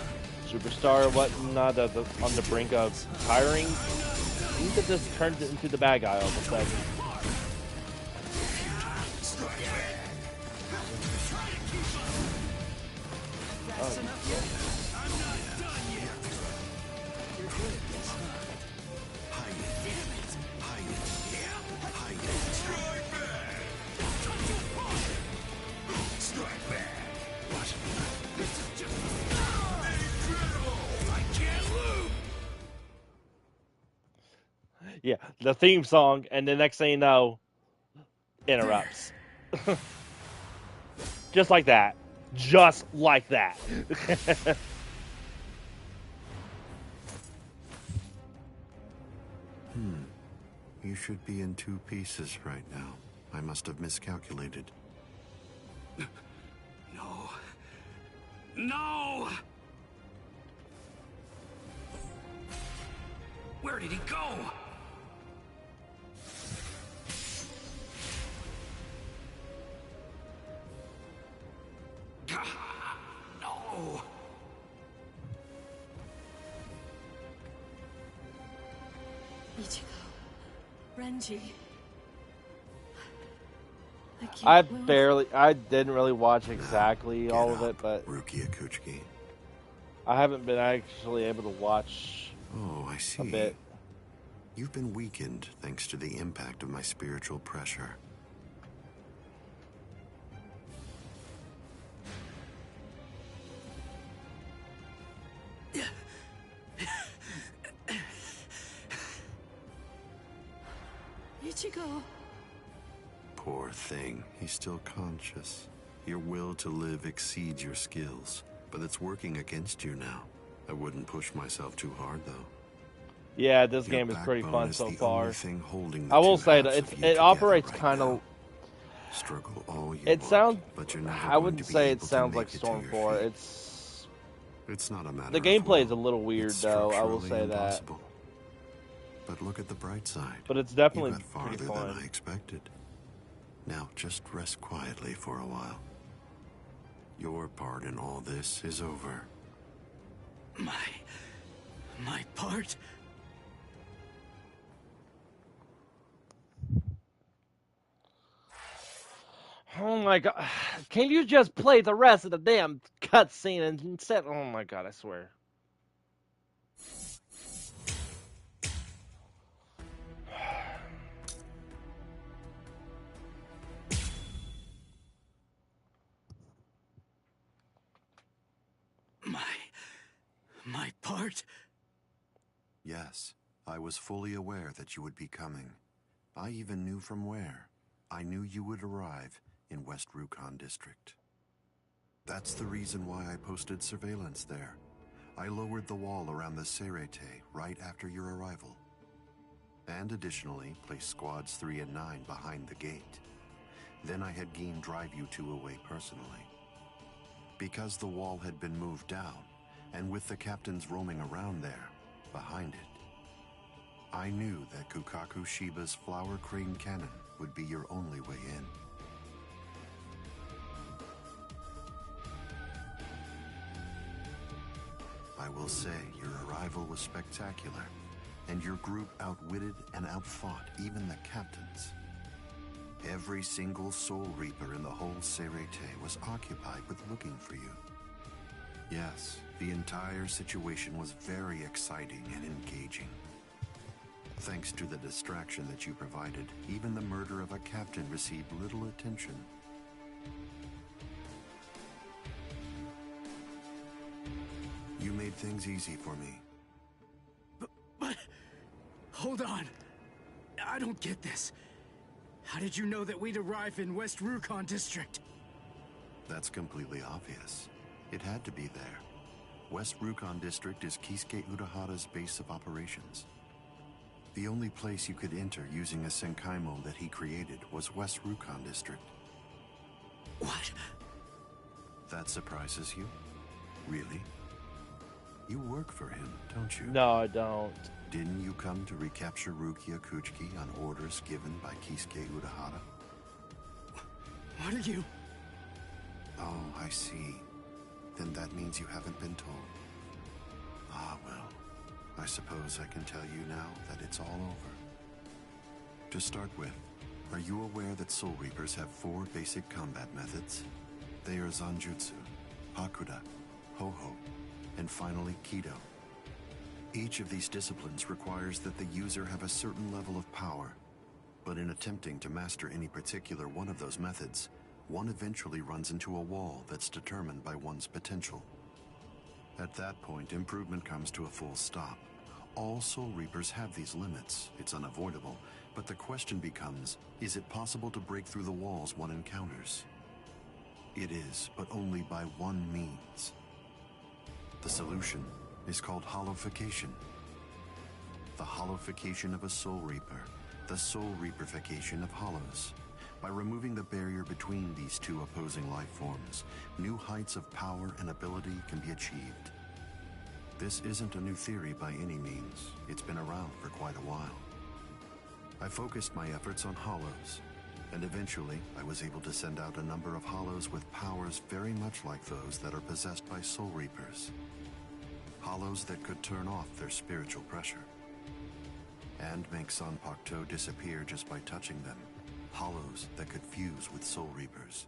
superstar or whatnot that's on the brink of tiring, he just turns it into the bad guy all of a sudden. Oh. Yeah, the theme song, and the next thing you know, interrupts. Just like that. Just like that.
You should be in 2 pieces right now. I must have miscalculated.
No. No! Where did he go? No.
Ichigo. Renji.
I didn't really watch exactly all of it, but
Rukia Kuchiki.
I haven't been actually able to watch
I see.
a bit.
You've been weakened thanks to the impact of my spiritual pressure. Poor thing. He's still conscious. Your will to live exceeds your skills, but it's working against you now. I wouldn't push myself too hard, though.
Yeah, this game is pretty fun so far. I will say that it operates kind of.
Struggle all you
It sounds.
want, but you're never
I wouldn't
going to be
say it
able to
sounds
make
like
it to
Storm
your
4.
feet.
It's
not a matter
the
of
gameplay is
will.
a little weird,
It's
though. I will
structurally
say that.
impossible. But look at the bright side.
But it's definitely
you got
pretty
farther
fun.
than I expected. Now just rest quietly for a while. Your part in all this is over.
My part?
Oh my god. Can you just play the rest of the damn cutscene instead? Oh my god, I swear.
My part?
Yes, I was fully aware that you would be coming. I even knew from where. I knew you would arrive in West Rukon District. That's the reason why I posted surveillance there. I lowered the wall around the Serete right after your arrival. And additionally, placed squads 3 and 9 behind the gate. Then I had Geen drive you two away personally. Because the wall had been moved down, and with the captains roaming around there, behind it, I knew that Kukaku Shiba's Flower Crane Cannon would be your only way in. I will say your arrival was spectacular, and your group outwitted and outfought even the captains. Every single Soul Reaper in the whole Serete was occupied with looking for you. Yes, the entire situation was very exciting and engaging. Thanks to the distraction that you provided, even the murder of a captain received little attention. You made things easy for me.
But hold on. I don't get this. How did you know that we'd arrive in West Rukon District?
That's completely obvious. It had to be there. West Rukon District is Kisuke Urahara's base of operations. The only place you could enter using a Senkaimo that he created was West Rukon District.
What?
That surprises you? Really? You work for him, don't you?
No, I don't.
Didn't you come to recapture Rukia Kuchiki on orders given by Kisuke Urahara?
What are you?
Oh, I see. Then that means you haven't been told. Ah, well. I suppose I can tell you now that it's all over. To start with, are you aware that Soul Reapers have 4 basic combat methods? They are Zanjutsu, Hakuda, Ho-Ho, and finally Kido. Each of these disciplines requires that the user have a certain level of power, but in attempting to master any particular one of those methods, one eventually runs into a wall that's determined by one's potential. At that point, improvement comes to a full stop. All Soul Reapers have these limits. It's unavoidable, but the question becomes, is it possible to break through the walls one encounters? It is, but only by one means. The solution is called hollowification. The hollowification of a Soul Reaper, the Soul Reaperification of hollows. By removing the barrier between these two opposing life forms, new heights of power and ability can be achieved. This isn't a new theory by any means. It's been around for quite a while. I focused my efforts on hollows, and eventually I was able to send out a number of hollows with powers very much like those that are possessed by Soul Reapers. Hollows that could turn off their spiritual pressure and make Sanpokto disappear just by touching them. Hollows that could fuse with Soul Reapers.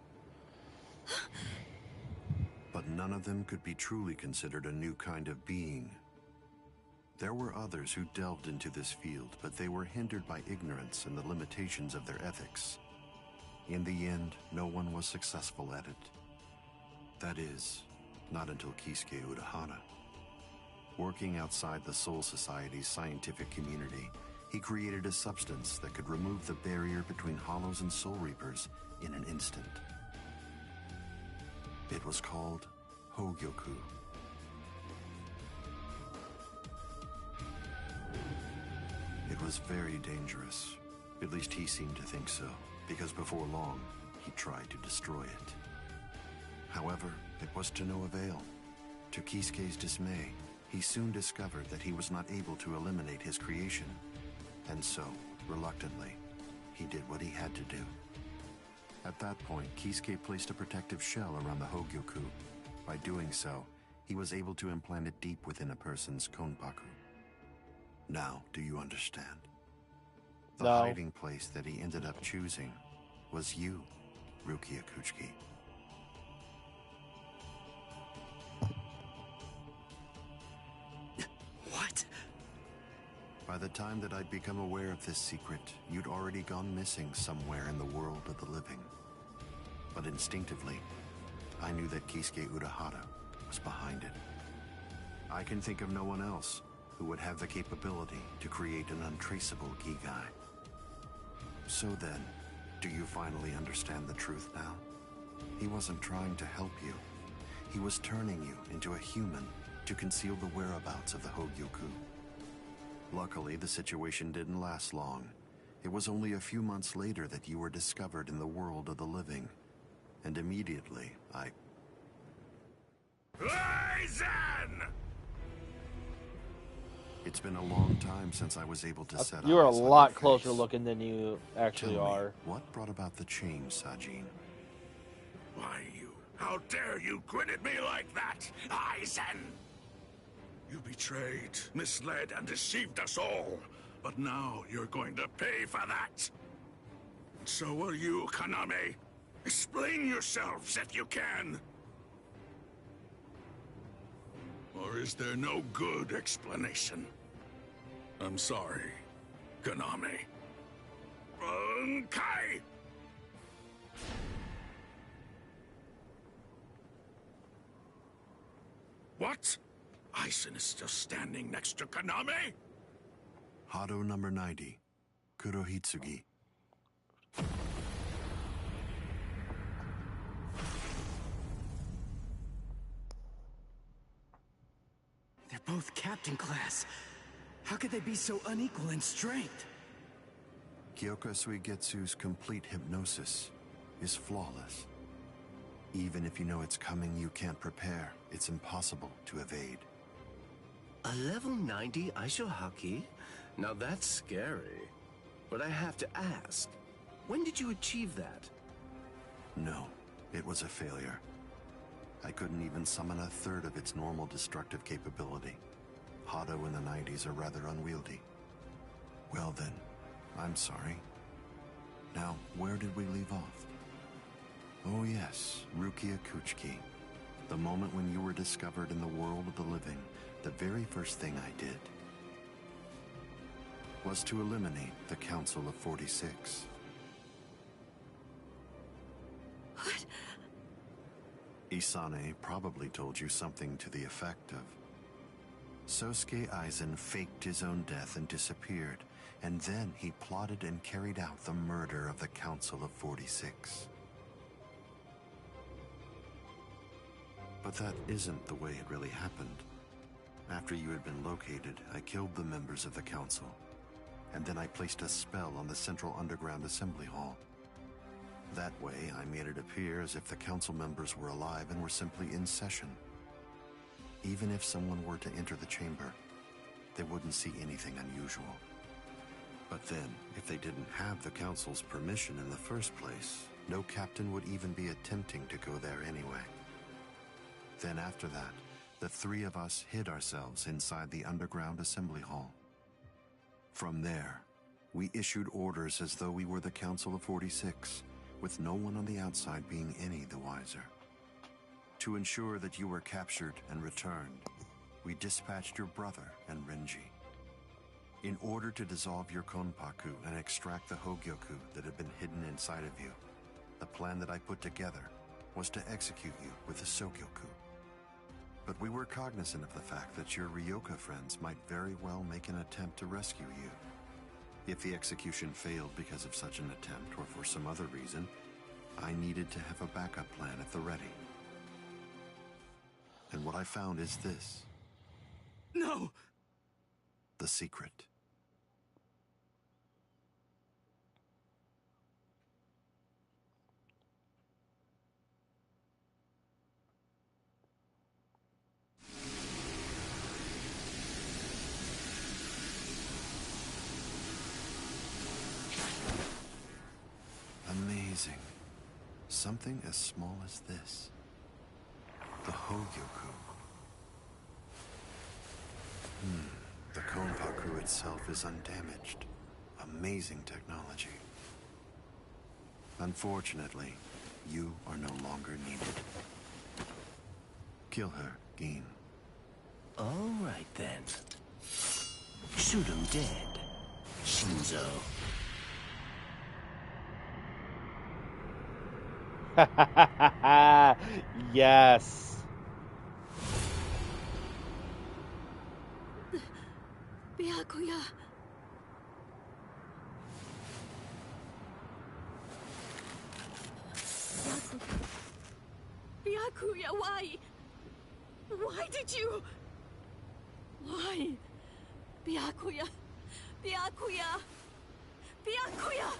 But none of them could be truly considered a new kind of being. There were others who delved into this field, but they were hindered by ignorance and the limitations of their ethics. In the end, no one was successful at it. That is, not until Kisuke Urahara. Working outside the Soul Society's scientific community, He created a substance that could remove the barrier between Hollows and Soul Reapers in an instant. It was called Hogyoku. It was very dangerous. At least he seemed to think so, because before long, he tried to destroy it. However, it was to no avail. To Kisuke's dismay, he soon discovered that he was not able to eliminate his creation. And so, reluctantly, he did what he had to do. At that point, Kisuke placed a protective shell around the Hogyoku. By doing so, he was able to implant it deep within a person's konpaku. Now, do you understand? The hiding place that he ended up choosing was you, Rukia Kuchiki.
What?
By the time that I'd become aware of this secret, you'd already gone missing somewhere in the world of the living. But instinctively, I knew that Kisuke Urahara was behind it. I can think of no one else who would have the capability to create an untraceable Gigai. So then, do you finally understand the truth now? He wasn't trying to help you. He was turning you into a human to conceal the whereabouts of the Hogyoku. Luckily, the situation didn't last long. It was only a few months later that you were discovered in the world of the living. And immediately,
Aizen!
It's been a long time since I was able to set
You're a
eyes on
lot
your
closer
face.
looking than you actually
Tell me,
are.
what brought about the change, Sajin?
Why, you... How dare you grin at me like that, Aizen? You betrayed, misled, and deceived us all. But now you're going to pay for that. And so will you, Kaname. Explain yourselves if you can. Or is there no good explanation? I'm sorry, Kaname. Kai! What? Aizen is still standing next to Kaname?
Hado number 90, Kurohitsugi.
They're both captain class. How could they be so unequal in strength?
Kyoka Suigetsu's complete hypnosis is flawless. Even if you know it's coming, you can't prepare. It's impossible to evade.
A level 90 Aisho Haki? Now that's scary. But I have to ask, when did you achieve that?
No, it was a failure. I couldn't even summon a third of its normal destructive capability. Hado in the 90s are rather unwieldy. Well then, I'm sorry. Now, where did we leave off? Oh yes, Rukia Kuchiki. The moment when you were discovered in the world of the living, the very first thing I did was to eliminate the Council of 46.
What?
Isane probably told you something to the effect of, Sosuke Aizen faked his own death and disappeared, and then he plotted and carried out the murder of the Council of 46. But that isn't the way it really happened. After you had been located, I killed the members of the Council, and then I placed a spell on the Central Underground Assembly Hall. That way, I made it appear as if the Council members were alive and were simply in session. Even if someone were to enter the chamber, they wouldn't see anything unusual. But then, if they didn't have the Council's permission in the first place, no captain would even be attempting to go there anyway. Then after that, the three of us hid ourselves inside the underground assembly hall. From there, we issued orders as though we were the Council of 46, with no one on the outside being any the wiser. To ensure that you were captured and returned, we dispatched your brother and Renji. In order to dissolve your konpaku and extract the Hogyoku that had been hidden inside of you, the plan that I put together was to execute you with the Sogyoku. But we were cognizant of the fact that your Ryoka friends might very well make an attempt to rescue you. If the execution failed because of such an attempt or for some other reason, I needed to have a backup plan at the ready. And what I found is this.
No!
The secret. Amazing. Something as small as this. The Hogyoku. The Konpaku itself is undamaged. Amazing technology. Unfortunately, you are no longer needed. Kill her, Gin.
All right, then. Shoot him dead, Shinzo.
Yes.
Byakuya. Byakuya, why? Why did you? Why? Byakuya. Byakuya. Byakuya.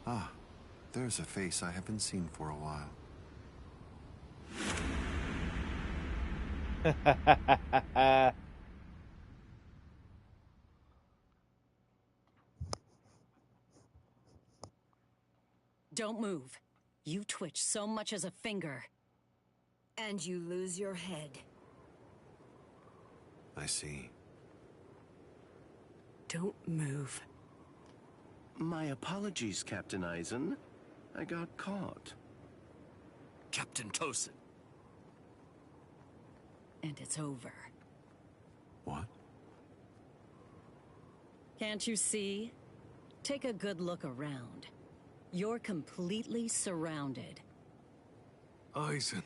Ah, there's a face I haven't seen for a while.
Don't move. You twitch so much as a finger.
And you lose your head.
I see.
Don't move.
My apologies, Captain Eisen. I got caught.
Captain Tosin.
And it's over.
What?
Can't you see? Take a good look around. You're completely surrounded.
Eisen.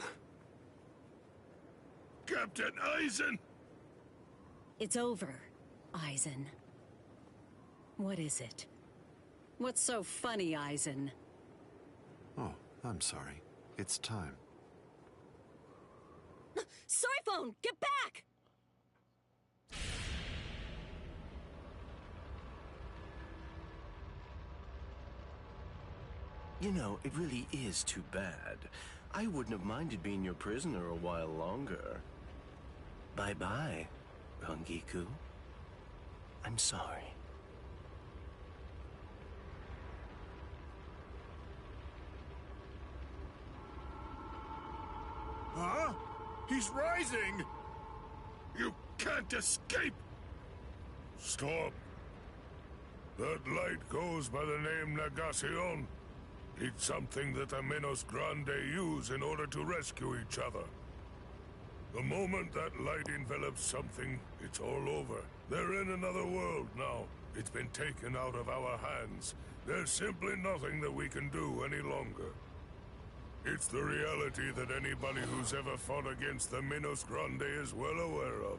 Captain Eisen!
It's over, Eisen. What is it? What's so funny, Eisen?
Oh, I'm sorry. It's time.
Soiphone, get back!
You know, it really is too bad. I wouldn't have minded being your prisoner a while longer. Bye-bye, Rangiku. I'm sorry.
Huh? He's rising! You can't escape! Stop. That light goes by the name Negacion. It's something that the Menos Grande use in order to rescue each other. The moment that light envelops something, it's all over. They're in another world now. It's been taken out of our hands. There's simply nothing that we can do any longer. It's the reality that anybody who's ever fought against the Menos Grande is well aware of.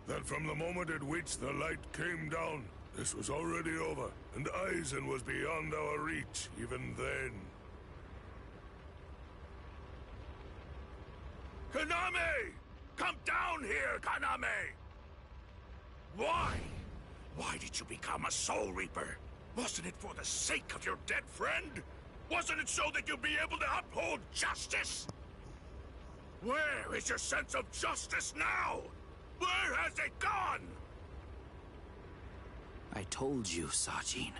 That from the moment at which the light came down, this was already over, and Eisen was beyond our reach even then. Kaname! Come down here, Kaname! Why? Why did you become a Soul Reaper? Wasn't it for the sake of your dead friend? Wasn't it so that you'd be able to uphold justice? Where is your sense of justice now? Where has it gone?
I told you, Sajin.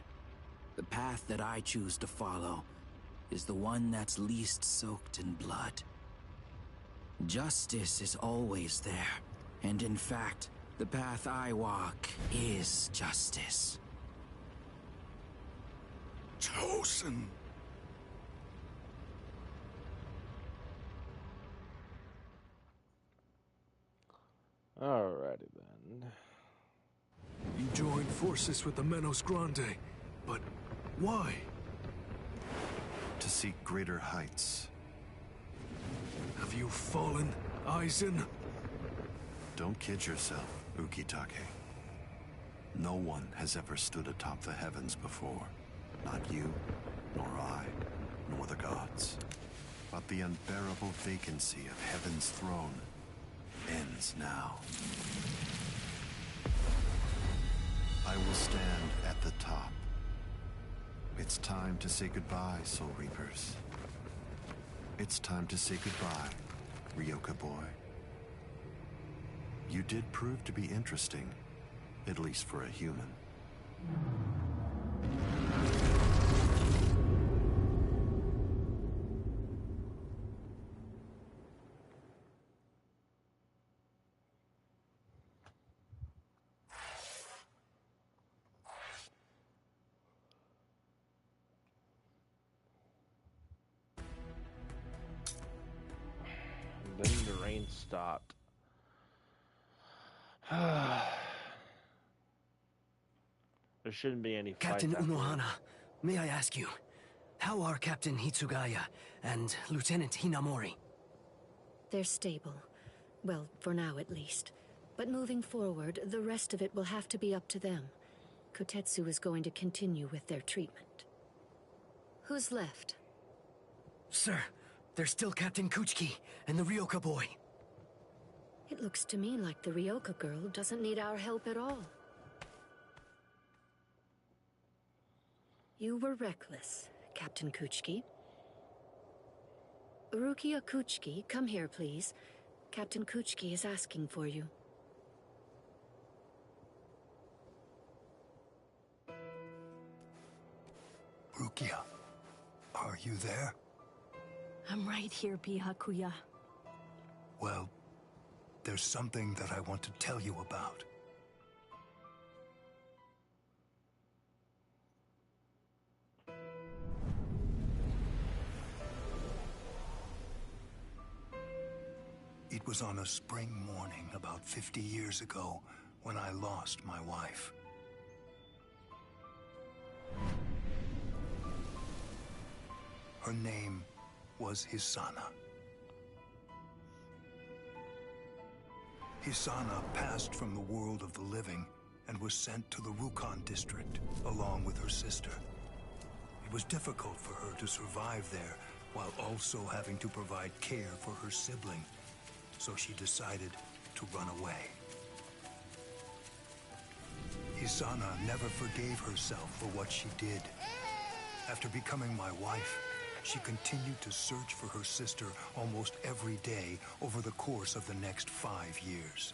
The path that I choose to follow is the one that's least soaked in blood. Justice is always there, and in fact, the path I walk is justice.
Tosin!
Alrighty then.
You joined forces with the Menos Grande, but why?
seek greater heights.
Have you fallen, Aizen?
Don't kid yourself, Ukitake. No one has ever stood atop the heavens before. Not you, nor I, nor the gods. But the unbearable vacancy of heaven's throne ends now. I will stand at the top. It's time to say goodbye, Soul Reapers. It's time to say goodbye, Ryoka boy. You did prove to be interesting, at least for a human.
Then the rain stopped. There shouldn't be any fight.
Captain Unohana, may I ask you, how are Captain Hitsugaya and Lieutenant Hinamori?
They're stable. Well, for now at least. But moving forward, the rest of it will have to be up to them. Kotetsu is going to continue with their treatment. Who's left?
Sir, there's still Captain Kuchiki and the Ryoka boy.
It looks to me like the Ryoka girl doesn't need our help at all. You were reckless, Captain Kuchiki. Rukia Kuchiki, come here, please. Captain Kuchiki is asking for you.
Rukia, are you there?
I'm right here, Byakuya.
Well, there's something that I want to tell you about. It was on a spring morning about 50 years ago when I lost my wife. Her name was Hisana. Hisana passed from the world of the living and was sent to the Rukon district along with her sister. It was difficult for her to survive there while also having to provide care for her sibling, so she decided to run away. Hisana never forgave herself for what she did. After becoming my wife, she continued to search for her sister almost every day over the course of the next 5 years.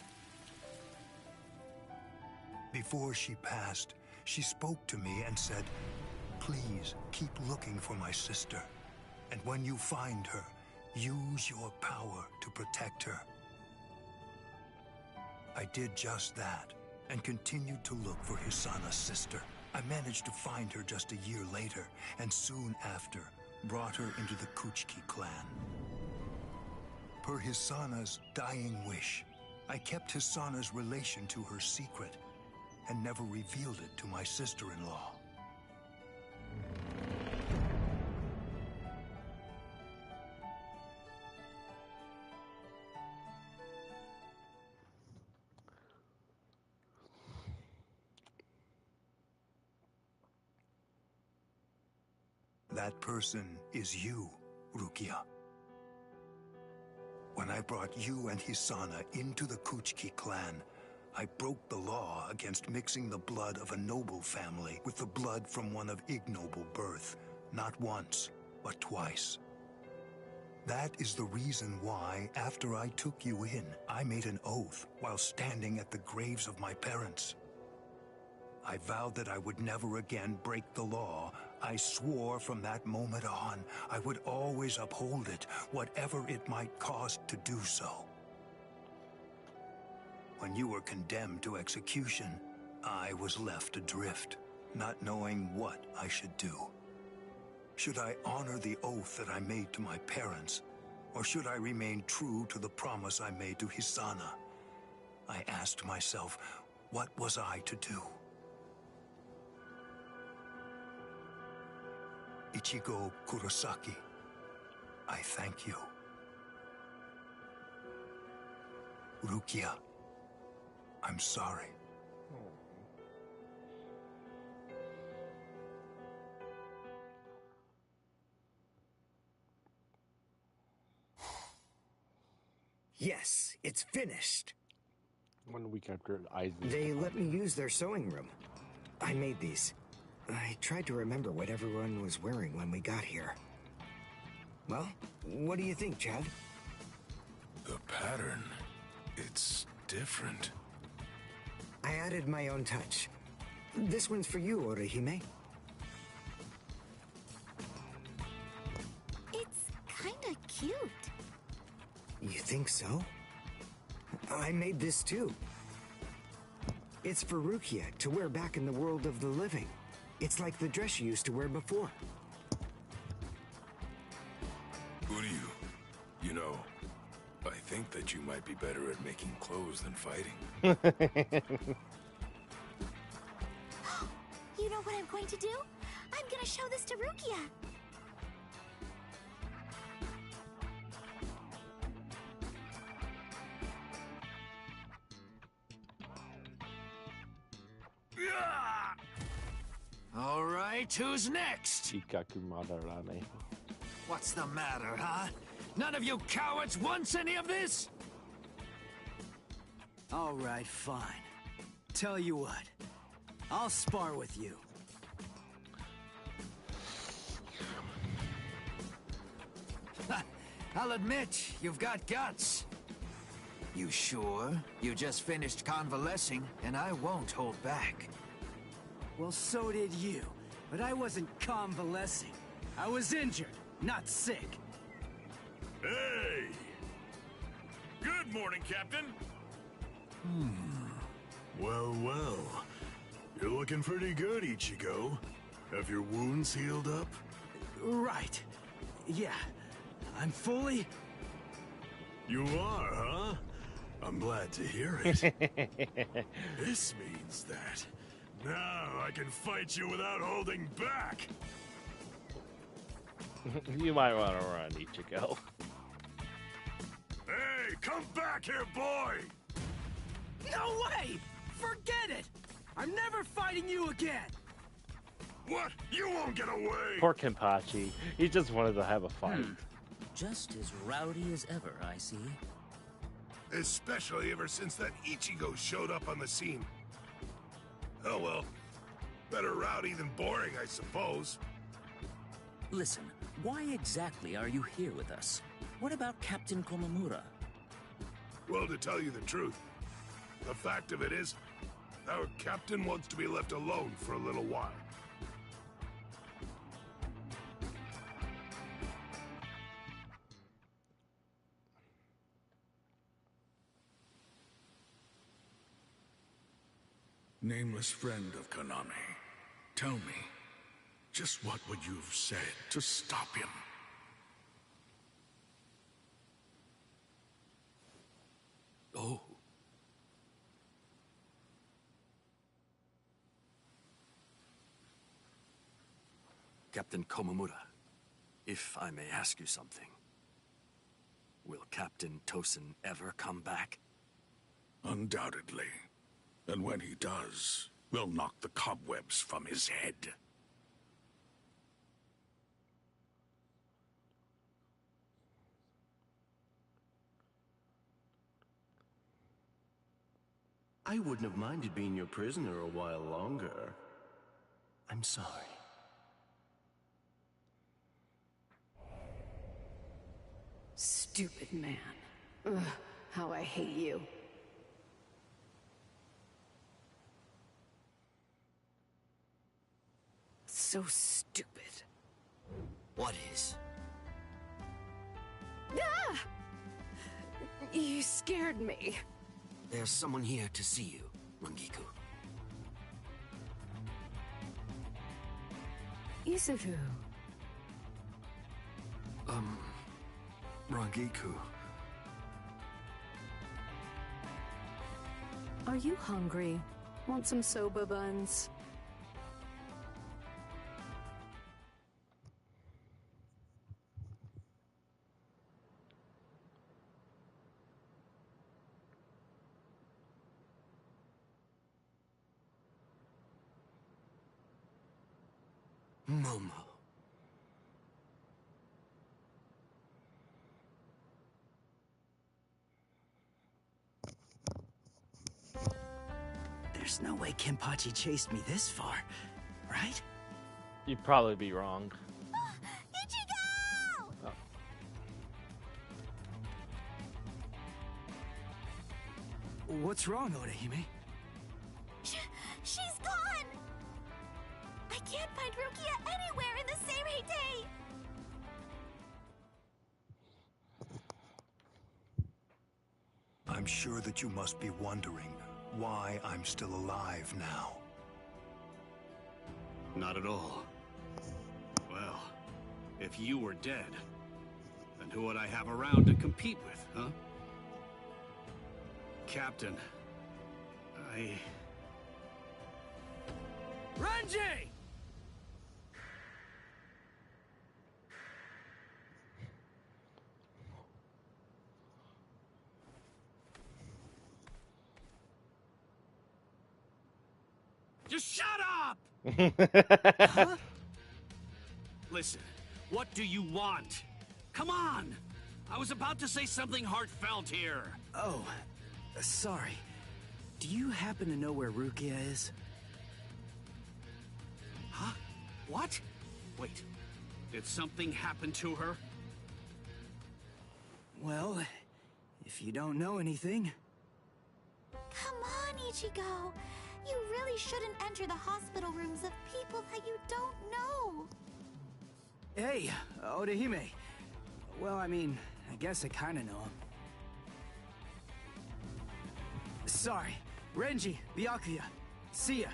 Before she passed, she spoke to me and said, "Please keep looking for my sister, and when you find her, use your power to protect her." I did just that, and continued to look for Hisana's sister. I managed to find her just a year later, and soon after, brought her into the Kuchiki clan. Per Hisana's dying wish, I kept Hisana's relation to her secret, and never revealed it to my sister-in-law. That person is you, Rukia. When I brought you and Hisana into the Kuchiki clan, I broke the law against mixing the blood of a noble family with the blood from one of ignoble birth, not once, but twice. That is the reason why, after I took you in, I made an oath while standing at the graves of my parents. I vowed that I would never again break the law. I swore from that moment on, I would always uphold it, whatever it might cost to do so. When you were condemned to execution, I was left adrift, not knowing what I should do. Should I honor the oath that I made to my parents, or should I remain true to the promise I made to Hisana? I asked myself, what was I to do? Ichigo Kurosaki, I thank you. Rukia, I'm sorry.
Yes, it's finished.
1 week after Aizen's.
They let me use their sewing room. I made these. I tried to remember what everyone was wearing when we got here. Well, what do you think, Chad?
The pattern, it's different.
I added my own touch. This one's for you, Orihime.
It's kinda cute.
You think so? I made this too. It's for Rukia to wear back in the world of the living. It's like the dress she used to wear before.
Uryu, you know, I think that you might be better at making clothes than fighting.
You know what I'm going to do? I'm gonna show this to Rukia.
All right, who's next?
Chikaku Madarame.
What's the matter, huh? None of you cowards wants any of this?
All right, fine. Tell you what, I'll spar with you.
I'll admit, you've got guts. You sure? You just finished convalescing, and I won't hold back.
Well, so did you. But I wasn't convalescing. I was injured, not sick.
Hey! Good morning, Captain. Well, well. You're looking pretty good, Ichigo. Have your wounds healed up?
Right. Yeah. I'm fully...
You are, huh? I'm glad to hear it. This means that now I can fight you without holding back.
You might want to run, Ichigo.
Hey, come back here, boy!
No way! Forget it! I'm never fighting you again!
What? You won't get away!
Poor Kenpachi. He just wanted to have a fight.
Just as rowdy as ever, I see.
Especially ever since that Ichigo showed up on the scene. Oh well. Better rowdy than boring, I suppose.
Listen, why exactly are you here with us? What about Captain Komamura?
Well, to tell you the truth, the fact of it is, our captain wants to be left alone for a little while.
Nameless friend of Konami, tell me, just what would you have said to stop him?
Oh. Captain Komamura, if I may ask you something. Will Captain Tosin ever come back?
Undoubtedly. And when he does, we'll knock the cobwebs from his head.
I wouldn't have minded being your prisoner a while longer. I'm sorry.
Stupid man. Ugh, how I hate you. So stupid.
What is?
Ah! You scared me.
There's someone here to see you, Rangiku.
Izuku.
Rangiku.
Are you hungry? Want some soba buns?
Momo. There's no way Kenpachi chased me this far, right?
You'd probably be wrong.
Ichigo!
Oh.
What's wrong, Orihime?
She's gone! I can't find Rukia anywhere in the Seirei.
I'm sure that you must be wondering why I'm still alive now.
Not at all. Well, if you were dead, then who would I have around to compete with, huh? Captain,
Renji!
Just shut up!
Huh?
Listen, what do you want? Come on! I was about to say something heartfelt here.
Oh, sorry. Do you happen to know where Rukia is?
Huh? What? Wait, did something happen to her?
Well, if you don't know anything...
Come on, Ichigo! You really shouldn't enter the hospital rooms of people that you don't know!
Hey, Orihime. Well, I mean, I guess I kinda know him. Sorry. Renji, Byakuya. See ya.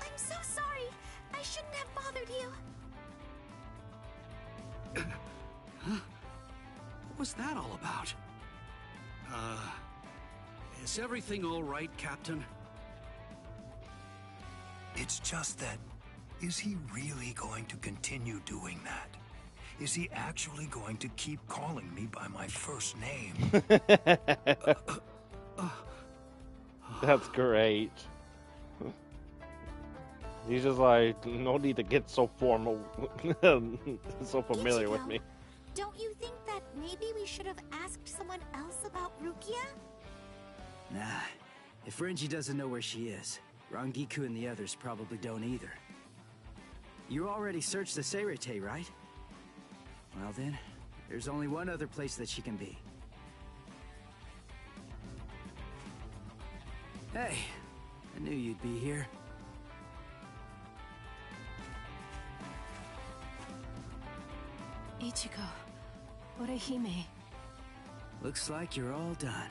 I'm so sorry! I shouldn't have bothered you!
Huh? What was that all about? Is everything all right, Captain?
It's just that, is he really going to continue doing that? Is he actually going to keep calling me by my first name?
That's great. He's just like, no need to get so formal, so familiar with me.
Don't you think that maybe we should have asked someone else about Rukia?
Nah, if Renji doesn't know where she is, Rangiku and the others probably don't either. You already searched the Seirei, right? Well then, there's only one other place that she can be. Hey, I knew you'd be here.
Ichigo, Orihime.
Looks like you're all done.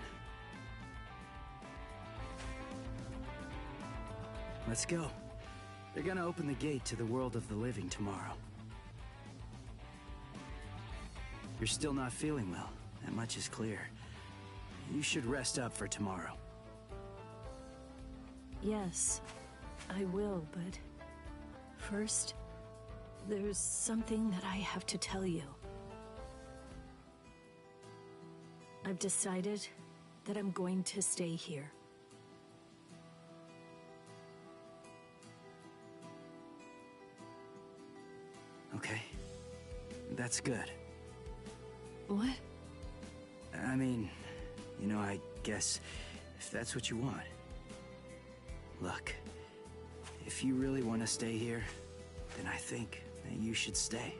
Let's go. They're gonna open the gate to the world of the living tomorrow. You're still not feeling well. That much is clear. You should rest up for tomorrow.
Yes, I will, but first, there's something that I have to tell you. I've decided that I'm going to stay here.
Okay. That's good.
What?
I mean, you know, I guess if that's what you want. Look, if you really want to stay here, then I think that you should stay.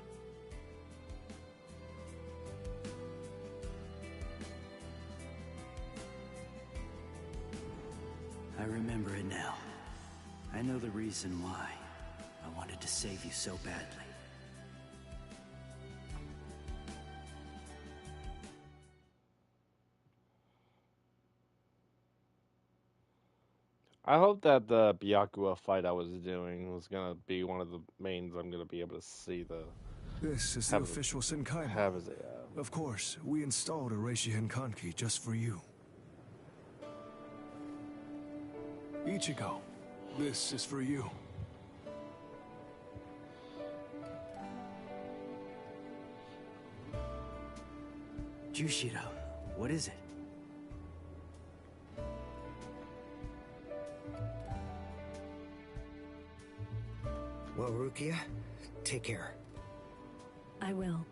I remember it now. I know the reason why I wanted to save you so badly.
I hope that the Byakuya fight I was doing was gonna be one of the mains I'm gonna be able to see the.
This is the official Senkai. Of course, we installed a Reishi Henkanki just for you. Ichigo, this is for you.
Jushiro, what is it?
Rukia, take care.
I will.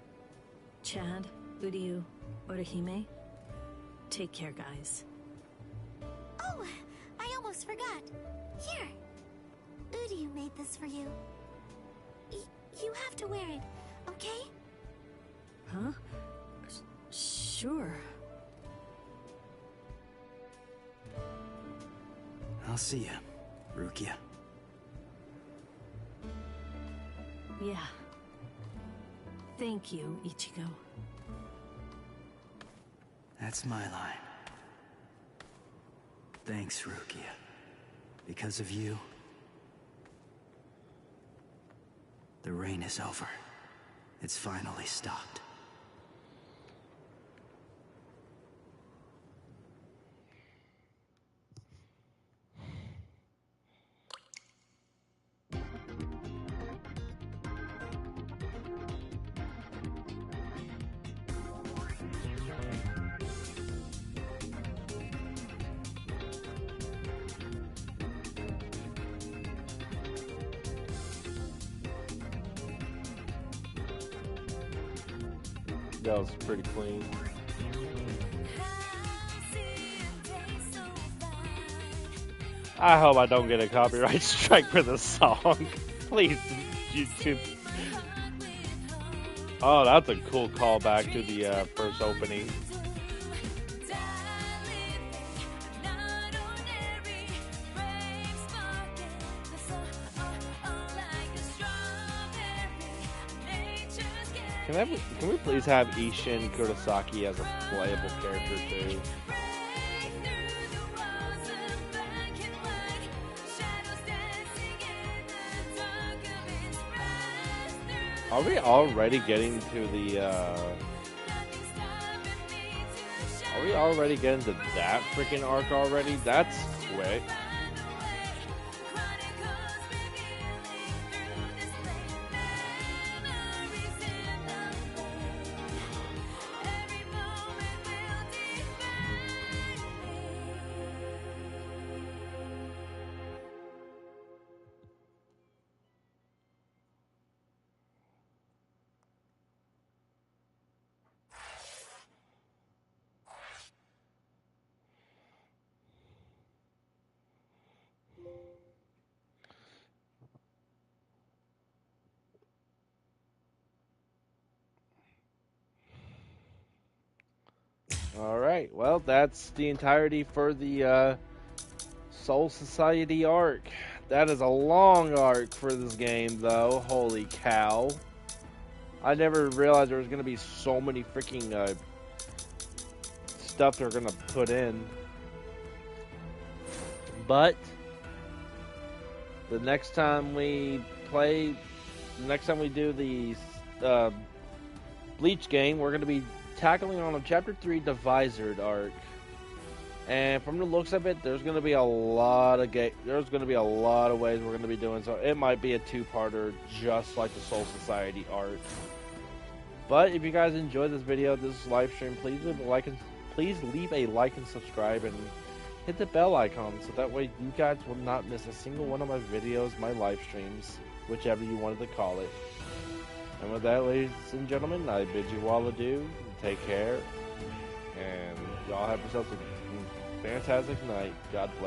Chad, Uryu, Orihime, take care, guys.
Oh, I almost forgot. Here. Uryu made this for you. You have to wear it, okay?
Huh? Sure.
I'll see ya, Rukia.
Yeah. Thank you, Ichigo.
That's my line. Thanks, Rukia. Because of you, the rain is over. It's finally stopped.
That was pretty clean. I hope I don't get a copyright strike for this song. Please, YouTube. Oh, that's a cool callback to the first opening. Can we please have Ishin Kurosaki as a playable character too? Are we already getting to the are we already getting to that freaking arc already? That's quick. Alright, well, that's the entirety for the Soul Society arc. That is a long arc for this game, though. Holy cow. I never realized there was going to be so many freaking stuff they're going to put in. But the next time we play, the next time we do the Bleach game, we're going to be tackling on a Chapter 3 Divisored arc. And from the looks of it, there's going to be a lot of ways we're going to be doing so. It might be a two-parter, just like the Soul Society arc. But if you guys enjoyed this video, this live stream, please leave a like and subscribe, and hit the bell icon so that way you guys will not miss a single one of my videos, my live streams, whichever you wanted to call it. And with that, ladies and gentlemen, I bid you all adieu. Take care, and y'all have yourselves a fantastic night. God bless.